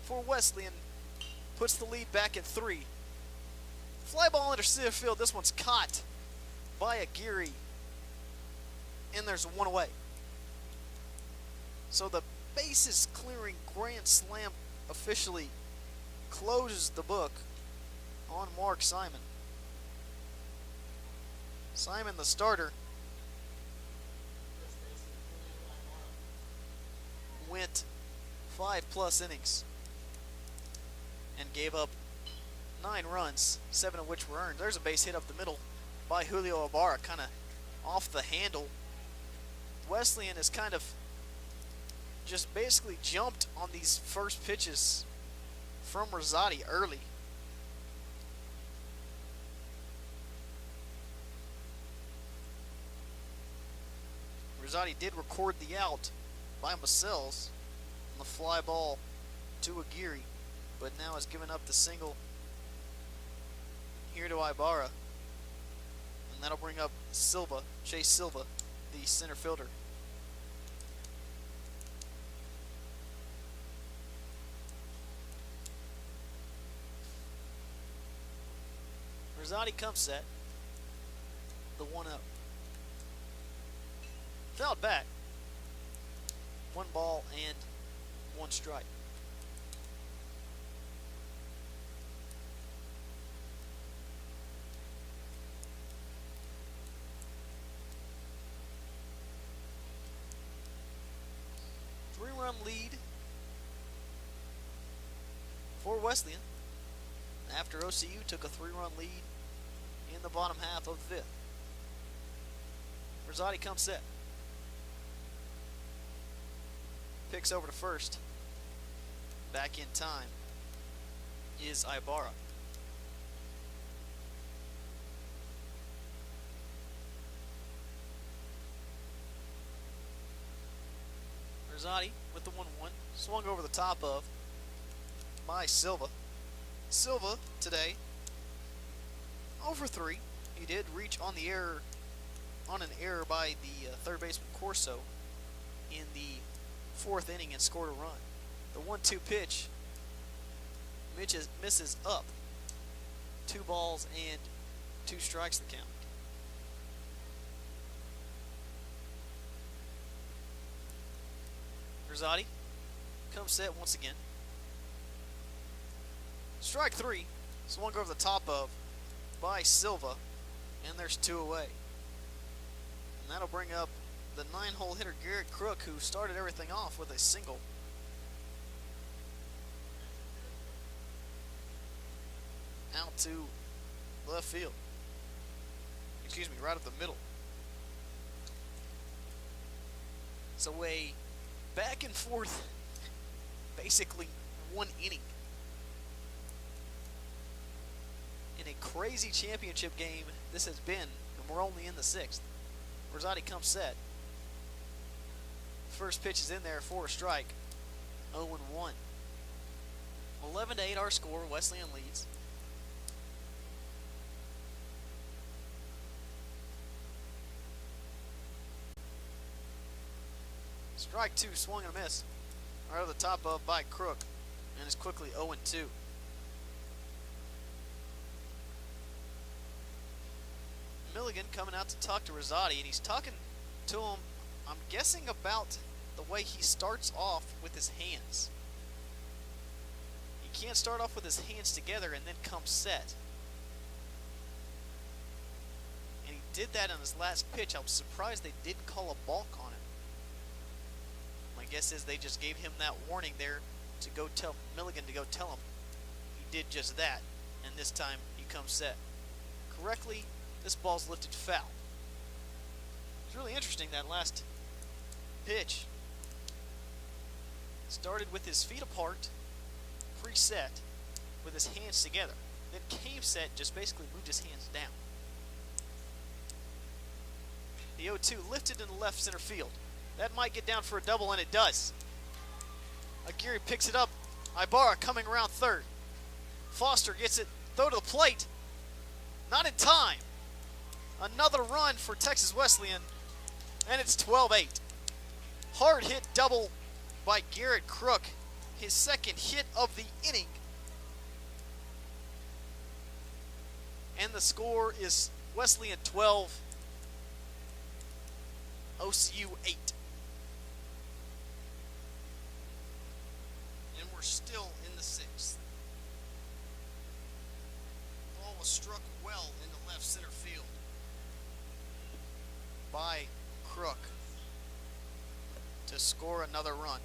for Wesleyan puts the lead back at 3. Fly ball into center field. This one's caught by Aguirre, and there's one away. So the bases clearing grand slam officially closes the book on Mark Simon. Simon, the starter, went 5+ innings and gave up 9 runs, 7 of which were earned. There's a base hit up the middle by Julio Ibarra, kind of off the handle. Wesleyan has kind of just basically jumped on these first pitches from Rosati early. Rosati did record the out by Marcells on the fly ball to Aguirre, but now has given up the single here to Ibarra. And that'll bring up Silva, Chase Silva, the center fielder. Rosati comes set. The 1-0. Fouled back. 1 ball and 1 strike. Three-run lead for Wesleyan after OCU took a 3-run lead in the bottom half of the 5th. Rosati comes set. Picks over to first. Back in time is Ibarra. Rosati with the 1-1. Swung over the top of by Silva. Silva today 0-for-3. He did reach on the error, on an error by the third baseman Corso in the 4th inning and scored a run. The 1-2 pitch misses up. 2 balls and 2 strikes the count. Rosati comes set once again. Strike 3, swung over the top of by Silva, and there's 2 away. And that'll bring up the 9-hole hitter Garrett Crook, who started everything off with a single. Out to left field. Excuse me, right up the middle. So a back and forth, basically 1 inning in a crazy championship game this has been, and we're only in the 6th. Rosati comes set. First pitch is in there for a strike. 0-1. 11-8 our score. Wesleyan leads. Strike 2, swung and a miss. Right over the top of by Crook, and is quickly 0-2. Milligan coming out to talk to Rosati, and he's talking to him, I'm guessing, about the way he starts off with his hands. He can't start off with his hands together and then come set. And he did that on his last pitch. I was surprised they didn't call a balk on him. My guess is they just gave him that warning there to go tell Milligan to go tell him. He did just that, and this time he comes set. Correctly This ball's lifted foul. It's really interesting, that last pitch. Started with his feet apart, preset, with his hands together. Then came set, just basically moved his hands down. The 0-2 lifted in the left center field. That might get down for a double, and it does. Aguirre picks it up. Ibarra coming around third. Foster gets it, throw to the plate. Not in time. Another run for Texas Wesleyan, and it's 12-8. Hard hit double by Garrett Crook, his second hit of the inning. And the score is Wesleyan 12, OCU 8. And we're still in the sixth. Ball was struck well into left center field by Crook to score another run.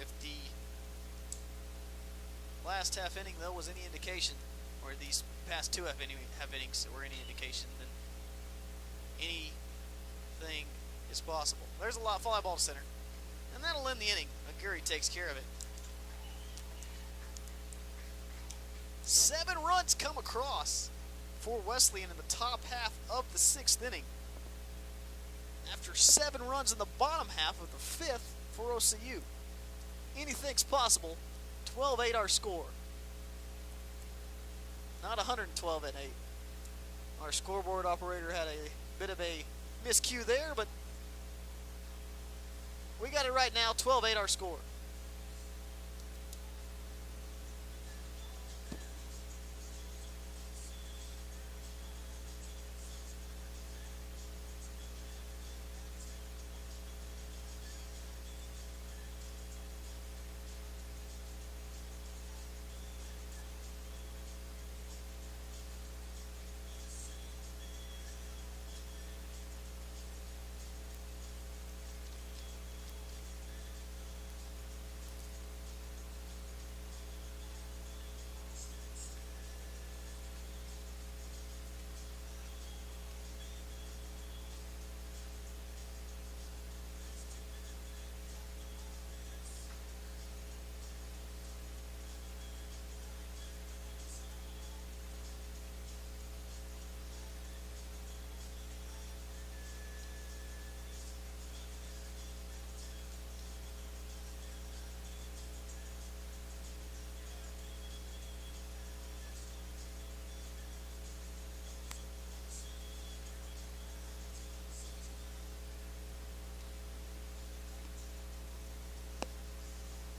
If the last half inning, though, was any indication, or these past two half innings were any indication, then anything is possible. There's a lot fly ball to center, and that'll end the inning. Aguirre takes care of it. 7 runs come across for Wesleyan in the top half of the 6th inning. After 7 runs in the bottom half of the 5th for OCU. Anything's possible. 12-8 our score. Not 112 at 8. Our scoreboard operator had a bit of a miscue there, but we got it right now. 12-8 our score.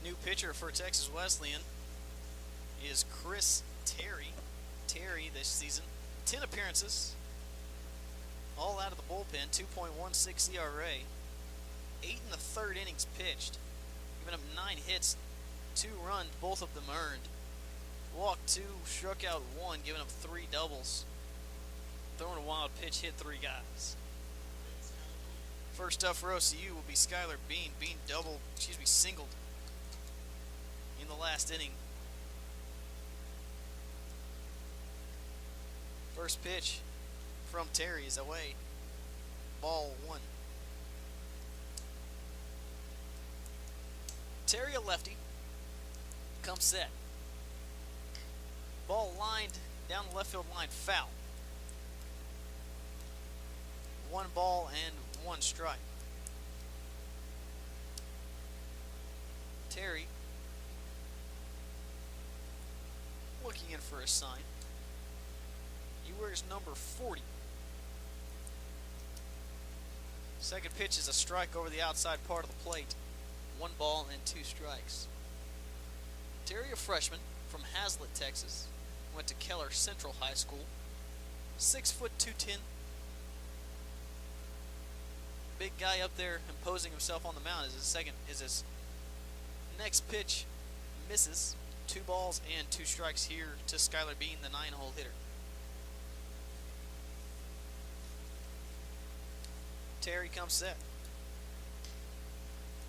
New pitcher for Texas Wesleyan is Chris Terry. Terry this season, 10 appearances, all out of the bullpen, 2.16 ERA, 8 in the 3rd innings pitched, giving up 9 hits, 2 runs, both of them earned. Walked 2, struck out 1, giving up 3 doubles. Throwing a wild pitch, hit 3 guys. First up for OCU will be Skylar Bean. Bean singled in the last inning. First pitch from Terry is away. Ball 1. Terry, a lefty, comes set. Ball lined down the left field line, foul. 1 ball and 1 strike. Terry looking in for a sign. He wears number 40. Second pitch is a strike over the outside part of the plate. 1 ball and 2 strikes. Terry, a freshman from Hazlet, Texas, went to Keller Central High School. 6 foot 210. Big guy up there imposing himself on the mound. His next pitch misses. 2 balls and 2 strikes here to Skylar Bean, the 9-hole hitter. Terry comes set.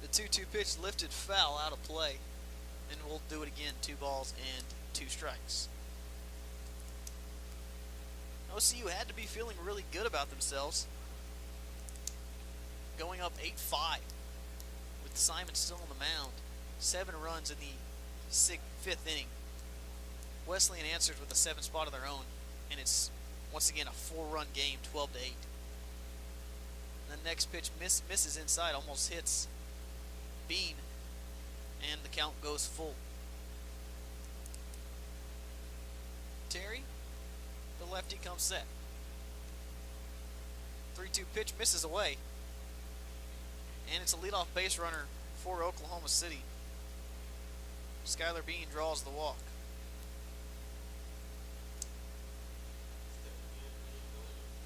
The 2-2 pitch lifted foul out of play, and we'll do it again. 2 balls and 2 strikes. OCU had to be feeling really good about themselves. Going up 8-5 with Simon still on the mound. 7 runs in the 5th inning. Wesleyan answers with a 7 spot of their own, and it's once again a 4-run game, 12-8. The next pitch misses inside, almost hits Bean, and the count goes full. Terry, the lefty, comes set. 3-2 pitch misses away, and it's a leadoff base runner for Oklahoma City. Skylar Bean draws the walk.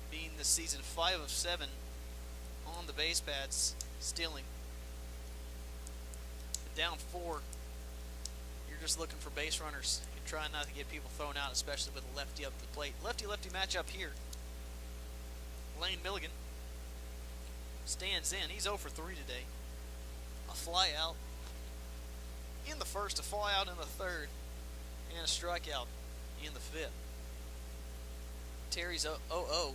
Bean this season 5 of 7 on the base pads, stealing. Down 4, you're just looking for base runners and trying not to get people thrown out, especially with a lefty up the plate. Lefty-lefty matchup here. Lane Milligan stands in. He's 0 for 3 today. A fly out in the first, a fly out in the third, and a strikeout in the 5th. Terry's 0-0,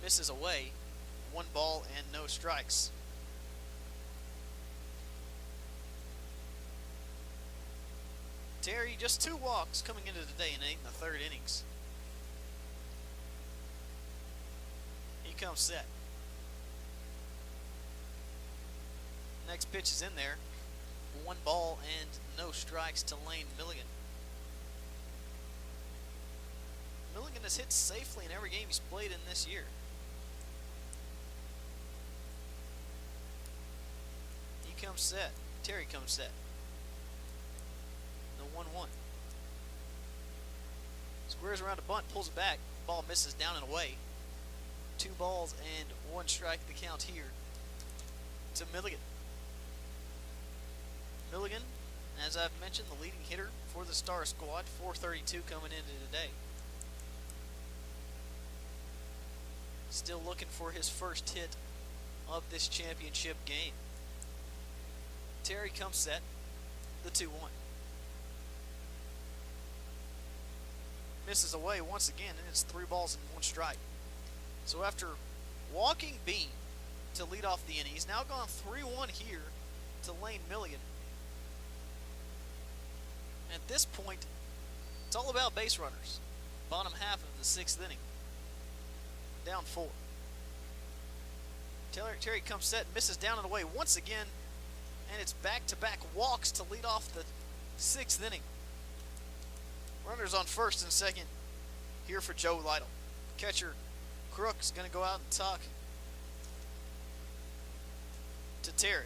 misses away. 1 ball and no strikes. Terry just 2 walks coming into today in 8 1/3 innings. He comes set. Next pitch is in there. 1 ball and no strikes to Lane Milligan. Milligan has hit safely in every game he's played in this year. He comes set. Terry comes set. The 1-1. Squares around a bunt, pulls it back. Ball misses down and away. 2 balls and 1 strike the count here to Milligan. Milligan, as I've mentioned, the leading hitter for the Star Squad. 432 coming into today. Still looking for his first hit of this championship game. Terry comes set. The 2-1. Misses away once again, and it's 3 balls and 1 strike. So after walking Bean to lead off the inning, he's now gone 3-1 here to Lane Milligan. At this point, it's all about base runners. Bottom half of the 6th inning. Down 4. Terry comes set, misses down and away once again, and it's back-to-back walks to lead off the 6th inning. Runners on first and second here for Joe Lytle. Catcher Crook's going to go out and talk to Terry.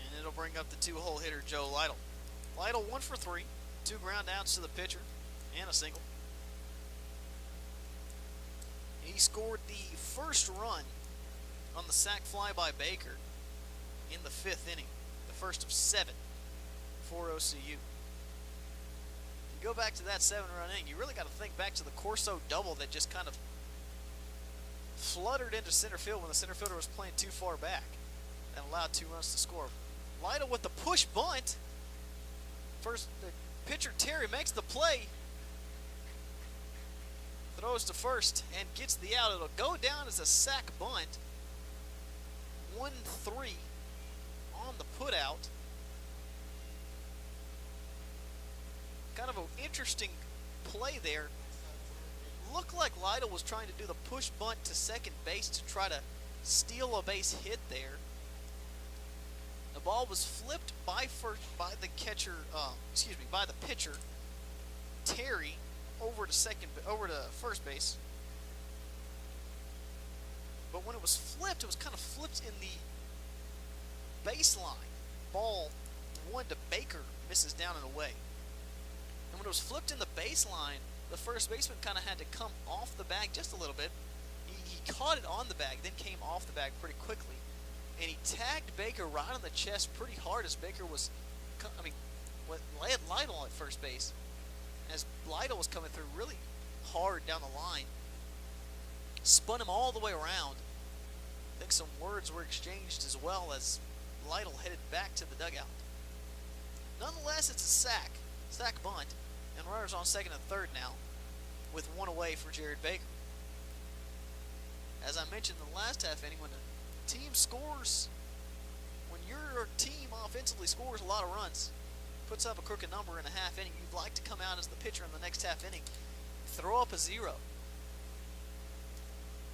And it'll bring up the 2-hole hitter, Joe Lytle. Lytle 1 for 3, 2 ground outs to the pitcher, and a single. He scored the first run on the sac fly by Baker in the 5th inning, the first of 7 for OCU. Go back to that 7-run inning, you really got to think back to the Corso double that just kind of fluttered into center field when the center fielder was playing too far back and allowed 2 runs to score. Lytle with the push bunt. First, the pitcher Terry makes the play, throws to first and gets the out. It'll go down as a sac bunt. 1-3 on the put out. Kind of an interesting play there. Looked like Lytle was trying to do the push bunt to second base to try to steal a base hit there. The ball was flipped by the pitcher Terry over to first base. But when it was flipped, it was kind of flipped in the baseline. Ball 1 to Baker, misses down and away. And when it was flipped in the baseline, the first baseman kind of had to come off the bag just a little bit. He caught it on the bag, then came off the bag pretty quickly. And he tagged Baker right on the chest pretty hard as Baker was, led Lytle at first base. As Lytle was coming through really hard down the line. Spun him all the way around. I think some words were exchanged as well as Lytle headed back to the dugout. Nonetheless, it's a sac bunt, and runners on second and third now. with one away for Jared Baker. As I mentioned in the last half inning, when a team scores, when your team offensively scores a lot of runs, puts up a crooked number in a half inning, you'd like to come out as the pitcher in the next half inning, throw up a 0.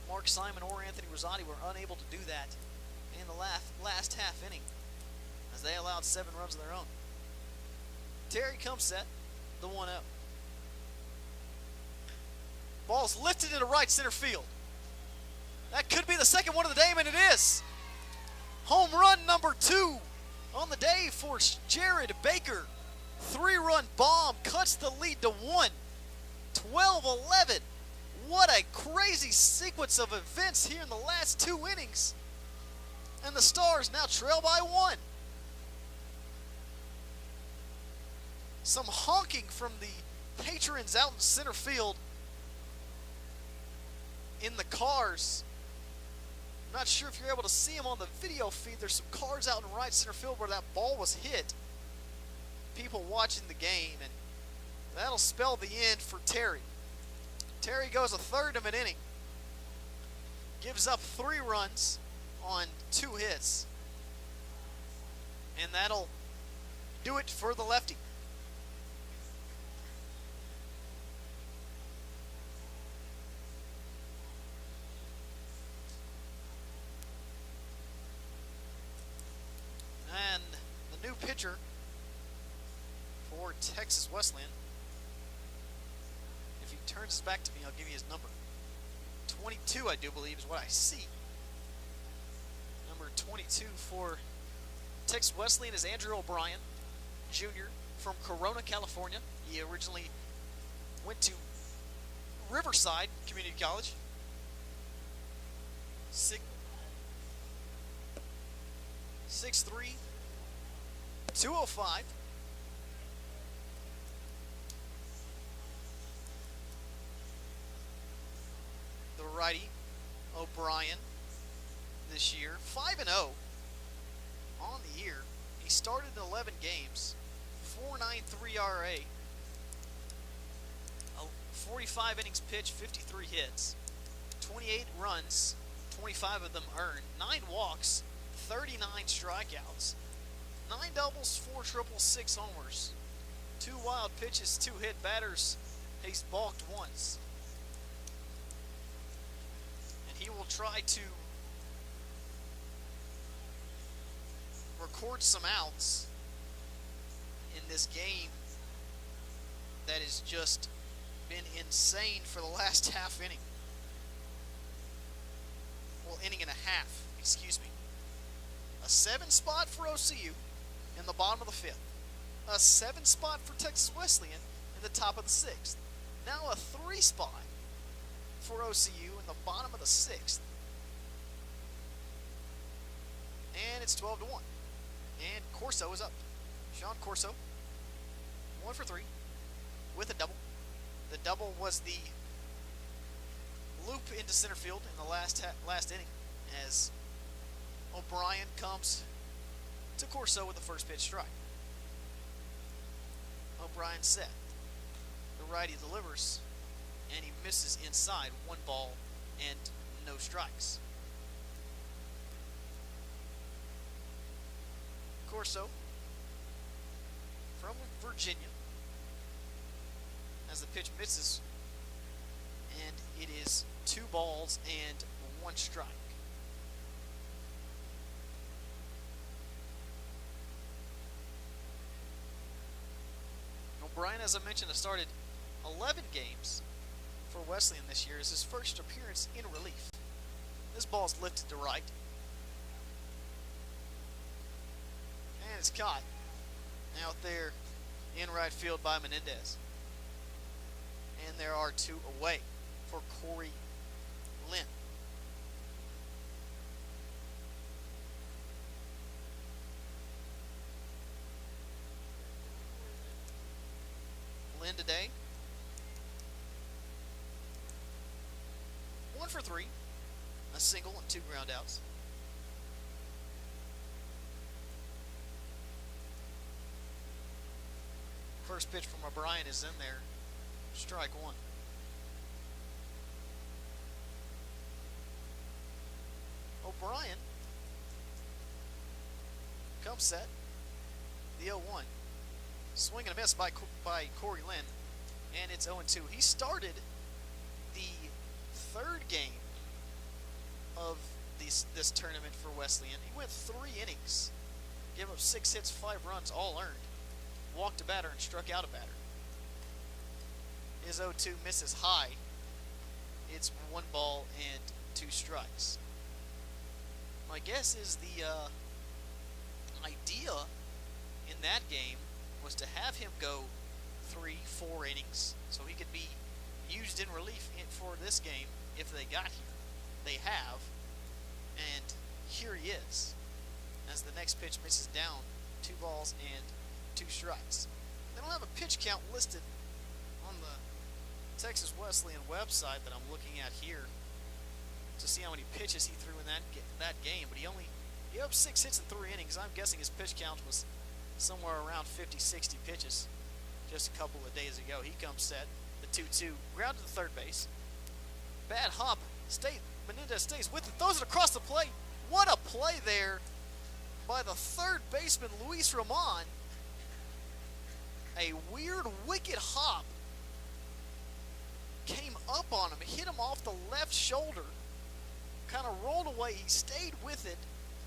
Mark Simon or Anthony Rosati were unable to do that in the last half inning, as they allowed 7 runs of their own. Terry comes set, the 1-0. Ball's lifted into right center field. That could be the second one of the day, and it is. Home run number 2 on the day for Jared Baker. 3-run bomb cuts the lead to 1. 12-11. What a crazy sequence of events here in the last 2 innings. And the Stars now trail by 1. Some honking from the patrons out in center field in the cars. I'm not sure if you're able to see them on the video feed. There's some cars out in right center field where that ball was hit. People watching the game, and that'll spell the end for Terry. Terry goes a third of an inning. Gives up 3 runs on 2 hits. And that'll do it for the lefty. And the new pitcher for Texas Wesleyan, if he turns his back to me, I'll give you his number. 22, I do believe, is what I see. Number 22 for Texas Wesleyan is Andrew O'Brien, Jr. from Corona, California. He originally went to Riverside Community College. 6'3", 205. The righty, O'Brien, this year, 5-0 on the year. He started in 11 games, 4.93 RA, 45 innings pitched, 53 hits, 28 runs, 25 of them earned, 9 walks, 39 strikeouts, 9 doubles, 4 triples, 6 homers, 2 wild pitches, 2 hit batters. He's balked once. And he will try to record some outs in this game that has just been insane for the last half inning. Well, inning and a half, excuse me. A 7 spot for OCU in the bottom of the 5th. A 7 spot for Texas Wesleyan in the top of the 6th. Now a 3 spot for OCU in the bottom of the 6th. And it's 12-1. And Corso is up. Sean Corso, 1 for 3 with a double. The double was the loop into center field in the last inning, as O'Brien comes to Corso with the first pitch strike. O'Brien set. The righty delivers, and he misses inside. 1 ball and no strikes. Corso from Virginia, as the pitch misses, and it is 2 balls and 1 strike. O'Brien, as I mentioned, has started 11 games for Wesleyan this year. Is his first appearance in relief. This ball's lifted to right, and it's caught out there in right field by Menendez. And there are 2 away for Cory Linn. Linn today, 1 for 3, a single and 2 ground outs. First pitch from O'Brien is in there. Strike 1. Ryan comes set. The 0-1. Swing and a miss by Cory Linn. And it's 0-2. He started the third game of this tournament for Wesleyan. He went 3 innings. Gave up 6 hits, 5 runs, all earned. Walked a batter and struck out a batter. His 0-2 misses high. It's 1 ball and 2 strikes. My guess is the idea in that game was to have him go 3-4 innings so he could be used in relief for this game if they got here. They have, and here he is as the next pitch misses down. 2 balls and 2 strikes. They don't have a pitch count listed on the Texas Wesleyan website that I'm looking at here to see how many pitches he threw in that game, but he gave up 6 hits in 3 innings. I'm guessing his pitch count was somewhere around 50, 60 pitches just a couple of days ago. He comes set, the 2-2, grounded to third base. Bad hop, Menendez stays with it, throws it across the plate. What a play there by the third baseman, Luis Roman. A weird, wicked hop came up on him, hit him off the left shoulder, kind of rolled away. He stayed with it,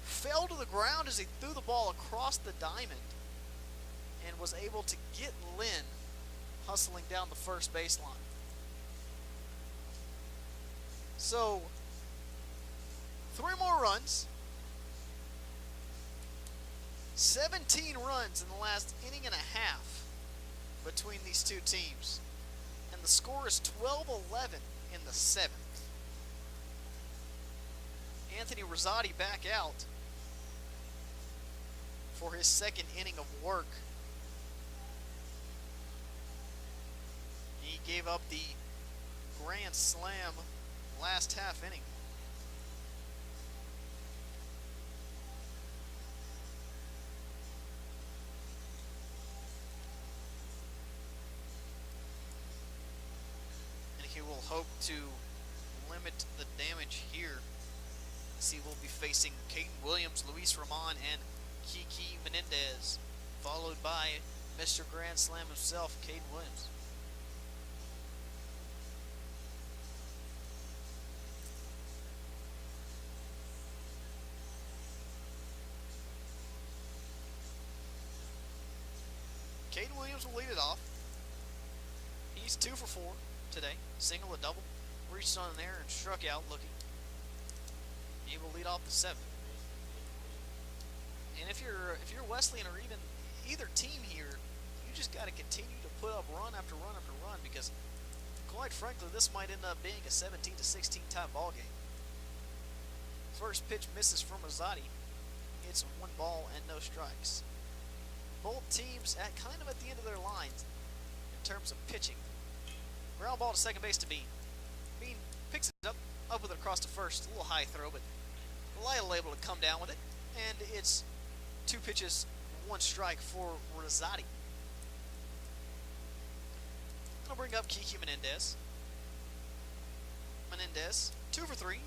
fell to the ground as he threw the ball across the diamond, and was able to get Linn hustling down the first baseline. So, 3 more runs. 17 runs in the last inning and a half between these two teams. And the score is 12-11 in the 7th. Anthony Rosati back out for his 2nd inning of work. He gave up the grand slam last half inning. And he will hope to limit the damage here. See, we'll be facing Caden Williams, Luis Roman, and Kiki Menendez, followed by Mr. Grand Slam himself, Caden Williams. Caden Williams will lead it off. He's 2 for 4 today. Single, a double. Reached on in there and struck out looking. He will lead off the 7th. And if you're Wesleyan or even either team here, you just got to continue to put up run after run after run, because quite frankly, this might end up being a 17-16 type ball game. First pitch misses from Rosati. It's 1 ball and no strikes. Both teams kind of at the end of their lines in terms of pitching. Ground ball to second base to Bean. Bean picks it up with it across to first. A little high throw, but Lyle able to come down with it. And it's 2 pitches, 1 strike for Rosati. I'll bring up Kiki Menendez. Menendez, 2 for 3.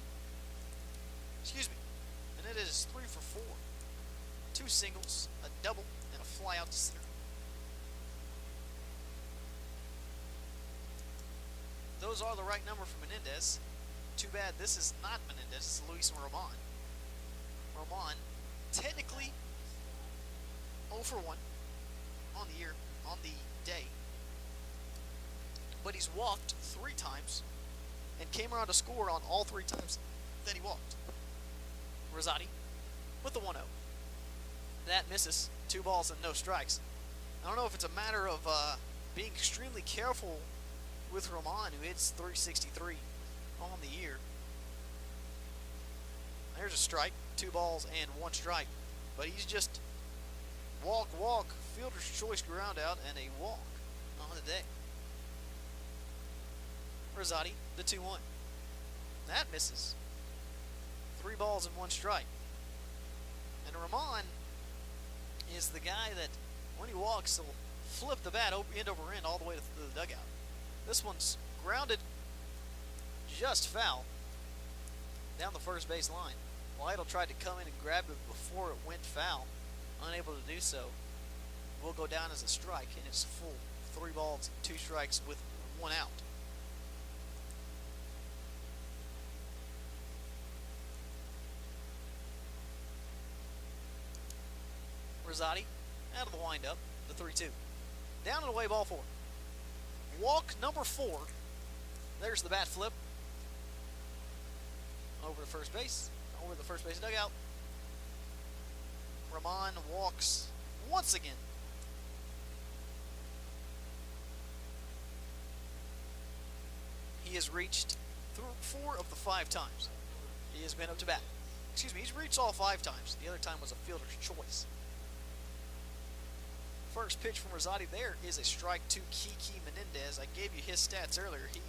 Excuse me. Menendez is 3 for 4. 2 singles, a double, and a fly out to center. Those are the right number for Menendez. Too bad this is not Menendez, it's Luis Roman. Roman, technically 0 for 1 on the day. But he's walked 3 times and came around to score on all 3 times that he walked. Rosati with the 1-0. That misses. 2 balls and no strikes. I don't know if it's a matter of being extremely careful with Roman, who hits 363 on the year. There's a strike. 2 balls and 1 strike. But he's just walk, fielder's choice ground out, and a walk on the day. Rosati, the 2-1. That misses. 3 balls and 1 strike. And Roman is the guy that, when he walks, he'll flip the bat end over end all the way to the dugout. This one's grounded just foul down the first base line. Lytle tried to come in and grab it before it went foul. Unable to do so. Will go down as a strike, and it's full 3 balls, 2 strikes with 1 out. Rosati out of the windup, the 3-2. Down and away, ball 4. Walk number 4. There's the bat flip. Over to first base. Over the first base dugout. Ramon walks once again. He has reached 4 of the 5 times he has been up to bat. Excuse me, he's reached all 5 times. The other time was a fielder's choice. First pitch from Rosati there is a strike to Kiki Menendez. I gave you his stats earlier. He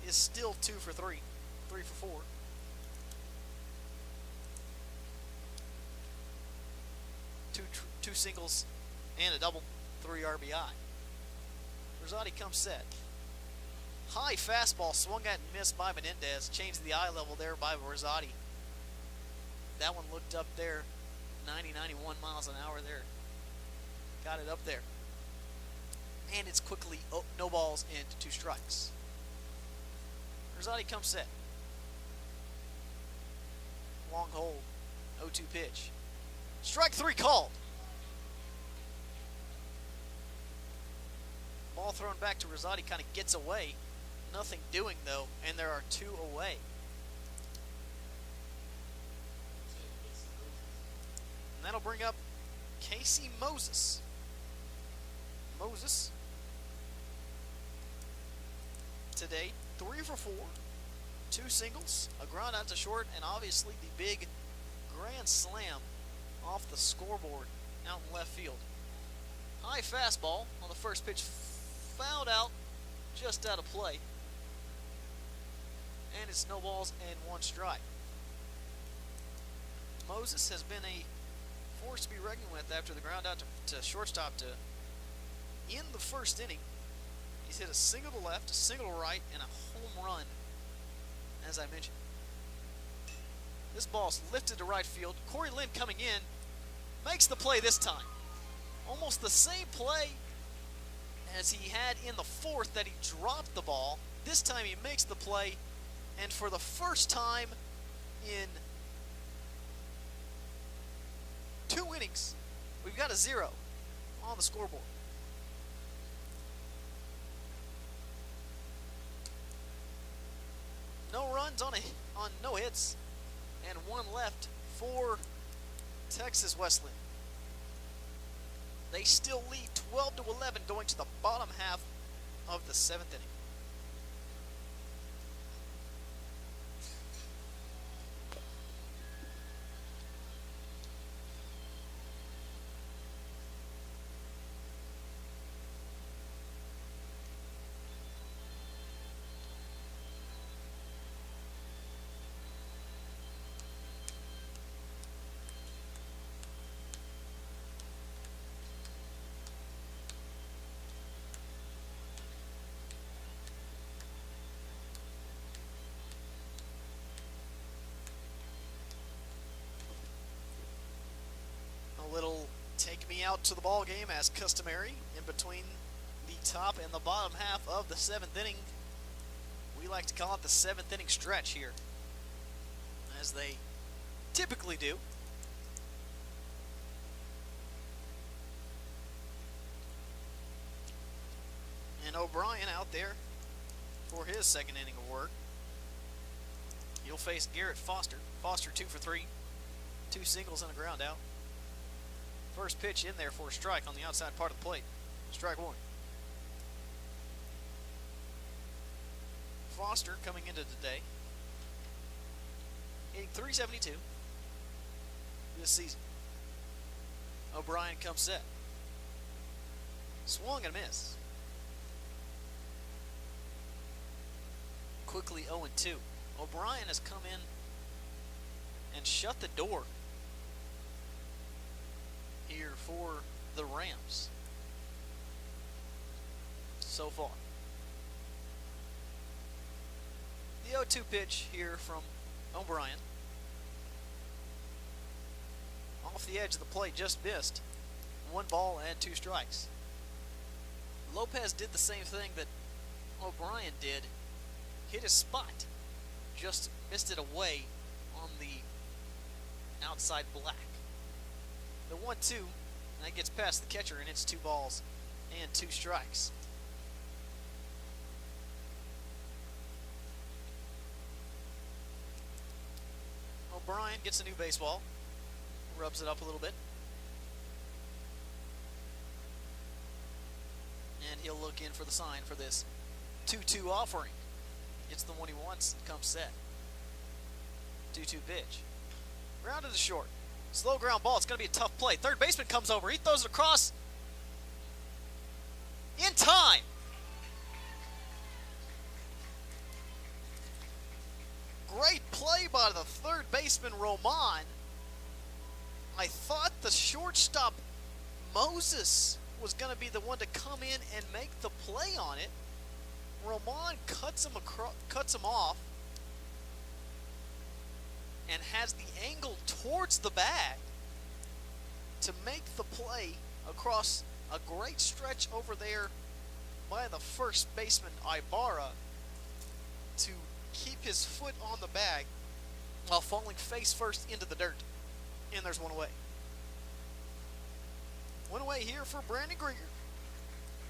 is still 2 for 3, 3 for 4. Two singles and a double, 3 RBI. Rosati comes set. High fastball swung at and missed by Menendez. Changed the eye level there by Rosati. That one looked up there, 90, 91 miles an hour there. Got it up there. And it's quickly no balls and 2 strikes. Rosati comes set. Long hold, 0-2 pitch. Strike 3 called. Ball thrown back to Rosati, kind of gets away. Nothing doing though, and there are 2 away. And that'll bring up Casey Moses. Moses today, 3 for 4, 2 singles, a ground out to short, and obviously the big grand slam off the scoreboard out in left field. High fastball on the first pitch, fouled out, just out of play. And it's no balls and 1 strike. Moses has been a force to be reckoned with after the ground out to shortstop to in the first inning. He's hit a single to left, a single to right, and a home run, as I mentioned. This ball's lifted to right field. Cory Linn coming in, makes the play this time. Almost the same play as he had in the 4th that he dropped the ball. This time he makes the play, and for the first time in 2 innings, we've got a 0 on the scoreboard. No runs on no hits, and 1 left for Texas Wesleyan. They still lead 12-11 going to the bottom half of the 7th inning. Little take me out to the ball game as customary in between the top and the bottom half of the 7th inning. We like to call it the 7th inning stretch here, as they typically do. And O'Brien out there for his 2nd inning of work. He'll face Garrett Foster. Foster 2 for 3, 2 singles and a ground out. First pitch in there for a strike on the outside part of the plate. Strike 1. Foster coming into today, hitting .372 this season. O'Brien comes set. Swung and a miss. Quickly 0-2. O'Brien has come in and shut the door here for the Rams so far. The 0-2 pitch here from O'Brien. off the edge of the plate, just missed. 1 ball and 2 strikes. Lopez did the same thing that O'Brien did. Hit his spot. Just missed it away on the outside black. The 1-2, and that gets past the catcher, and it's 2 balls and 2 strikes. O'Brien gets a new baseball, rubs it up a little bit, and he'll look in for the sign for this 2-2 offering. Gets the one he wants and comes set. 2-2 pitch. Grounded to short. Slow ground ball. It's going to be a tough play. Third baseman comes over. He throws it across in time. Great play by the third baseman, Roman. I thought the shortstop, Moses, was going to be the one to come in and make the play on it. Roman cuts him off and has the angle towards the bag to make the play across a great stretch over there by the first baseman, Ibarra, to keep his foot on the bag while falling face first into the dirt. And there's 1 away. 1 away here for Brandon Grieger.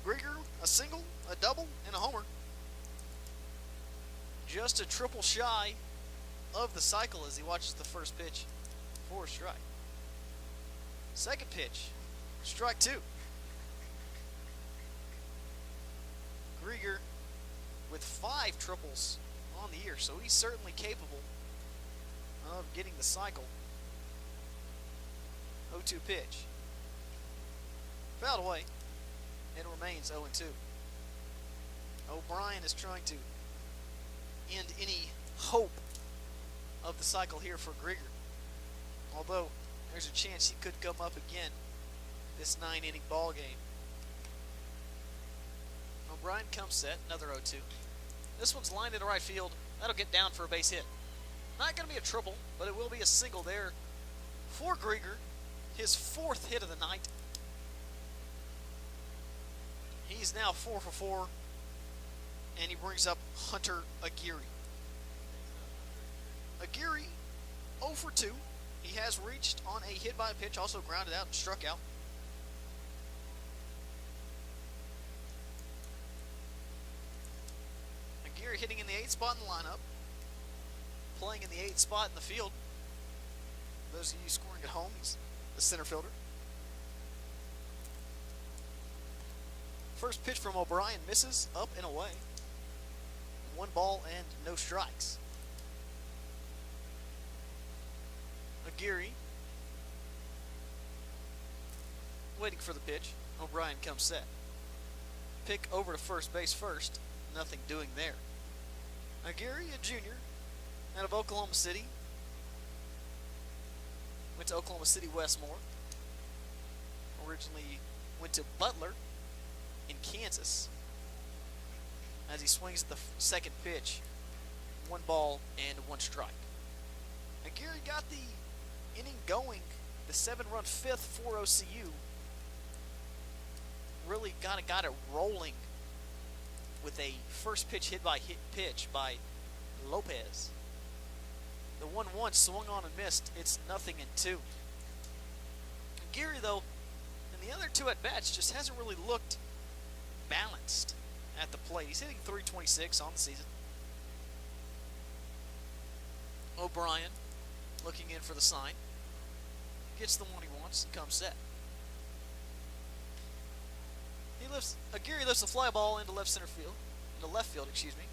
Grieger, a single, a double, and a homer. Just a triple shy of the cycle as he watches the first pitch for a strike. Second pitch, strike 2. Grieger with 5 triples on the year, so he's certainly capable of getting the cycle. 0-2 pitch. Fouled away. It remains 0-2. O'Brien is trying to end any hope of the cycle here for Grieger. Although there's a chance he could come up again this 9-inning ball game. O'Brien comes set, another 0-2. This one's lined into right field. That'll get down for a base hit. Not going to be a triple, but it will be a single there for Grieger. His 4th hit of the night. He's now 4 for 4, and he brings up Hunter Aguirre. Aguirre 0 for 2. He has reached on a hit by a pitch, also grounded out and struck out. Aguirre hitting in the 8th spot in the lineup, playing in the 8th spot in the field. For those of you scoring at home, he's the center fielder. First pitch from O'Brien misses, up and away. 1 ball and no strikes. Aguirre waiting for the pitch. O'Brien comes set. Pick over to first base first. Nothing doing there. Aguirre, a junior out of Oklahoma City. Went to Oklahoma City Westmore. Originally went to Butler in Kansas. As he swings at the second pitch, 1 ball and 1 strike. Aguirre got the inning going, the 7-run 5th for OCU. Really got it rolling with a first pitch hit by Lopez. The 1-1 swung on and missed. It's 0-2. Aguirre, though, in the other 2 at-bats, just hasn't really looked balanced at the plate. He's hitting .326 on the season. O'Brien looking in for the sign. Gets the one he wants and comes set. Aguirre lifts the fly ball into left field, excuse me.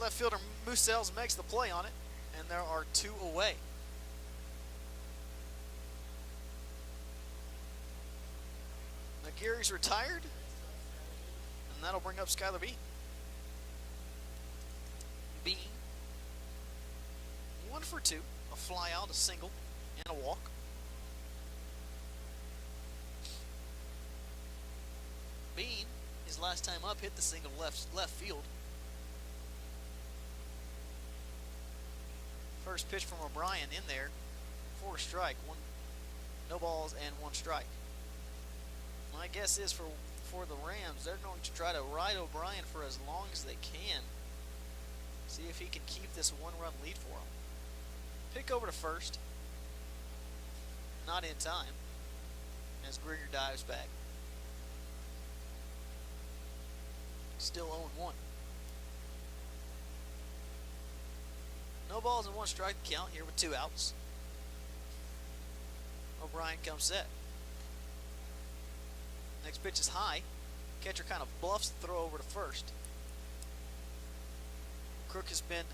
Left fielder Musels makes the play on it, and there are 2 away. Aguirre's retired, and that'll bring up Skylar Bean. Bean, 1 for 2, a fly out, a single, and a walk. Bean, his last time up, hit the single left field. First pitch from O'Brien in there for a strike. No balls and 1 strike. My guess is for the Rams, they're going to try to ride O'Brien for as long as they can. See if he can keep this 1-run lead for him. Pick over to first. Not in time as Grigor dives back. Still 0-1. No balls and 1 strike to count here with 2 outs. O'Brien comes set. Next pitch is high. Catcher kind of bluffs the throw over to first. Crook has been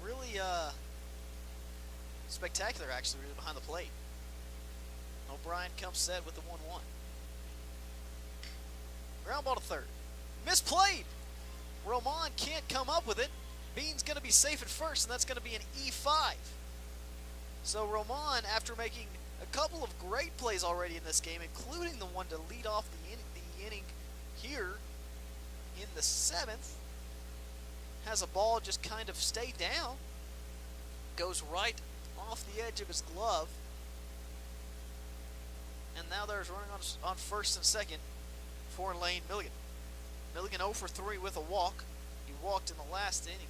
really spectacular, actually, really behind the plate. O'Brien comes set with the 1-1. Ground ball to third. Misplayed. Roman can't come up with it. Bean's going to be safe at first, and that's going to be an E5. So Roman, after making a couple of great plays already in this game, including the one to lead off the inning here in the 7th, has a ball just kind of stay down, goes right off the edge of his glove, and now there's running on first and second for Lane Milligan. Milligan 0 for 3 with a walk. He walked in the last inning.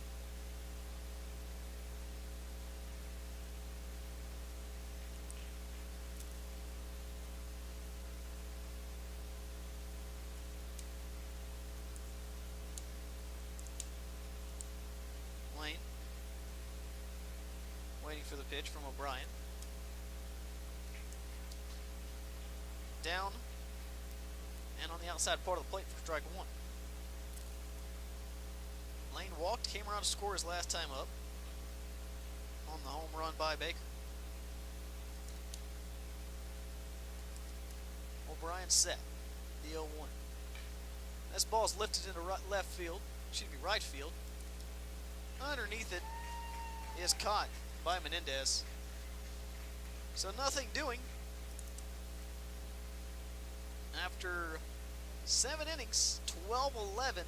Lane waiting for the pitch from O'Brien. Down and on the outside part of the plate for strike 1. Lane walked, came around to score his last time up on the home run by Baker. O'Brien set, the 0-1. This ball's lifted into left field, right field. Underneath it is caught by Menendez. So nothing doing. After 7 innings, 12-11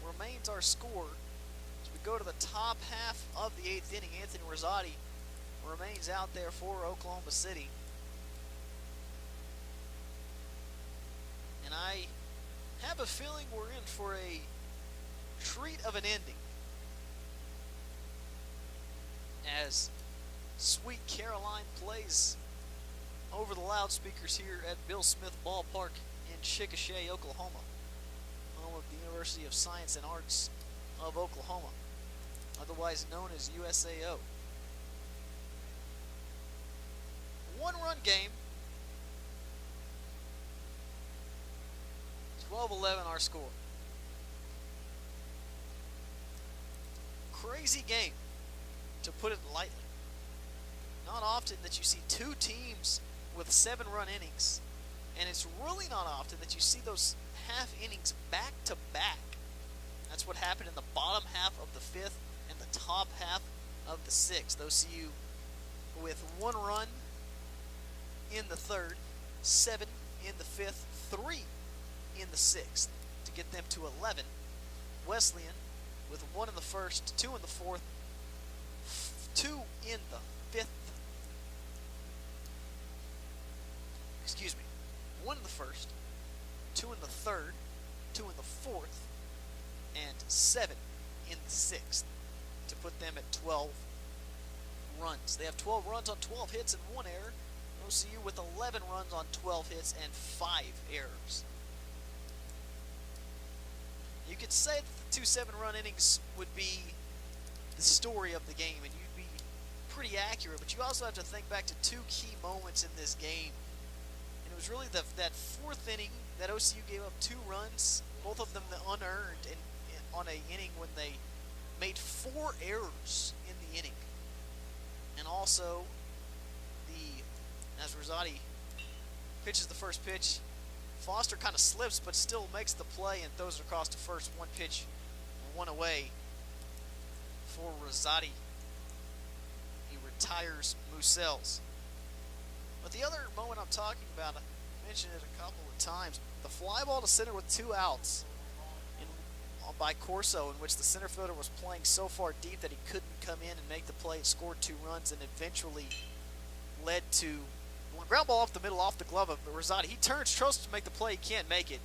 remains our score. As we go to the top half of the 8th inning, Anthony Rosati remains out there for Oklahoma City. And I have a feeling we're in for a treat of an ending, as Sweet Caroline plays over the loudspeakers here at Bill Smith Ballpark in Chickasha, Oklahoma, home of the University of Science and Arts of Oklahoma, otherwise known as USAO. 1-run game. 12-11 our score. Crazy game, to put it lightly. Not often that you see 2 teams with 7-run innings, and it's really not often that you see those half innings back to back. That's what happened in the bottom half of the 5th and the top half of the 6th. OCU with 1 run in the 3rd, 7 in the 5th, 3 in the 6th to get them to 11. Wesleyan with 1 in the 1st, 2 in the 4th, 2 in the 5th. Excuse me. 1 in the 1st, 2 in the 3rd, 2 in the 4th, and 7 in the 6th to put them at 12 runs. They have 12 runs on 12 hits and 1 error. OCU with 11 runs on 12 hits and 5 errors. You could say that the 2 7-run innings would be the story of the game, and you'd be pretty accurate, but you also have to think back to 2 key moments in this game. And it was really that 4th inning that OCU gave up 2 runs, both of them unearned, on an inning when they made 4 errors in the inning. And also, as Rosati pitches the first pitch, Foster kind of slips but still makes the play and throws it across to first. 1 pitch, 1 away for Rosati. He retires Musels. But the other moment I'm talking about, I mentioned it a couple of times, the fly ball to center with 2 outs by Corso, in which the center fielder was playing so far deep that he couldn't come in and make the play. It scored 2 runs and eventually led to a ground ball off the middle, off the glove of Rosati. He turns, tries to make the play. He can't make it.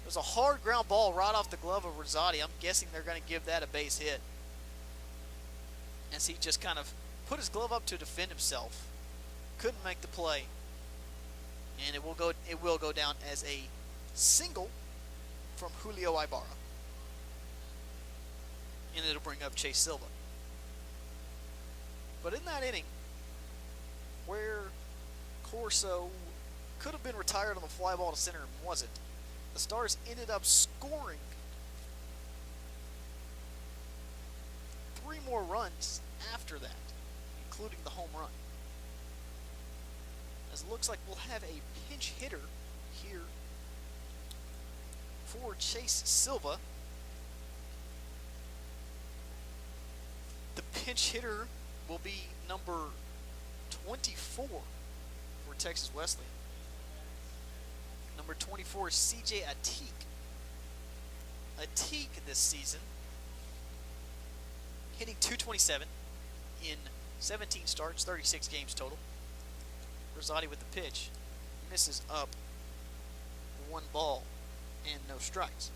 It was a hard ground ball right off the glove of Rosati. I'm guessing they're going to give that a base hit, as he just kind of put his glove up to defend himself. Couldn't make the play, and it will go down as a single from Julio Ibarra, and it'll bring up Chase Silva. But in that inning, where Corso could have been retired on the fly ball to center and wasn't, the Stars ended up scoring 3 more runs after that, including the home run. As it looks like we'll have a pinch hitter here for Chase Silva. The pinch hitter will be number 24 for Texas Wesleyan. Number 24 is C.J. Atik. Atik this season hitting .227 in 17 starts, 36 games total. Rosati with the pitch. Misses up 1 ball and no strikes.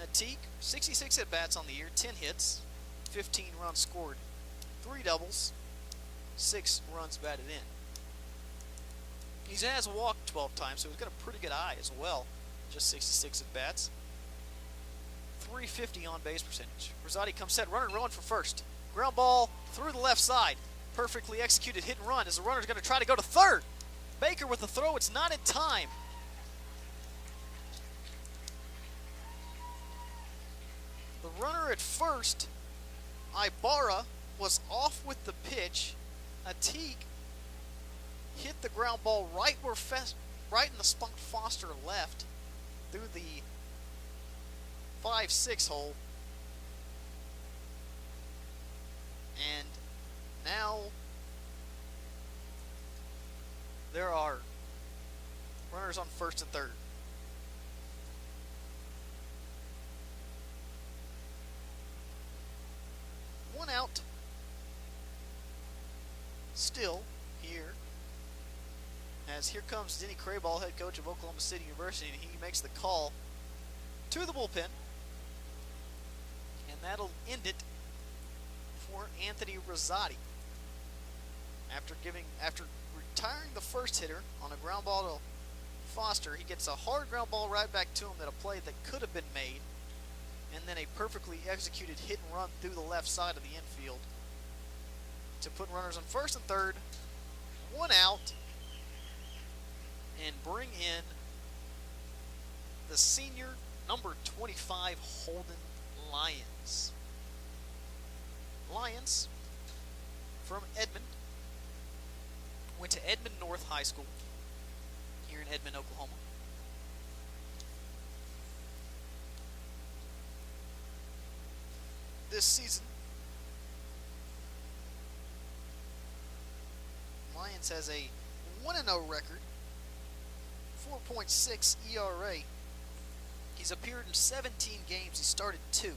Atik, 66 at-bats on the year, 10 hits, 15 runs scored, 3 doubles, 6 runs batted in. He has walked 12 times, so he's got a pretty good eye as well. Just 66 at-bats. .350 on-base percentage. Rosati comes set, runner rolling for first. Ground ball through the left side. Perfectly executed hit and run as the runner's going to try to go to third. Baker with the throw. It's not in time. The runner at first, Ibarra, was off with the pitch. Atik hit the ground ball right in the spot Foster left through the 5-6 hole. And now there are runners on first and third. One out still here, as here comes Denny Krayball, head coach of Oklahoma City University, and he makes the call to the bullpen, and that'll end it for Anthony Rosati. After retiring the first hitter on a ground ball to Foster, he gets a hard ground ball right back to him that a play that could have been made, and then a perfectly executed hit and run through the left side of the infield to put runners on first and third, 1 out, and bring in the senior number 25 Holden Lyons. Lyons from Edmond, went to Edmond North High School here in Edmond, Oklahoma. This season, Lyons has a 1-0 record, 4.6 ERA. He's appeared in 17 games. He started 2.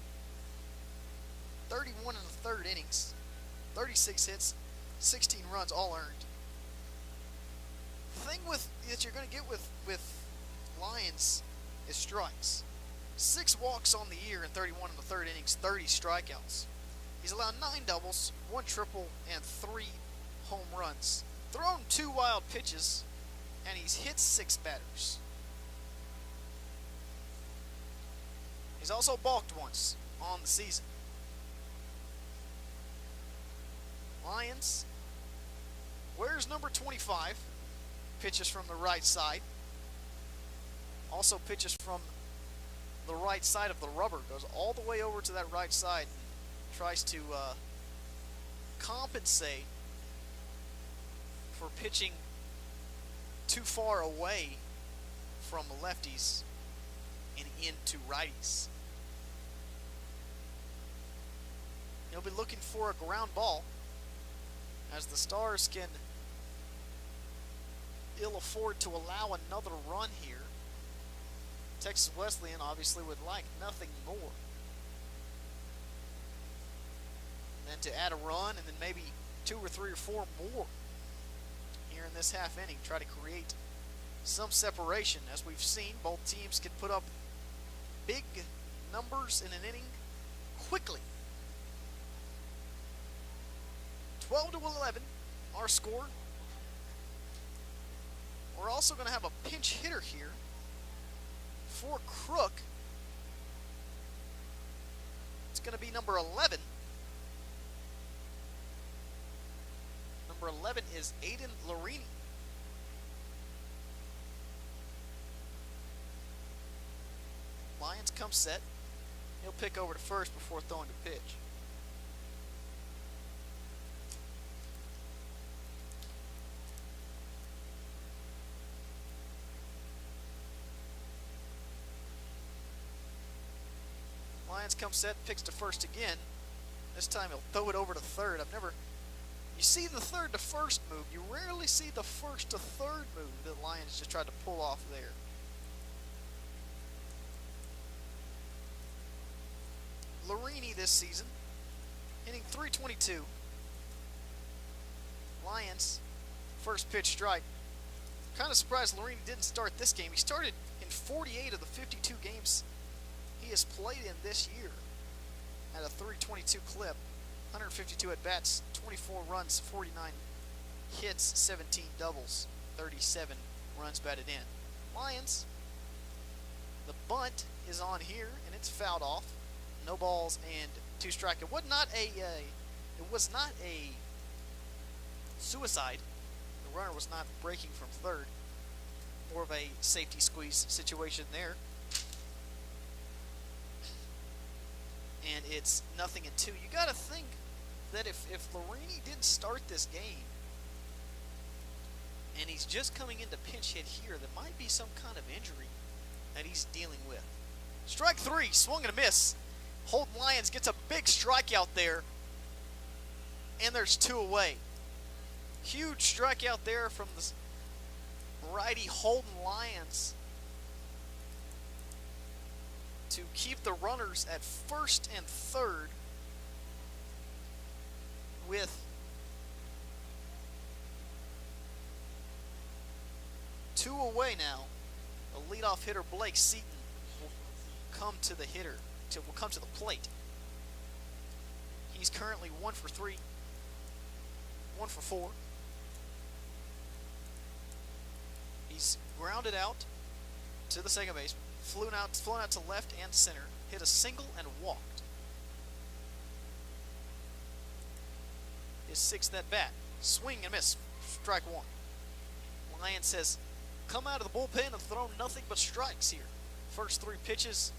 31 in the third innings, 36 hits, 16 runs, all earned. The thing that you're going to get with Lyons is strikes. 6 walks on the year in 31 in the third innings, 30 strikeouts. He's allowed 9 doubles, 1 triple, and 3 home runs. Thrown 2 wild pitches, and he's hit 6 batters. He's also balked once on the season. Lyons, where's number 25? Pitches from the right side. Also pitches from the right side of the rubber. Goes all the way over to that right side. Tries to compensate for pitching too far away from the lefties and into righties. He'll be looking for a ground ball, as the Stars can ill afford to allow another run here. Texas Wesleyan obviously would like nothing more than to add a run and then maybe 2 or 3 or 4 more here in this half inning. Try to create some separation. As we've seen, both teams can put up big numbers in an inning quickly. 12-11, our score. We're also going to have a pinch hitter here for Crook. It's going to be number 11. Number 11 is Aiden Larini. Lions come set. He'll pick over to first before throwing the pitch. Lions come set, picks to first again. This time he'll throw it over to third. You see the third to first move. You rarely see the first to third move that Lions just tried to pull off there. Larini this season, hitting .322. Lions, first pitch strike. Kind of surprised Larini didn't start this game. He started in 48 of the 52 games he has played in this year at a .322 clip. 152 at-bats, 24 runs, 49 hits, 17 doubles, 37 runs batted in. Lions, the bunt is on here, and it's fouled off. No balls and 2 strikes. It was not a suicide. The runner was not breaking from third. More of a safety squeeze situation there. And it's 0-2. You got to think that if Larini didn't start this game and he's just coming into pinch hit here, there might be some kind of injury that he's dealing with. Strike 3, swung and a miss. Holton Lyons gets a big strikeout there, and there's 2 away. Huge strikeout there from the righty Holton Lyons to keep the runners at first and third with 2 away now. The leadoff hitter Blake Seaton will come to the plate. He's currently 1 for 3, 1 for 4. He's grounded out to the second baseman, flown out to left and center, hit a single and walked. His 6th at bat, swing and miss, strike 1. Lyon says, come out of the bullpen and throw nothing but strikes here. First 3 pitches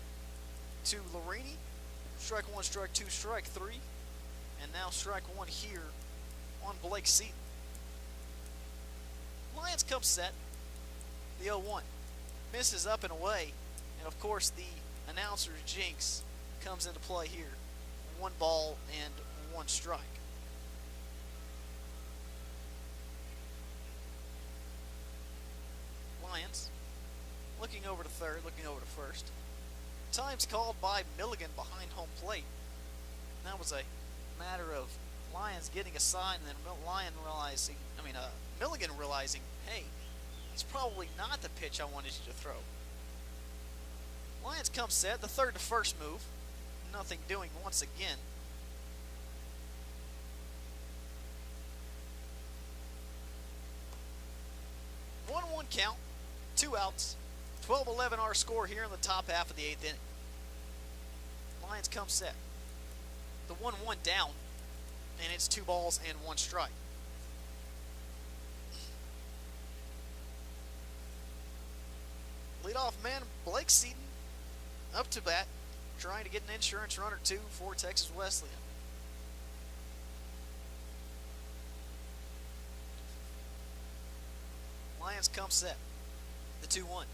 to Larini, strike 1, strike 2, strike 3, and now strike 1 here on Blake Seaton. Lions come set, the 0-1. Misses up and away, and of course the announcer's jinx comes into play here. 1 ball and 1 strike. Lions looking over to third, looking over to first. Time's called by Milligan behind home plate. And that was a matter of Lions getting a sign and then Milligan realizing, hey, it's probably not the pitch I wanted you to throw. Lions come set, the third to first move. Nothing doing once again. One count, 2 outs. 12-11 our score here in the top half of the 8th inning. Lions come set. The 1-1 down, and it's 2 balls and 1 strike. Leadoff man Blake Seaton up to bat, trying to get an insurance run or 2 for Texas Wesleyan. Lions come set. The 2-1.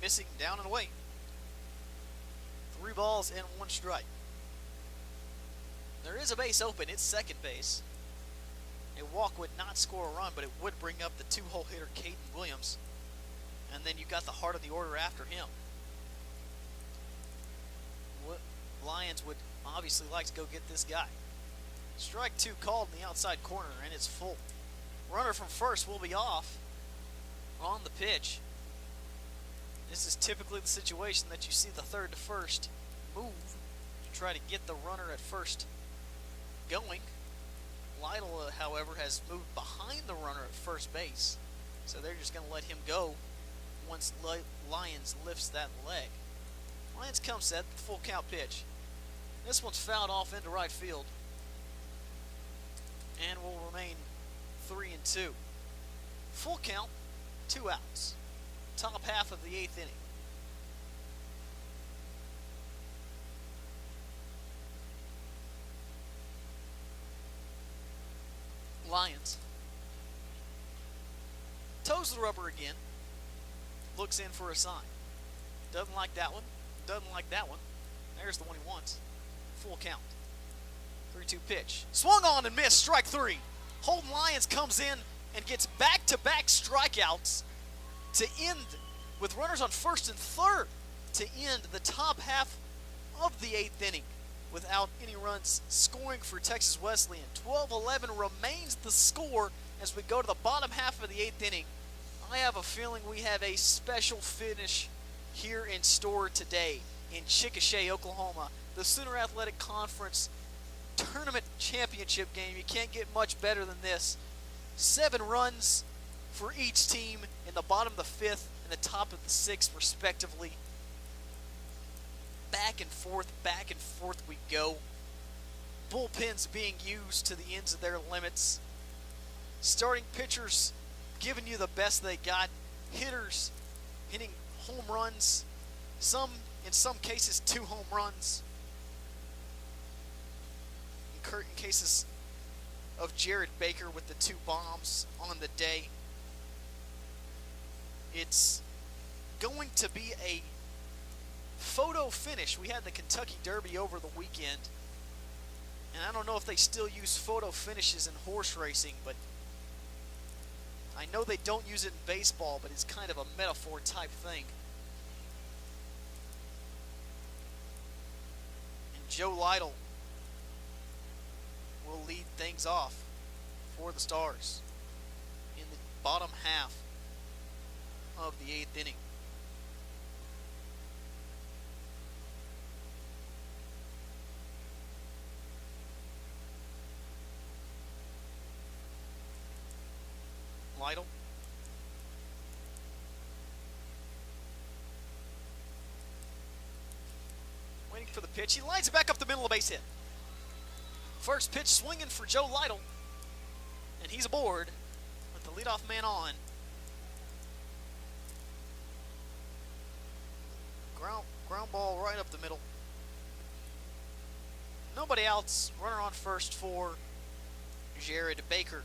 Missing down and away. 3 balls and 1 strike. There is a base open. It's second base. A walk would not score a run, but it would bring up the 2-hole hitter Caden Williams. And then you got the heart of the order after him. Lions would obviously like to go get this guy. Strike 2 called in the outside corner, and it's full. Runner from first will be off on the pitch. This is typically the situation that you see the third to first move to try to get the runner at first going. Lytle, however, has moved behind the runner at first base, so they're just going to let him go once Lions lifts that leg. Lions come set, full count pitch. This one's fouled off into right field and will remain 3-2. Full count, 2 outs. Top half of the 8th inning. Lions. Toes the rubber again. Looks in for a sign. Doesn't like that one. Doesn't like that one. There's the one he wants. Full count. 3-2 pitch. Swung on and missed. Strike 3. Holden Lyons comes in and gets back-to-back strikeouts to end with runners on first and third to end the top half of the 8th inning without any runs scoring for Texas Wesleyan. 12-11 remains the score as we go to the bottom half of the 8th inning. I have a feeling we have a special finish here in store today in Chickasha, Oklahoma. The Sooner Athletic Conference Tournament Championship game. You can't get much better than this. 7 runs for each team in the bottom of the 5th and the top of the 6th, respectively. Back and forth we go. Bullpens being used to the ends of their limits. Starting pitchers giving you the best they got. Hitters hitting home runs. In some cases, 2 home runs. In cases of Jared Baker with the 2 bombs on the day. It's going to be a photo finish. We had the Kentucky Derby over the weekend, and I don't know if they still use photo finishes in horse racing, but I know they don't use it in baseball, but it's kind of a metaphor type thing. And Joe Lytle will lead things off for the Stars in the bottom half of the 8th inning. Lytle. Waiting for the pitch. He lines it back up the middle of the base hit. First pitch swinging for Joe Lytle. And he's aboard with the leadoff man on. Ground ball right up the middle. Nobody else. Runner on first for Jared Baker.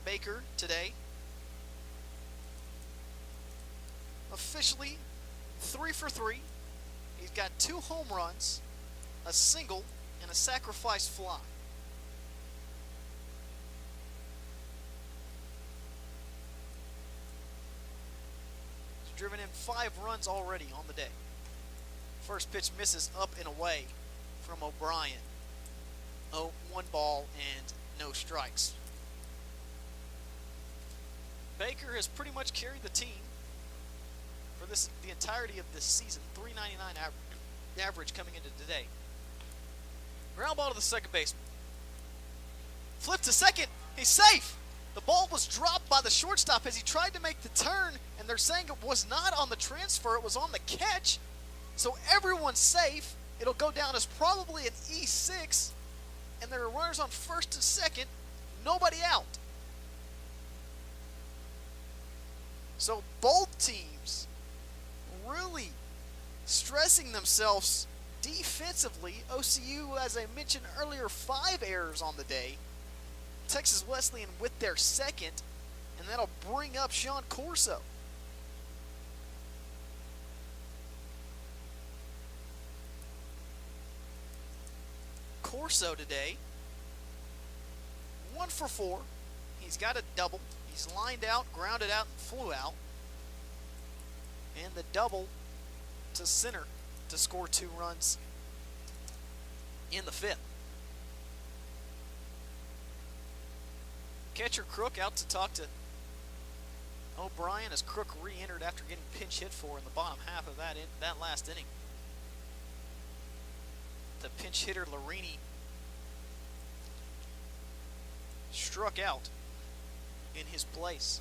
Baker today officially 3 for 3. He's got 2 home runs, a single, and a sacrifice fly. He's driven in 5 runs already on the day. First pitch misses up and away from O'Brien. 1 ball and no strikes. Baker has pretty much carried the team for the entirety of this season. 399 average coming into today. Ground ball to the second baseman. Flip to second. He's safe. The ball was dropped by the shortstop as he tried to make the turn, and they're saying it was not on the transfer, it was on the catch. So everyone's safe. It'll go down as probably an E6, and there are runners on first and second, nobody out. So both teams really stressing themselves defensively. OCU, as I mentioned earlier, 5 errors on the day. Texas Wesleyan with their second, and that'll bring up Sean Corso. Corso today, 1 for 4. He's got a double. He's lined out, grounded out, and flew out. And the double to center to score 2 runs in the 5th. Catcher Crook out to talk to O'Brien as Crook re-entered after getting pinch hit for in the bottom half of that last inning. The pinch hitter Larini struck out in his place.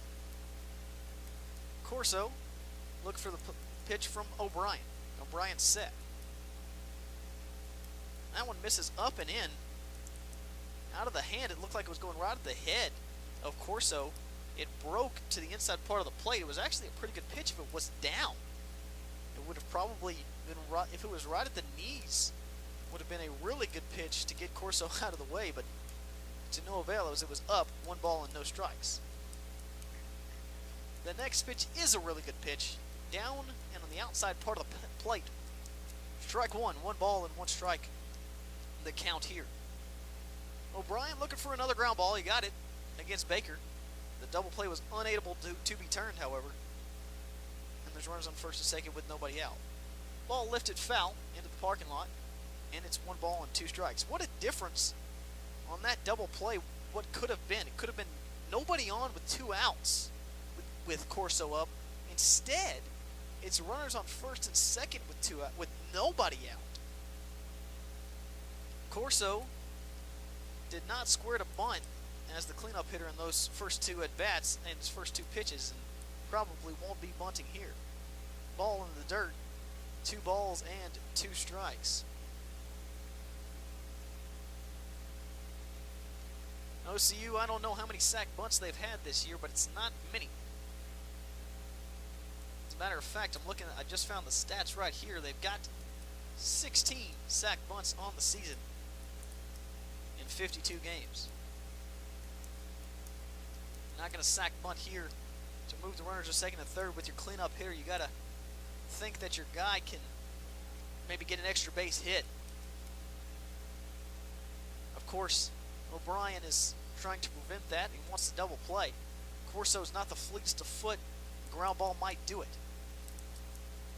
Corso looked for the pitch from O'Brien. O'Brien set. That one misses up and in. Out of the hand, it looked like it was going right at the head of Corso. It broke to the inside part of the plate. It was actually a pretty good pitch if it was down. It would have probably been right, if it was right at the knees, would have been a really good pitch to get Corso out of the way, but to no avail as it was up, 1 ball and no strikes. The next pitch is a really good pitch, down and on the outside part of the plate. Strike 1, 1 ball and 1 strike. The count here. O'Brien looking for another ground ball. He got it against Baker. The double play was unable to be turned, however. And there's runners on first and second with nobody out. Ball lifted foul into the parking lot, and it's 1 ball and 2 strikes. What a difference on that double play. What could have been? It could have been nobody on with 2 outs with Corso up. Instead, it's runners on first and second with nobody out. Corso did not square to bunt as the cleanup hitter in those first 2 at-bats and his first 2 pitches, and probably won't be bunting here. Ball in the dirt, 2 balls and 2 strikes. OCU, I don't know how many sack bunts they've had this year, but it's not many. As a matter of fact, I just found the stats right here. They've got 16 sack bunts on the season in 52 games. Not going to sack bunt here to move the runners to second and third with your cleanup hitter. You got to think that your guy can maybe get an extra base hit. Of course, O'Brien is trying to prevent that. He wants to double play. Corso's not the fleetest of foot. Ground ball might do it.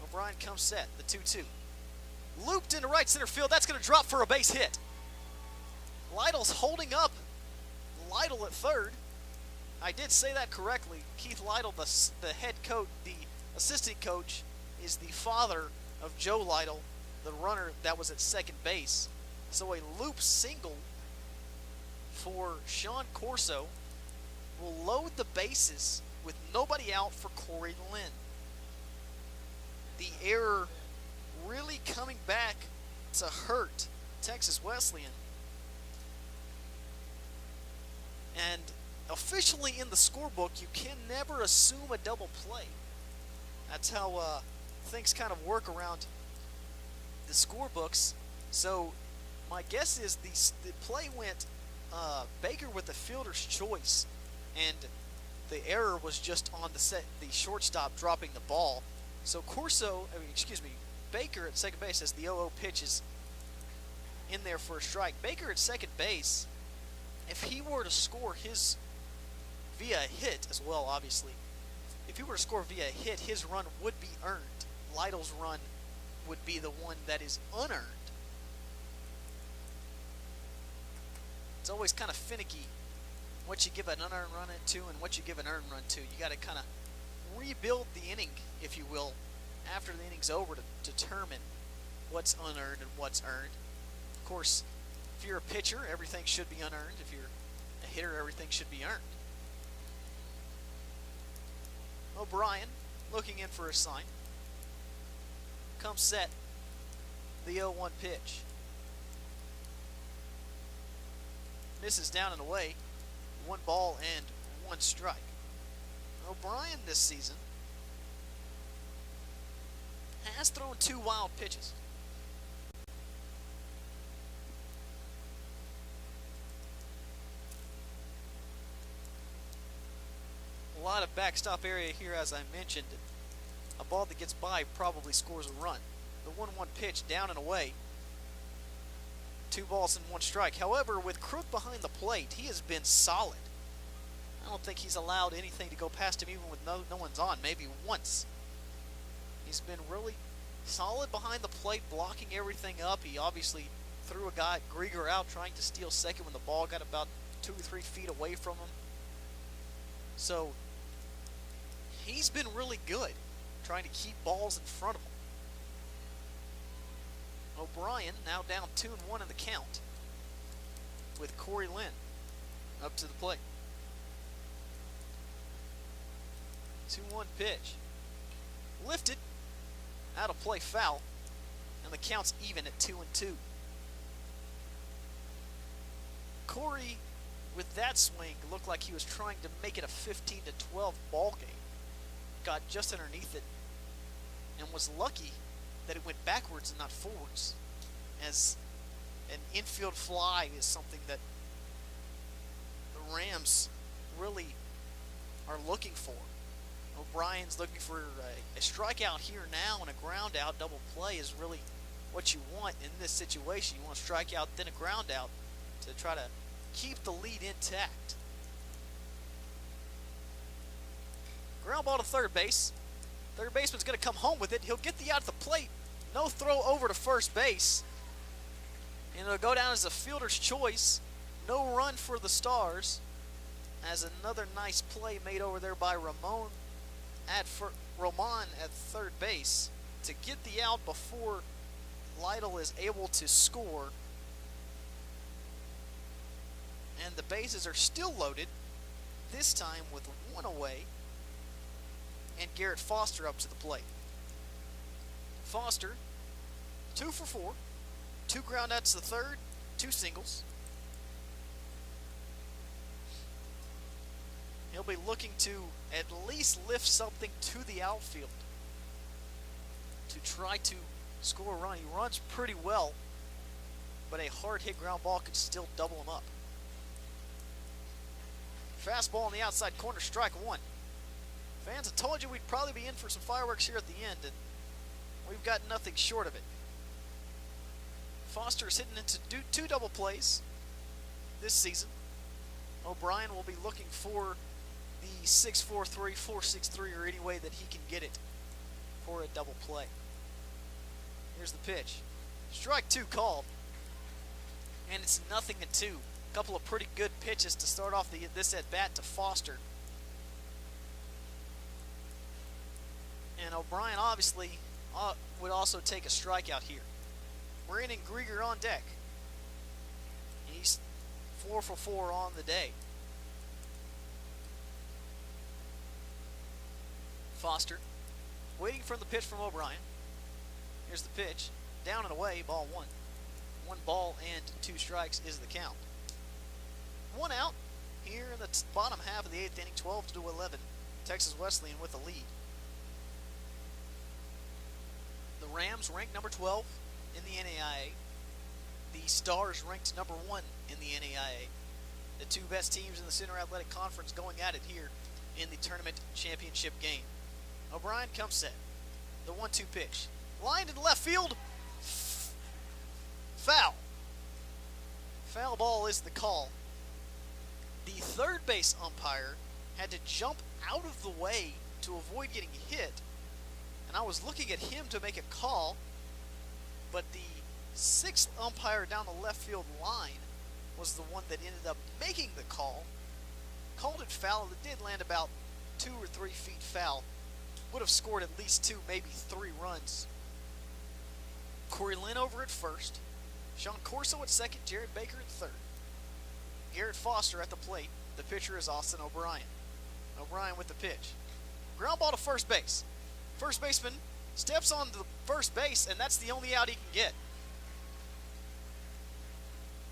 O'Brien comes set. The 2-2. Looped into right center field. That's going to drop for a base hit. Lytle's holding up Lytle at third. I did say that correctly. Keith Lytle, the head coach, the assistant coach, is the father of Joe Lytle, the runner that was at second base. So a loop single for Sean Corso will load the bases with nobody out for Cory Linn. The error really coming back to hurt Texas Wesleyan. And officially in the scorebook, you can never assume a double play. That's how things kind of work around the scorebooks. So my guess is the play went Baker with the fielder's choice, and the error was just on the shortstop dropping the ball. So Baker at second base as the 0-0 pitch is in there for a strike. Baker at second base, if he were to score his via hit as well, obviously, if he were to score via hit, his run would be earned. Lytle's run would be the one that is unearned. It's always kind of finicky what you give an unearned run to and what you give an earned run to. You got to kind of rebuild the inning, if you will, after the inning's over to determine what's unearned and what's earned. Of course, if you're a pitcher, everything should be unearned. If you're a hitter, everything should be earned. O'Brien looking in for a sign. Comes set. The 0-1 pitch. Misses down and away. 1 ball and 1 strike. O'Brien this season has thrown 2 wild pitches. A lot of backstop area here, as I mentioned. A ball that gets by probably scores a run. The 1-1 pitch down and away. 2 balls and 1 strike. However, with Crook behind the plate, he has been solid. I don't think he's allowed anything to go past him even with no one's on. Maybe once. He's been really solid behind the plate, blocking everything up. He obviously threw a guy, Grieger, out trying to steal second when the ball got about 2 or 3 feet away from him. So he's been really good trying to keep balls in front of him. O'Brien now down 2-1 in the count with Cory Linn up to the plate. 2-1 pitch. Lifted. Out of play, foul. And the count's even at 2-2. Cory, with that swing, looked like he was trying to make it a 15-12 ball game. Got just underneath it and was lucky that it went backwards and not forwards, as an infield fly is something that the Rams really are looking for. O'Brien's looking for a strikeout here now, and a ground out double play is really what you want in this situation. You want a strikeout, then a ground out to try to keep the lead intact. Ground ball to third base. Third baseman's going to come home with it. He'll get the out at the plate. No throw over to first base. And it'll go down as a fielder's choice. No run for the Stars, as another nice play made over there by Roman at third base to get the out before Lytle is able to score. And the bases are still loaded, this time with one away, and Garrett Foster up to the plate. Foster, 2 for 4, 2 ground outs to the third, 2 singles. He'll be looking to at least lift something to the outfield to try to score a run. He runs pretty well, but a hard hit ground ball could still double him up. Fastball on the outside corner, strike one. Fans, I told you we'd probably be in for some fireworks here at the end, and we've got nothing short of it. Foster's hitting into 2 double plays this season. O'Brien will be looking for the 6-4-3, 4-6-3, or any way that he can get it for a double play. Here's the pitch. Strike 2 called. And it's 0-2. A couple of pretty good pitches to start off this at-bat to Foster. And O'Brien obviously would also take a strikeout here. Marine and Grieger on deck. He's 4 for 4 on the day. Foster waiting for the pitch from O'Brien. Here's the pitch. Down and away, ball 1. 1 ball and 2 strikes is the count. 1 out here in the bottom half of the 8th inning, 12-11. Texas Wesleyan with the lead. The Rams ranked number 12 in the NAIA. The Stars ranked number 1 in the NAIA. The 2 best teams in the Center Athletic Conference going at it here in the tournament championship game. O'Brien comes set. The 1-2 pitch. Lined in left field. Foul. Foul ball is the call. The third base umpire had to jump out of the way to avoid getting hit. And I was looking at him to make a call, but the 6th umpire down the left field line was the one that ended up making the call. Called it foul. It did land about 2 or 3 feet foul. Would have scored at least 2, maybe 3 runs. Cory Linn over at first. Sean Corso at second. Jared Baker at third. Garrett Foster at the plate. The pitcher is Austin O'Brien. O'Brien with the pitch. Ground ball to first base. First baseman steps on the first base, and that's the only out he can get.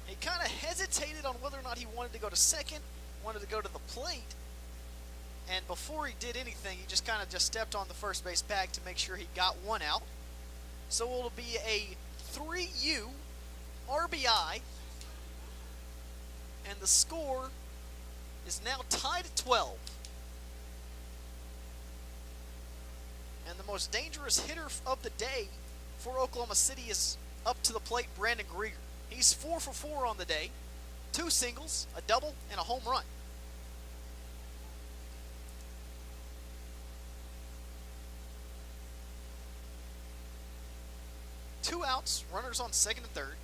He kind of hesitated on whether or not he wanted to go to second, wanted to go to the plate, and before he did anything, he just kind of stepped on the first base bag to make sure he got 1 out. So it'll be a 3U RBI, and the score is now tied at 12. And the most dangerous hitter of the day for Oklahoma City is up to the plate, Brandon Grieger. He's 4 for 4 on the day. 2 singles, a double, and a home run. 2 outs, runners on second and third.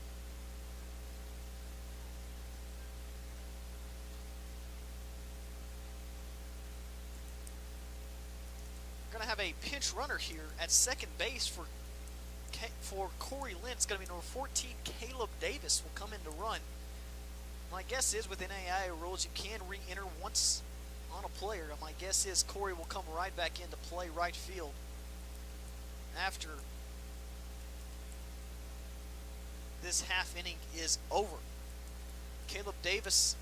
We're going to have a pinch runner here at second base for Cory Linn. It's going to be number 14, Caleb Davis, will come in to run. My guess is within AI rules you can re-enter once on a player. My guess is Cory will come right back in to play right field after this half inning is over. Caleb Davis,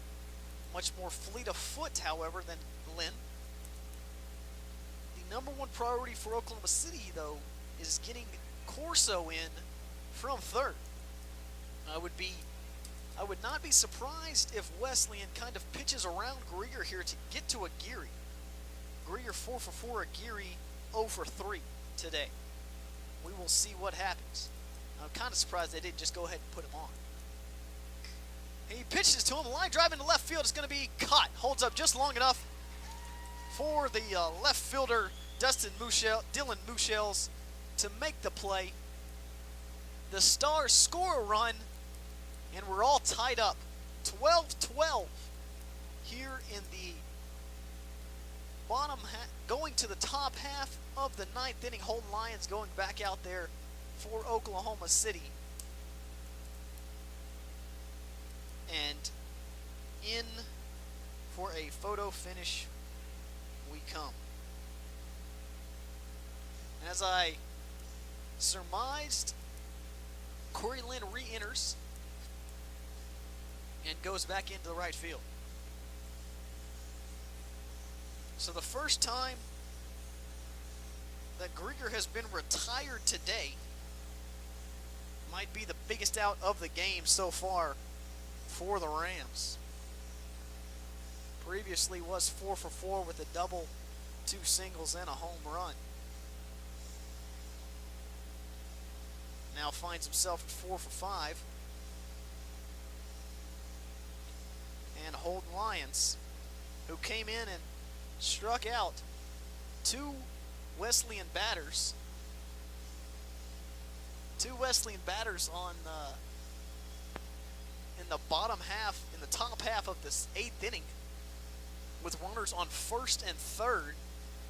much more fleet of foot, however, than Linn. The number one priority for Oklahoma City, though, is getting Corso in from third. I would not be surprised if Wesleyan kind of pitches around Grieger here to get to a Geary. Grieger 4 for 4, a Geary 0 for 3 today. We will see what happens. I'm kind of surprised they didn't just go ahead and put him on. He pitches to him, a line drive into left field. It's going to be caught. Holds up just long enough for the left fielder, Dylan Muschels, to make the play. The Stars score a run, and we're all tied up 12-12 here in the bottom going to the top half of the ninth inning. Holden Lyons going back out there for Oklahoma City. And in for a photo finish we come. As I surmised, Cory Linn re-enters and goes back into the right field. So the first time that Grieger has been retired today might be the biggest out of the game so far for the Rams. Previously was 4 for 4 with a double, 2 singles, and a home run. Now finds himself at 4 for 5. And Holden Lyons, who came in and struck out 2 Wesleyan batters. 2 Wesleyan batters on in the bottom half, in the top half of this 8th inning, with runners on first and third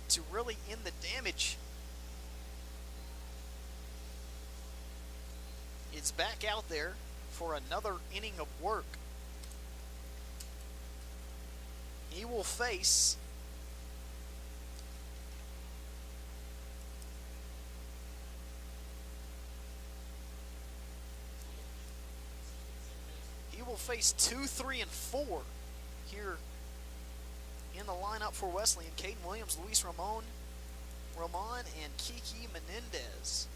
to really end the damage. It's back out there for another inning of work. He will face face 2, 3, and 4 here in the lineup for Wesleyan. Caden Williams, Luis Ramon, and Kiki Menendez.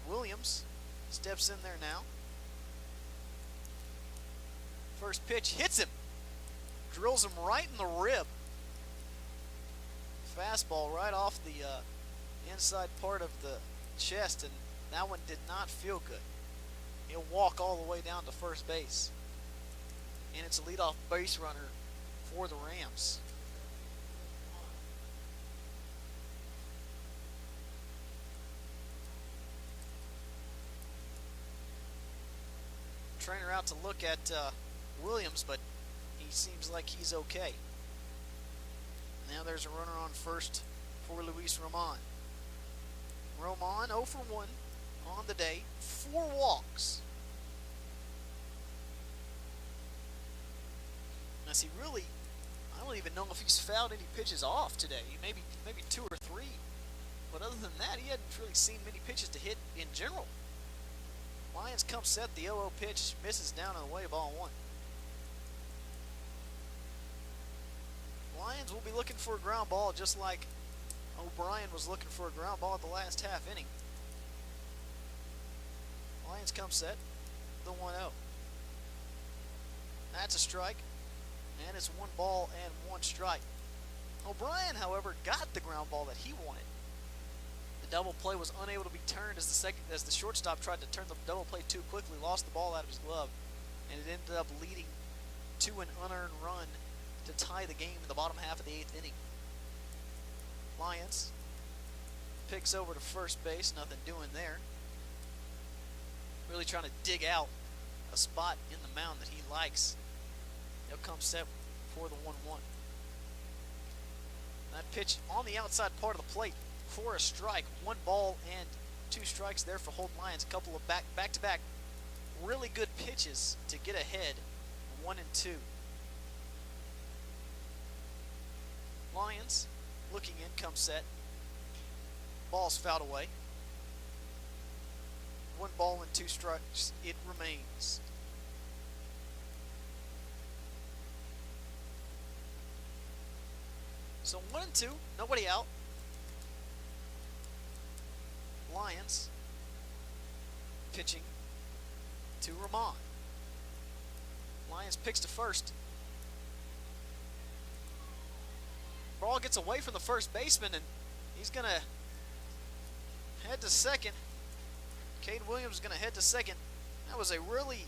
Williams steps in there now. First pitch hits him. Drills him right in the rib. Fastball right off the inside part of the chest, and that one did not feel good. He'll walk all the way down to first base. And it's a leadoff base runner for the Rams. Trainer out to look at Williams, but he seems like he's okay. Now there's a runner on first for Luis Ramon. Ramon 0 for 1 on the day, 4 walks. Now see, really, I don't even know if he's fouled any pitches off today. Maybe 2 or 3. But other than that, he hadn't really seen many pitches to hit in general. Lyons comes set, the 0-0 pitch misses down and away, ball 1. Lyons will be looking for a ground ball just like O'Brien was looking for a ground ball at the last half inning. Lyons comes set, the 1-0. That's a strike, and it's 1 ball and 1 strike. O'Brien, however, got the ground ball that he wanted. The double play was unable to be turned as the shortstop tried to turn the double play too quickly, lost the ball out of his glove, and it ended up leading to an unearned run to tie the game in the bottom half of the 8th inning. Lyons picks over to first base, nothing doing there. really trying to dig out a spot in the mound that he likes. He'll come set for the 1-1. That pitch on the outside part of the plate for a strike. 1 ball and 2 strikes there for Holton Lyons. A couple of back-to-back really good pitches to get ahead. 1 and 2. Lyons looking in, comes set. Ball's fouled away. 1 ball and 2 strikes. It remains. So 1 and 2, nobody out. Lyons pitching to Ramon. Lyons picks to first. Ball gets away from the first baseman, and he's going to head to second. Cade Williams is going to head to second. That was a really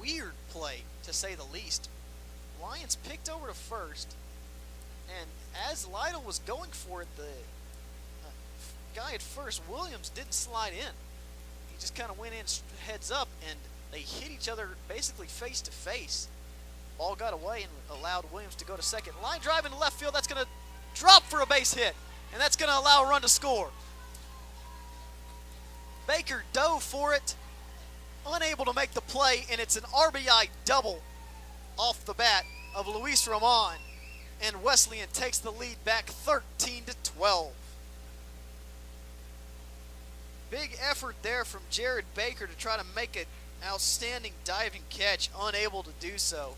weird play, to say the least. Lyons picked over to first, and as Lytle was going for it, the guy at first, Williams, didn't slide in. He just kind of went in heads up, and they hit each other basically face to face. Ball got away and allowed Williams to go to second. Line drive into left field. That's going to drop for a base hit, and that's going to allow a run to score. Baker dove for it, unable to make the play, and it's an RBI double off the bat of Luis Ramon, and Wesleyan takes the lead back 13-12. Big effort there from Jared Baker to try to make an outstanding diving catch, unable to do so.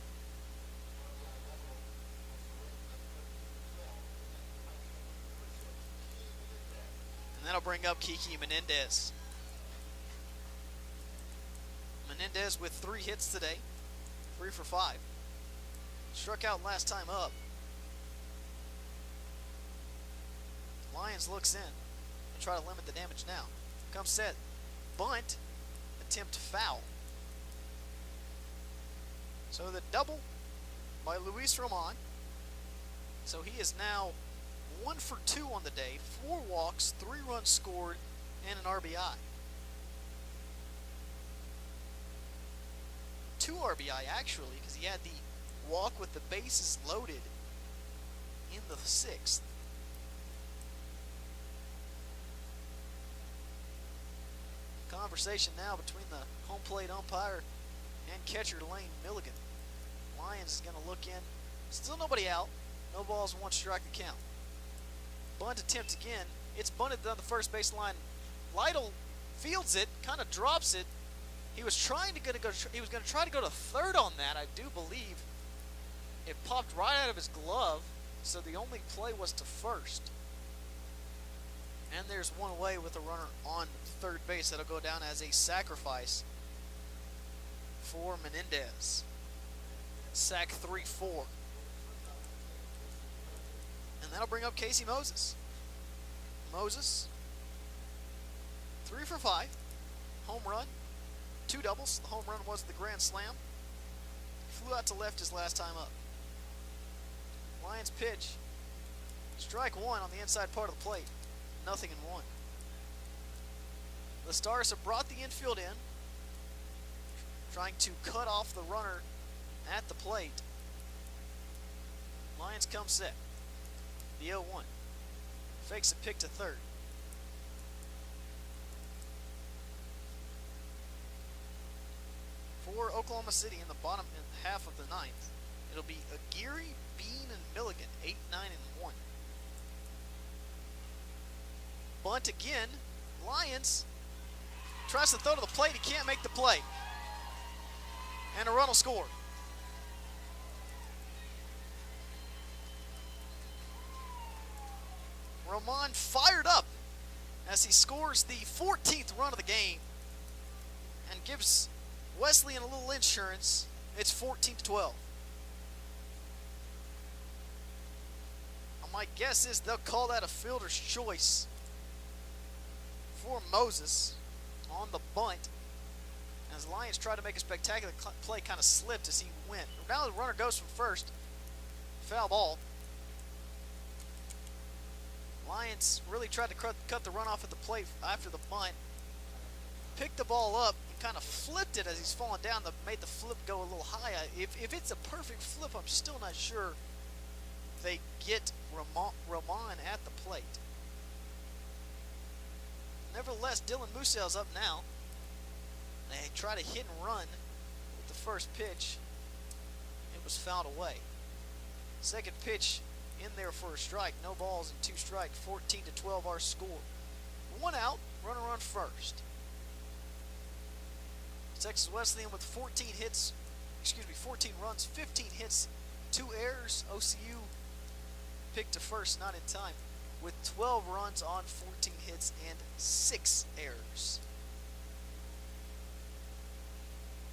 And that'll bring up Kiki Menendez. Menendez with 3 hits today, 3 for 5. Struck out last time up. Lyons looks in. We'll try to limit the damage now. Comes set. Bunt. Attempt foul. So the double by Luis Ramon. So he is now 1 for 2 on the day. 4 walks, 3 runs scored, and an RBI. 2 RBI actually, because he had the walk with the bases loaded in the 6th. Conversation now between the home plate umpire and catcher Lane Milligan. Lyons is going to look in. Still nobody out. No balls and 1 strike to count. Bunt attempt again. It's bunted down the first base line. Lytle fields it, kind of drops it. He was going to try to go to third on that, I do believe. It popped right out of his glove, so the only play was to first. And there's one away with a runner on third base. That'll go down as a sacrifice for Menendez. Sac 3-4. And that'll bring up Casey Moses. Moses, 3 for 5. Home run, 2 doubles. The home run was the grand slam. Flew out to left his last time up. Lions pitch. Strike 1 on the inside part of the plate. 0-1. The Stars have brought the infield in, trying to cut off the runner at the plate. Lions come set. The 0-1. Fakes a pick to third. For Oklahoma City in the bottom half of the 9th, it'll be Aguirre, Bean, and Milligan, 8, 9, and 1. Bunt again. Lyons tries to throw to the plate. He can't make the play. And a run will score. Ramon fired up as he scores the 14th run of the game and gives Wesleyan a little insurance. It's 14-12. My guess is they'll call that a fielder's choice for Moses on the bunt. As Lions tried to make a spectacular play, kind of slipped as he went. Now the runner goes from first. Foul ball. Lions really tried to cut the run off at the plate after the bunt. picked the ball up and kind of flipped it as he's falling down. Made the flip go a little high. If it's a perfect flip, I'm still not sure they get Roman at the plate. Nevertheless, Dylan Musel's up now. They try to hit and run with the first pitch. It was fouled away. Second pitch in there for a strike. No balls and 2 strikes. 14-12 our score. 1 out. Runner on first. Texas Wesleyan with 14 runs, 15 hits, 2 errors. OCU picked to first, not in time, with 12 runs on 14 hits and 6 errors.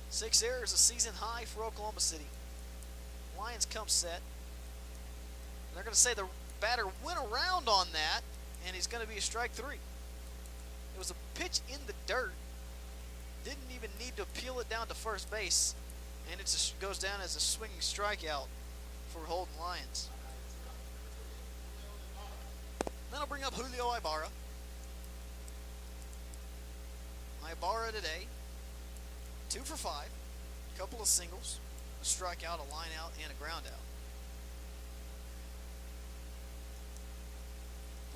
6 errors, a season high for Oklahoma City. Lions come set. And they're going to say the batter went around on that, and he's going to be a strike 3. It was a pitch in the dirt. Didn't even need to peel it down to first base, and it just goes down as a swinging strikeout for Holden Lions. Then I'll bring up Julio Ibarra. Ibarra today, 2 for 5, a couple of singles, a strikeout, a line out, and a ground out.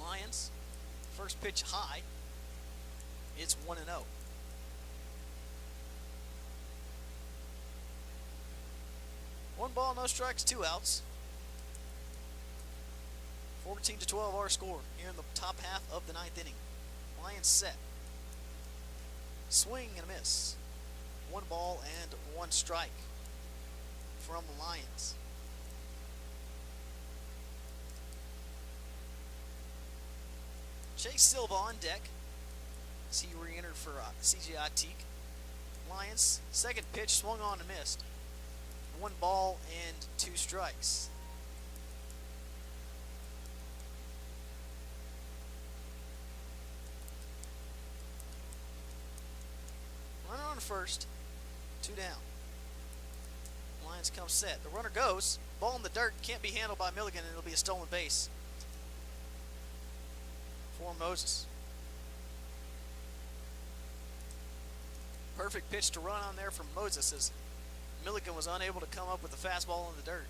Lions, first pitch high. It's 1-0. 1 ball, no strikes, 2 outs. 14-12 our score here in the top half of the 9th inning. Lions set. Swing and a miss. 1 ball and 1 strike from the Lions. Chase Silva on deck as he re-entered for CJ Atik. Lions, second pitch, swung on and missed. 1 ball and 2 strikes. Runner on first, 2 down. Lions come set. The runner goes. Ball in the dirt, can't be handled by Milligan, and it'll be a stolen base for Moses. Perfect pitch to run on there from Moses as Milligan was unable to come up with the fastball in the dirt.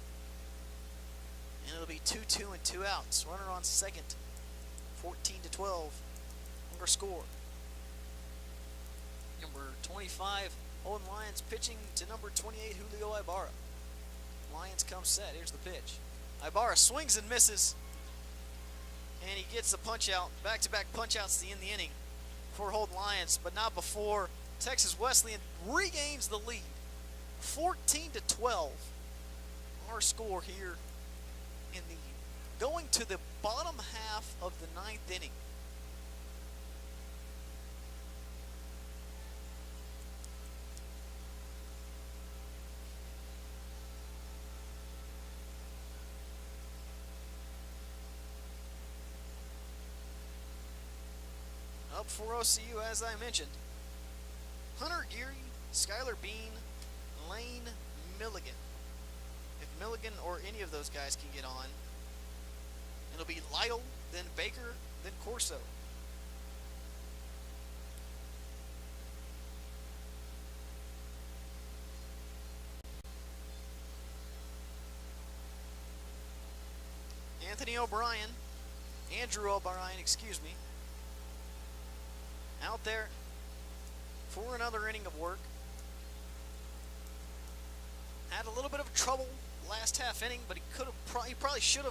And it'll be 2-2 and 2 outs. Runner on second. 14-12. Our score. Number 25, Holden Lions pitching to number 28, Julio Ibarra. Lions come set. Here's the pitch. Ibarra swings and misses. And he gets the punch out. Back-to-back punch outs to end the inning for Holden Lions, but not before Texas Wesleyan regains the lead. 14-12. Our score here in the going to the bottom half of the 9th inning. Up for OCU, as I mentioned, Hunter Geary, Skylar Bean, Lane Milligan. If Milligan or any of those guys can get on, it'll be Lytle, then Baker, then Corso. Andrew O'Brien, excuse me, out there for another inning of work. Had a little bit of trouble last half inning, but he probably should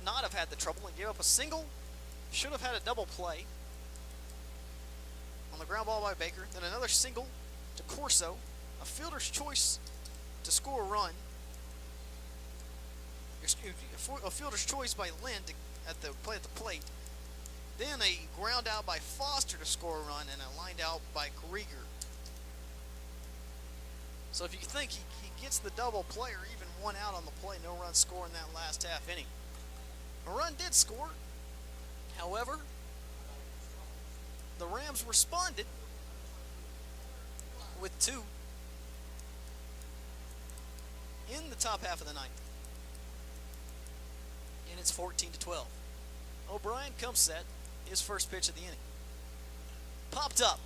not have had the trouble and gave up a single. Should have had a double play on the ground ball by Baker. Then another single to Corso. A fielder's choice to score a run. Excuse me, a fielder's choice by Linn at the plate. Then a ground out by Foster to score a run, and a lined out by Krieger. So if you think he gets the double play or even 1 out on the play, no run score in that last half inning. A run did score. However, the Rams responded with 2 in the top half of the 9th. And it's 14-12. O'Brien comes set. His first pitch of the inning. Popped up.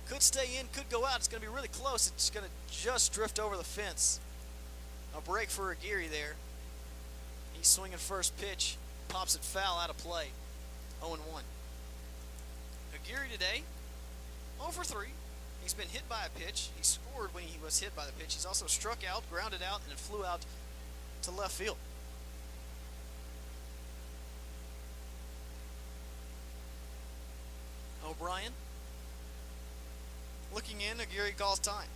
Could stay in, could go out. It's going to be really close. It's going to just drift over the fence. A break for Aguirre there. He's swinging first pitch. Pops it foul, out of play. 0-1. Aguirre today, 0 for 3. He's been hit by a pitch. He scored when he was hit by the pitch. He's also struck out, grounded out, and flew out to left field. O'Brien looking in. Aguirre calls time.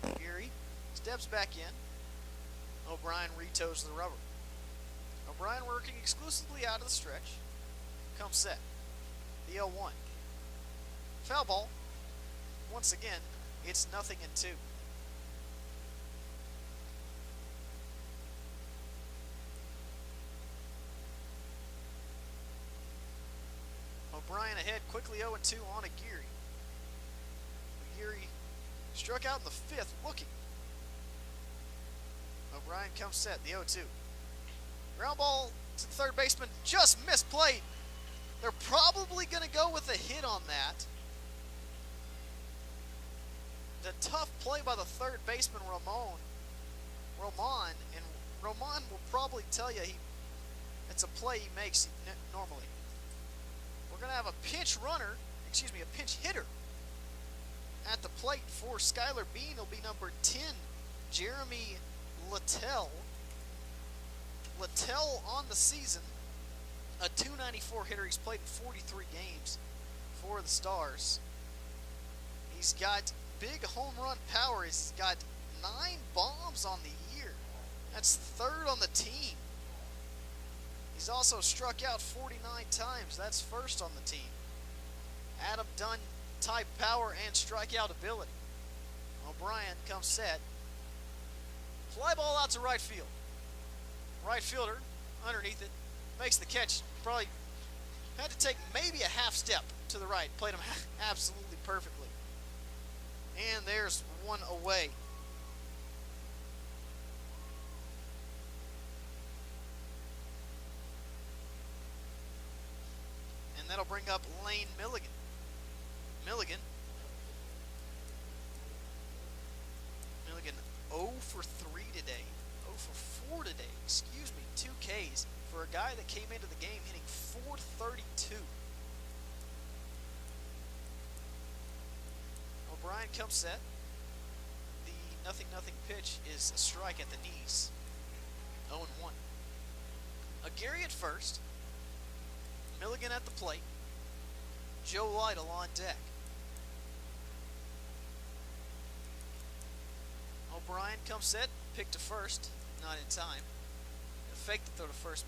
Aguirre steps back in. O'Brien retoes the rubber. O'Brien working exclusively out of the stretch. Comes set. The 0-1. Foul ball. Once again, it's 0-2. O'Brien ahead, quickly 0-2 on Aguirre. Aguirre struck out in the fifth, looking. O'Brien comes set, the 0-2. Ground ball to the third baseman, just misplayed. They're probably going to go with a hit on that. The tough play by the third baseman, Roman, and Roman will probably tell you it's a play he makes normally. We're going to have a pinch hitter at the plate for Skylar Bean. It'll be number 10, Jeremy Littell. Littell on the season, a .294 hitter. He's played in 43 games for the Stars. He's got big home run power. He's got 9 bombs on the year. That's third on the team. He's also struck out 49 times. That's first on the team. Adam Dunn type power and strikeout ability. O'Brien comes set. Fly ball out to right field. Right fielder underneath it makes the catch. Probably had to take maybe a half step to the right. Played him absolutely perfectly. And there's one away. And that'll bring up Lane Milligan. Milligan 0 for 3 today. 0 for 4 today. Excuse me. 2 Ks for a guy that came into the game hitting .432. O'Brien comes set. The 0-0 pitch is a strike at the knees. 0-1. Aguirre at first. Milligan at the plate. Joe Lytle on deck. O'Brien comes set, picked to first, not in time. Faked the throw to first.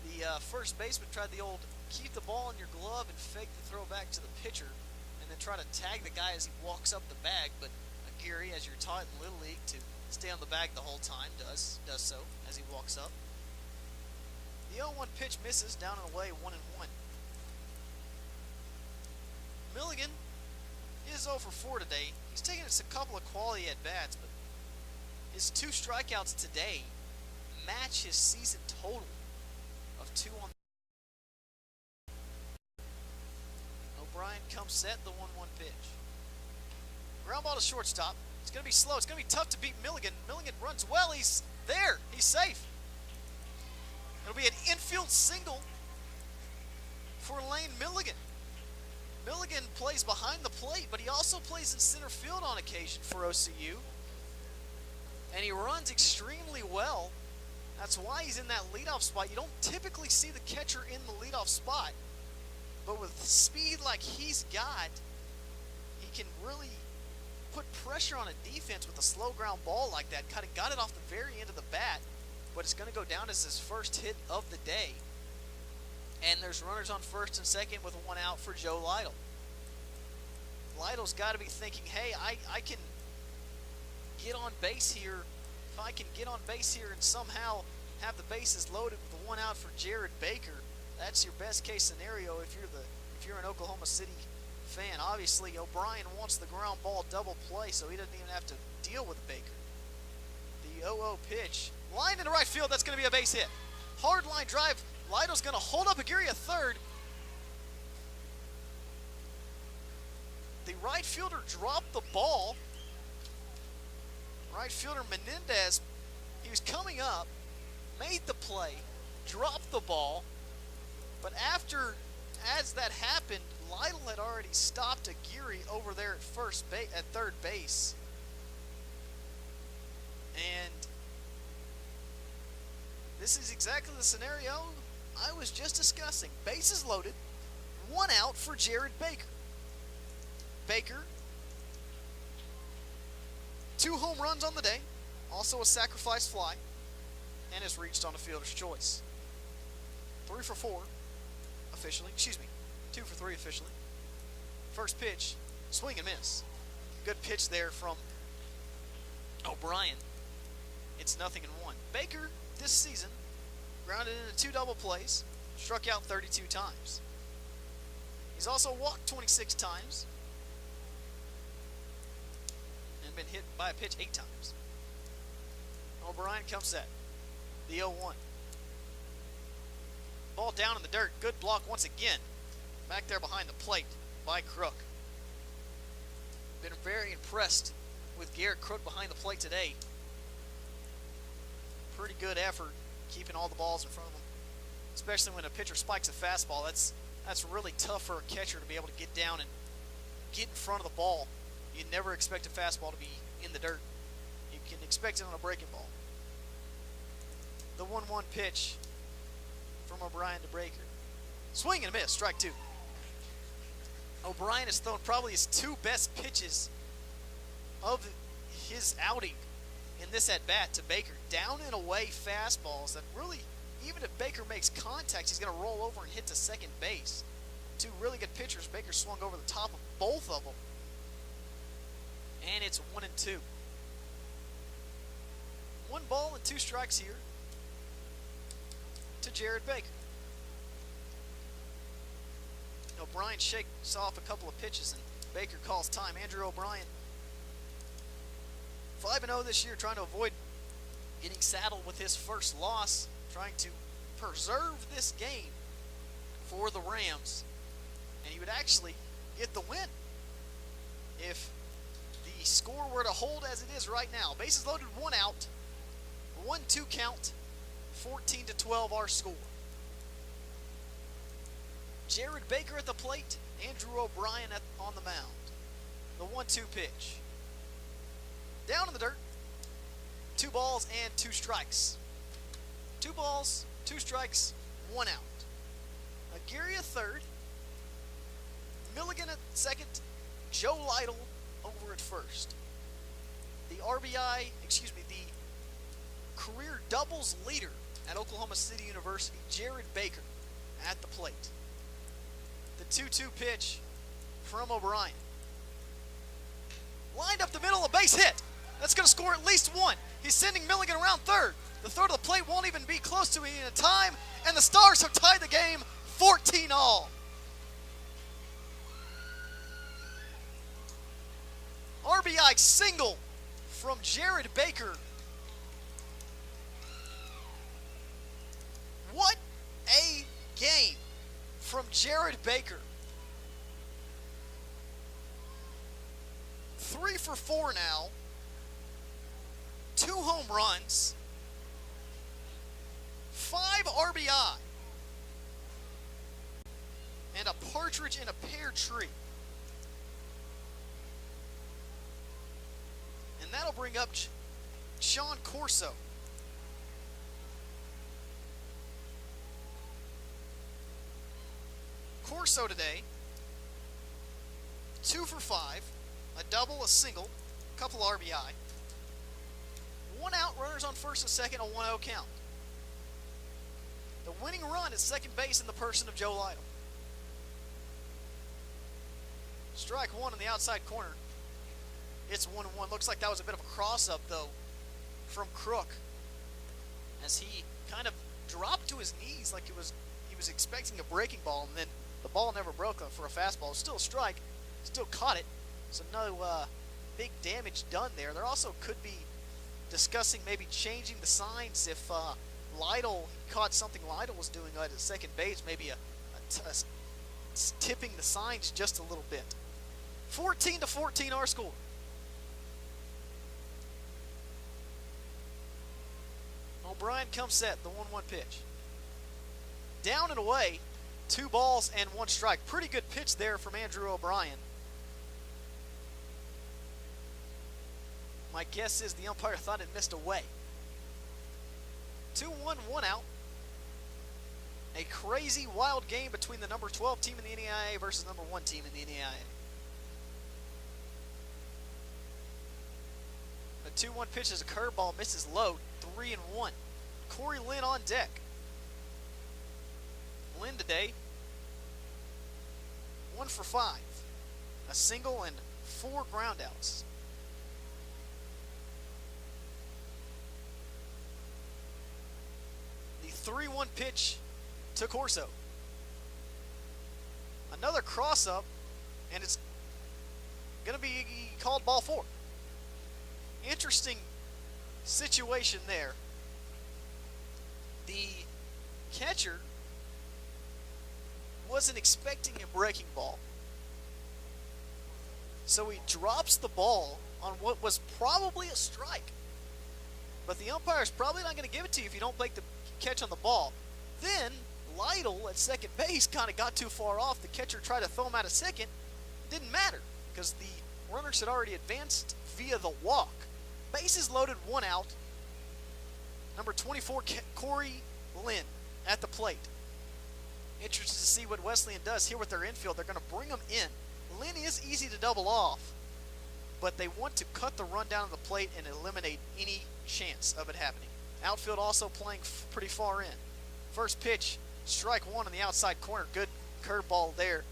The first baseman tried the old keep the ball in your glove and fake the throw back to the pitcher, and then try to tag the guy as he walks up the bag. But Aguirre, as you're taught in Little League to stay on the bag the whole time, does so as he walks up. The 0-1 pitch misses, down and away, 1-1. Milligan is 0 for 4 today. He's taken us a couple of quality at-bats, but his 2 strikeouts today match his season total of 2 on. O'Brien comes set, the 1-1 pitch. Ground ball to shortstop. It's going to be slow. It's going to be tough to beat Milligan. Milligan runs well. He's there. He's safe. It'll be an infield single for Lane Milligan. Milligan plays behind the plate, but he also plays in center field on occasion for OCU. And he runs extremely well. That's why he's in that leadoff spot. You don't typically see the catcher in the leadoff spot. But with speed like he's got, he can really put pressure on a defense with a slow ground ball like that. Kind of got it off the very end of the bat, but it's going to go down as his first hit of the day. And there's runners on first and second with 1 out for Joe Lytle. Lytle's got to be thinking, hey, I can get on base here. If I can get on base here and somehow have the bases loaded with 1 out for Jared Baker, that's your best case scenario if you're an Oklahoma City fan. Obviously, O'Brien wants the ground ball double play, so he doesn't even have to deal with Baker. The 0-0 pitch. Line into right field, that's going to be a base hit. Hard line drive, Lido's going to hold up Aguirre at third. The right fielder dropped the ball. Right fielder Menendez, he was coming up, made the play, dropped the ball, but as that happened, Lytle had already stopped Aguirre over there at third base. And this is exactly the scenario I was just discussing. Bases loaded, 1 out for Jared Baker. Baker, 2 home runs on the day, also a sacrifice fly, and has reached on a fielder's choice. 3 for 4 officially, 2 for 3 officially. First pitch, swing and miss. Good pitch there from O'Brien. It's 0-1. Baker this season grounded into 2 double plays, struck out 32 times. He's also walked 26 times and been hit by a pitch 8 times. O'Brien comes set. The 0-1. Ball down in the dirt. Good block once again. Back there behind the plate by Crook. Been very impressed with Garrett Crook behind the plate today. Pretty good effort keeping all the balls in front of him. Especially when a pitcher spikes a fastball. That's really tough for a catcher to be able to get down and get in front of the ball. You never expect a fastball to be in the dirt. You can expect it on a breaking ball. The 1-1 pitch from O'Brien to Baker. Swing and a miss, strike 2. O'Brien has thrown probably his 2 best pitches of his outing in this at-bat to Baker. Down and away fastballs that really, even if Baker makes contact, he's going to roll over and hit to second base. 2 really good pitchers. Baker swung over the top of both of them. And it's 1-2. 1 ball and 2 strikes here to Jared Baker. O'Brien shakes off a couple of pitches and Baker calls time. Andrew O'Brien, 5-0 this year, trying to avoid getting saddled with his first loss, trying to preserve this game for the Rams. And he would actually get the win if the score were to hold as it is right now. Bases loaded, 1 out, 1-2 count, 14-12 our score. Jared Baker at the plate, Andrew O'Brien on the mound. The 1-2 pitch. Down in the dirt, 2 balls and 2 strikes. 2 balls, 2 strikes, 1 out. Aguirre at third, Milligan at second, Joe Lytle over at first. The career doubles leader at Oklahoma City University, Jared Baker at the plate. The 2-2 pitch from O'Brien. Lined up the middle, a base hit. That's going to score at least 1. He's sending Milligan around third. The third of the plate won't even be close to it in time, and the Stars have tied the game 14-all. RBI single from Jared Baker. What a game from Jared Baker. 3 for 4 now. 2 home runs. 5 RBI. And a partridge in a pear tree. And that'll bring up Sean Corso. Corso today, 2 for 5, a double, a single, a couple RBI. 1 out, runners on first and second, a 1-0 count. The winning run at second base in the person of Joe Lytle. Strike 1 in the outside corner. It's 1-1. Looks like that was a bit of a cross-up, though, from Crook, as he kind of dropped to his knees like he was expecting a breaking ball, and then the ball never broke for a fastball. It was still a strike. Still caught it. So no big damage done there. There also could be discussing maybe changing the signs if Lytle caught something Lytle was doing at second base, maybe tipping the signs just a little bit. 14-14 our score. O'Brien comes set, the 1-1 pitch. Down and away, 2 balls and 1 strike. Pretty good pitch there from Andrew O'Brien. My guess is the umpire thought it missed away. 2-1, 1 out. A crazy, wild game between the number 12 team in the NAIA versus number 1 team in the NAIA. The 2-1 pitch is a curveball, misses low, 3-1. Cory Linn on deck. Linn today, 1 for 5. A single and 4 groundouts. The 3-1 pitch to Corso. Another cross-up, and it's going to be called ball 4. Interesting situation there. The catcher wasn't expecting a breaking ball, so he drops the ball on what was probably a strike. But the umpire's probably not going to give it to you if you don't make the catch on the ball. Then Lytle at second base kind of got too far off. The catcher tried to throw him out of second. Didn't matter because the runners had already advanced via the walk. Bases loaded, 1 out. Number 24, Cory Linn at the plate. Interested to see what Wesleyan does here with their infield. They're going to bring him in. Linn is easy to double off, but they want to cut the run down to the plate and eliminate any chance of it happening. Outfield also playing pretty far in. First pitch, strike 1 on the outside corner. Good curveball there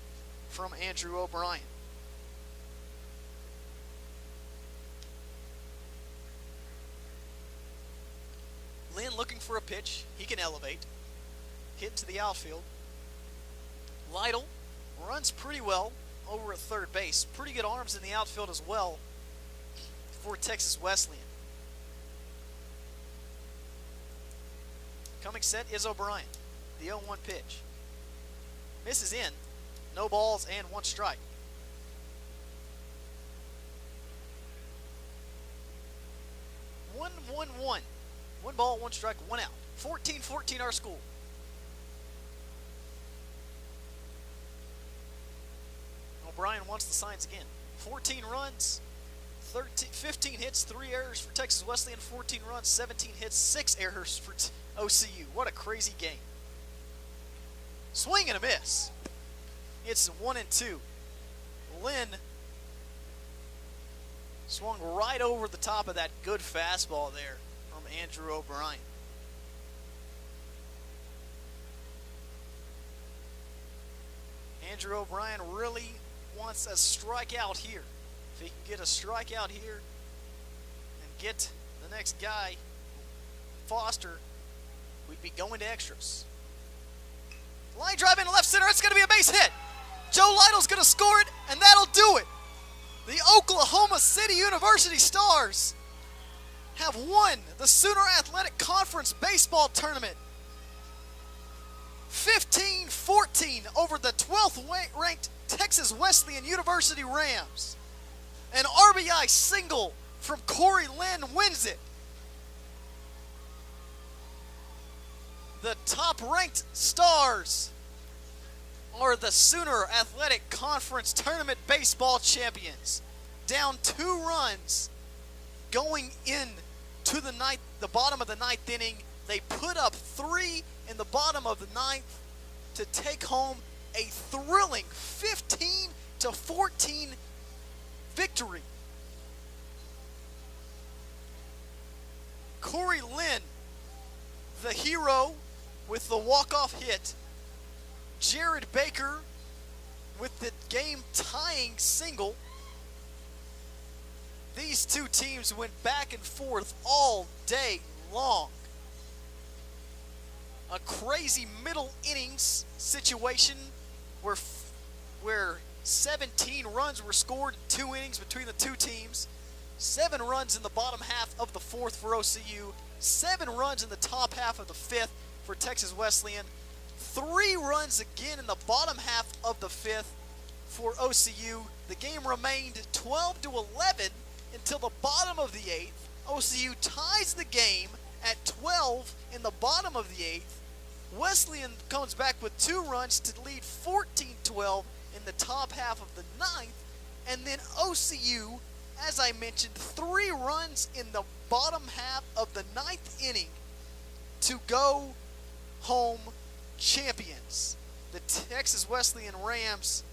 from Andrew O'Brien. Linn looking for a pitch. He can elevate. Hit into the outfield. Lytle runs pretty well over at third base. Pretty good arms in the outfield as well for Texas Wesleyan. Coming set is O'Brien. The 0-1 pitch. Misses in. No balls and 1 strike. 1-1-1. 1 ball, 1 strike, 1 out. 14-14 our score. O'Brien wants the signs again. 14 runs, 15 hits, 3 errors for Texas Wesleyan, 14 runs, 17 hits, 6 errors for OCU. What a crazy game. Swing and a miss. It's 1-2. Linn swung right over the top of that good fastball there from Andrew O'Brien. Andrew O'Brien really wants a strikeout here. If he can get a strikeout here and get the next guy, Foster, we'd be going to extras. Line drive into left center. It's going to be a base hit. Joe Lytle's going to score it, and that'll do it. The Oklahoma City University Stars have won the Sooner Athletic Conference baseball tournament 15-14 over the 12th ranked Texas Wesleyan University Rams. An RBI single from Cory Linn wins it. The top-ranked Stars are the Sooner Athletic Conference Tournament baseball champions. Down 2 runs going in to the bottom of the 9th inning. They put up 3 in the bottom of the 9th to take home a thrilling 15-14 victory. Cory Linn, the hero, with the walk-off hit. Jared Baker with the game-tying single. These two teams went back and forth all day long. A crazy middle innings situation where 17 runs were scored in 2 innings between the two teams. 7 runs in the bottom half of the 4th for OCU, 7 runs in the top half of the 5th for Texas Wesleyan, 3 runs again in the bottom half of the 5th for OCU. The game remained 12-11 until the bottom of the 8th. OCU ties the game at 12 in the bottom of the 8th. Wesleyan comes back with 2 runs to lead 14-12 in the top half of the 9th. And then OCU, as I mentioned, 3 runs in the bottom half of the 9th inning to go home champions. The Texas Wesleyan Rams,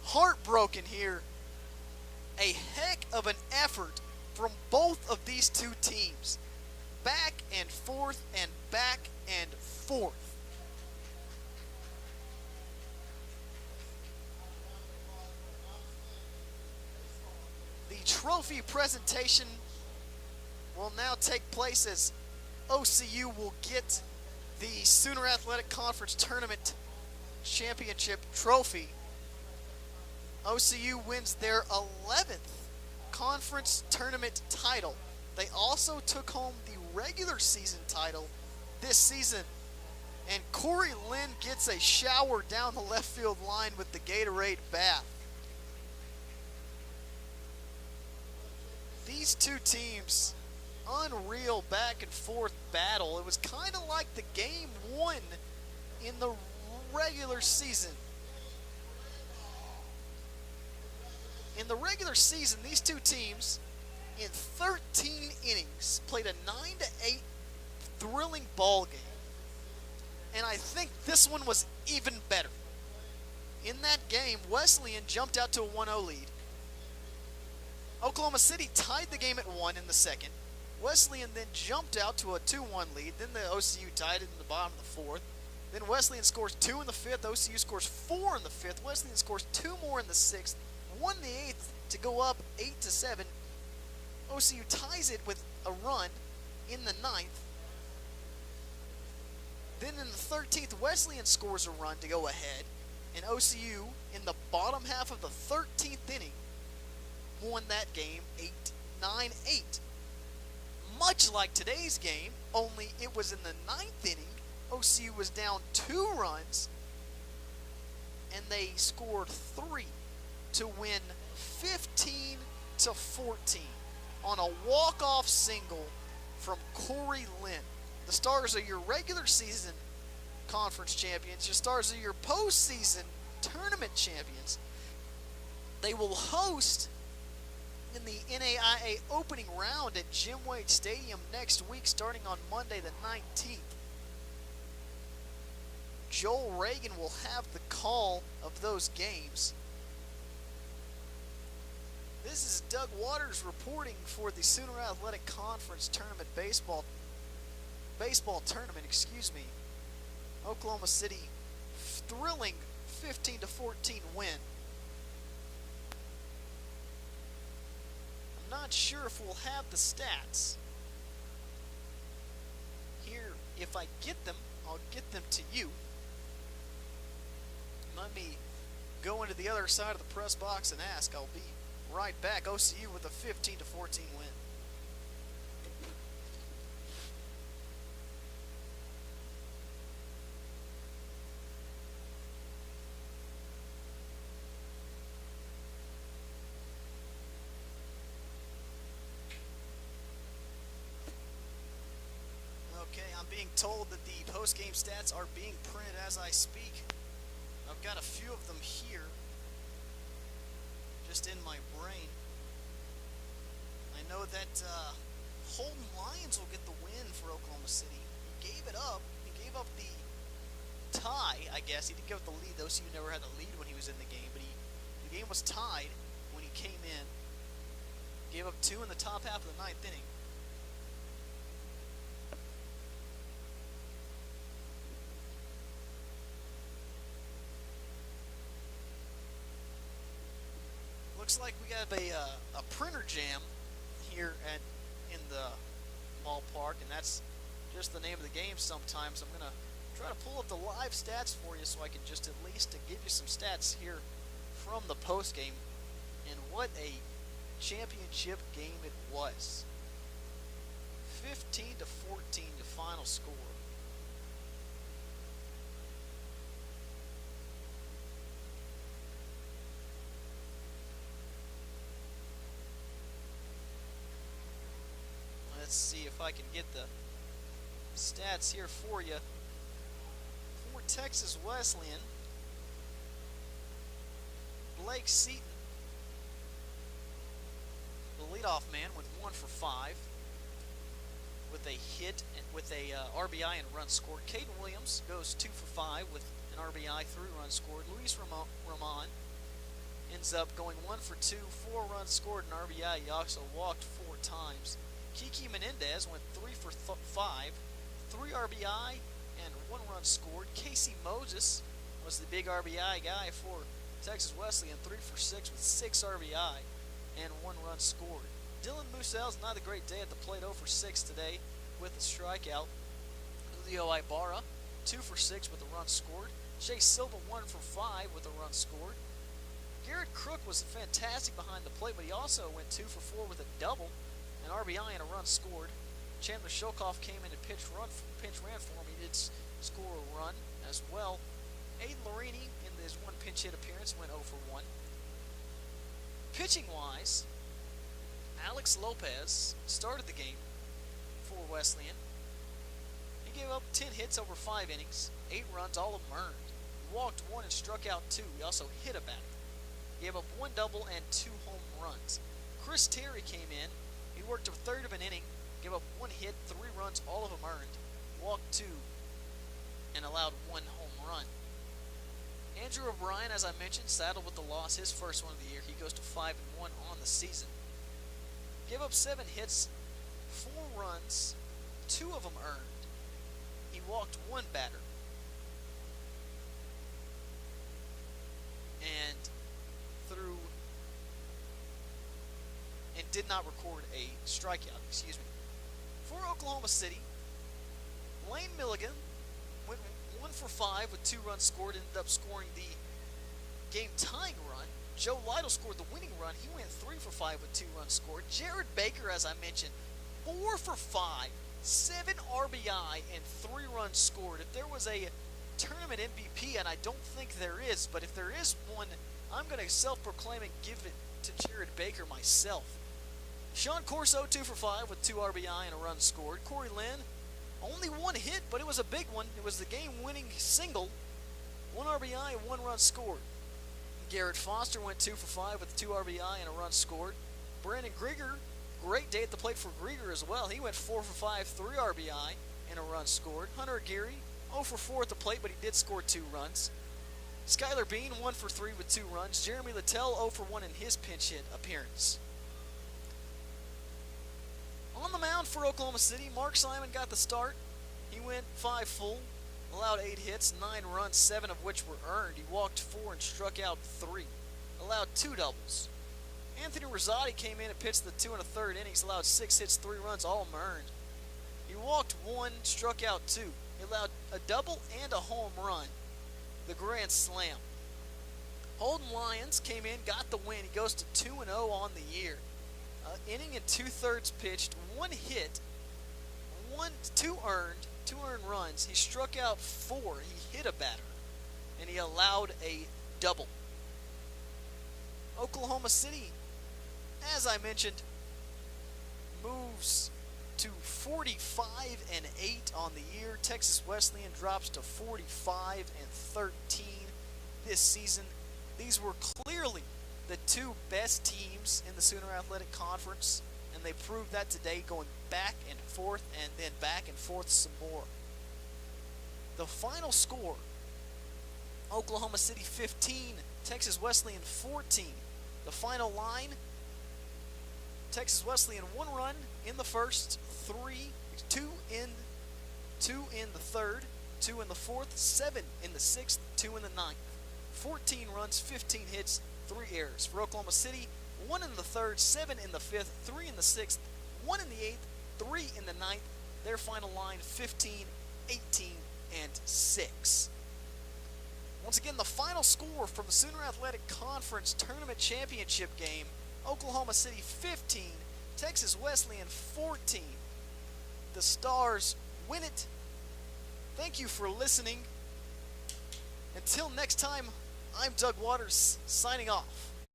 heartbroken here. A heck of an effort from both of these two teams. Back and forth and back and forth. The trophy presentation will now take place as OCU will get the Sooner Athletic Conference Tournament Championship trophy. OCU wins their 11th conference tournament title. They also took home the regular season title this season. And Cory Linn gets a shower down the left field line with the Gatorade bath. These two teams, unreal back and forth battle. It was kind of like the game won in the regular season. In the regular season, these two teams, in 13 innings, played a 9-8 thrilling ball game. And I think this one was even better. In that game, Wesleyan jumped out to a 1-0 lead. Oklahoma City tied the game at 1 in the second. Wesleyan then jumped out to a 2-1 lead. Then the OCU tied it in the bottom of the 4th. Then Wesleyan scores 2 in the 5th. OCU scores 4 in the 5th. Wesleyan scores 2 more in the 6th. Won the 8th to go up 8-7. OCU ties it with a run in the 9th. Then in the 13th, Wesleyan scores a run to go ahead. And OCU, in the bottom half of the 13th inning, won that game 9-8. Much like today's game, only it was in the 9th inning. OCU was down 2 runs, and they scored 3 to win 15-14 on a walk-off single from Cory Linn. The Stars are your regular season conference champions. Your Stars are your postseason tournament champions. They will host in the NAIA opening round at Jim Wade Stadium next week, starting on Monday the 19th. Joel Reagan will have the call of those games. This is Doug Waters reporting for the Sooner Athletic Conference Tournament baseball tournament, Oklahoma City thrilling 15-14 win. I'm not sure if we'll have the stats here. If I get them, I'll get them to you. Let me go into the other side of the press box and ask. I'll be right back. OCU with a 15-14 win. Okay, I'm being told that the post-game stats are being printed as I speak. I've got a few of them here, just in my brain. I know that Holden Lyons will get the win for Oklahoma City. He gave it up. He gave up the tie, I guess. He didn't give up the lead. OCU never had the lead when he was in the game, but the game was tied when he came in. Gave up 2 in the top half of the 9th inning. Looks like we have a printer jam here in the ballpark, and that's just the name of the game sometimes. I'm going to try to pull up the live stats for you so I can just at least give you some stats here from the post game. And what a championship game it was. 15-14, the final score. Let's see if I can get the stats here for you. For Texas Wesleyan, Blake Seaton, the leadoff man, went 1 for 5 with a hit and with a RBI and run scored. Caden Williams goes 2 for 5 with an RBI, 3 runs scored. Luis Ramon ends up going 1 for 2, 4 runs scored, and RBI. He also walked 4 times. Kiki Menendez went 3 for 5, 3 RBI, and 1 run scored. Casey Moses was the big RBI guy for Texas Wesleyan, 3 for 6 with 6 RBI and 1 run scored. Dylan Musell's not a great day at the plate, 0 for 6 today with a strikeout. Julio Ibarra, 2 for 6 with a run scored. Shea Silva, 1 for 5 with a run scored. Garrett Crook was fantastic behind the plate, but he also went 2 for 4 with a double, an RBI and a run scored. Chandler Shokoff came in and pinch ran for him. He did score a run as well. Aiden Larini, in his 1 pinch hit appearance, went 0 for 1. Pitching-wise, Alex Lopez started the game for Wesleyan. He gave up 10 hits over 5 innings, 8 runs, all of them earned. He walked 1 and struck out 2. He also hit a batter. He gave up 1 double and 2 home runs. Chris Terry came in. He worked a third of an inning, gave up 1 hit, 3 runs, all of them earned, walked 2, and allowed 1 home run. Andrew O'Brien, as I mentioned, saddled with the loss, his first one of the year. He goes to 5-1 on the season. Gave up 7 hits, 4 runs, 2 of them earned. He walked 1 batter. And did not record a strikeout, For Oklahoma City, Lane Milligan went 1 for 5 with 2 runs scored, ended up scoring the game-tying run. Joe Lytle scored the winning run. He went 3 for 5 with 2 runs scored. Jared Baker, as I mentioned, 4 for 5, 7 RBI, and 3 runs scored. If there was a tournament MVP, and I don't think there is, but if there is one, I'm going to self-proclaim and give it to Jared Baker myself. Sean Corso, 2 for 5 with 2 RBI and a run scored. Cory Linn, only 1 hit, but it was a big one. It was the game-winning single. 1 RBI and 1 run scored. Garrett Foster went 2 for 5 with 2 RBI and a run scored. Brandon Grieger, great day at the plate for Grieger as well. He went 4 for 5, 3 RBI and a run scored. Hunter Aguirre, 0 for 4 at the plate, but he did score 2 runs. Skylar Bean, 1 for 3 with 2 runs. Jeremy Littell, 0 for 1 in his pinch hit appearance. On the mound for Oklahoma City, Mark Simon got the start. He went 5 full, allowed 8 hits, 9 runs, 7 of which were earned. He walked 4 and struck out 3, allowed 2 doubles. Anthony Rosati came in and pitched the 2 1/3 innings, allowed 6 hits, 3 runs, all of them earned. He walked 1, struck out 2. He allowed a double and a home run, the grand slam. Holden Lyons came in, got the win. He goes to 2-0 on the year. Inning and 2/3 pitched, 1 hit, 2 earned runs. He struck out 4. He hit a batter, and he allowed a double. Oklahoma City, as I mentioned, moves to 45-8 on the year. Texas Wesleyan drops to 45-13 this season. These were clearly the 2 best teams in the Sooner Athletic Conference, and they proved that today, going back and forth and then back and forth some more. The final score, Oklahoma City 15, Texas Wesleyan 14. The final line, Texas Wesleyan 1 run in the first, 2 in the third, 2 in the fourth, 7 in the sixth, 2 in the ninth. 14 runs, 15 hits, 3 errors. For Oklahoma City, 1 in the third, 7 in the fifth, 3 in the sixth, 1 in the eighth, 3 in the ninth. Their final line, 15, 18, and 6. Once again, the final score from the Sooner Athletic Conference Tournament Championship game, Oklahoma City 15, Texas Wesleyan 14. The Stars win it. Thank you for listening. Until next time, I'm Doug Waters, signing off.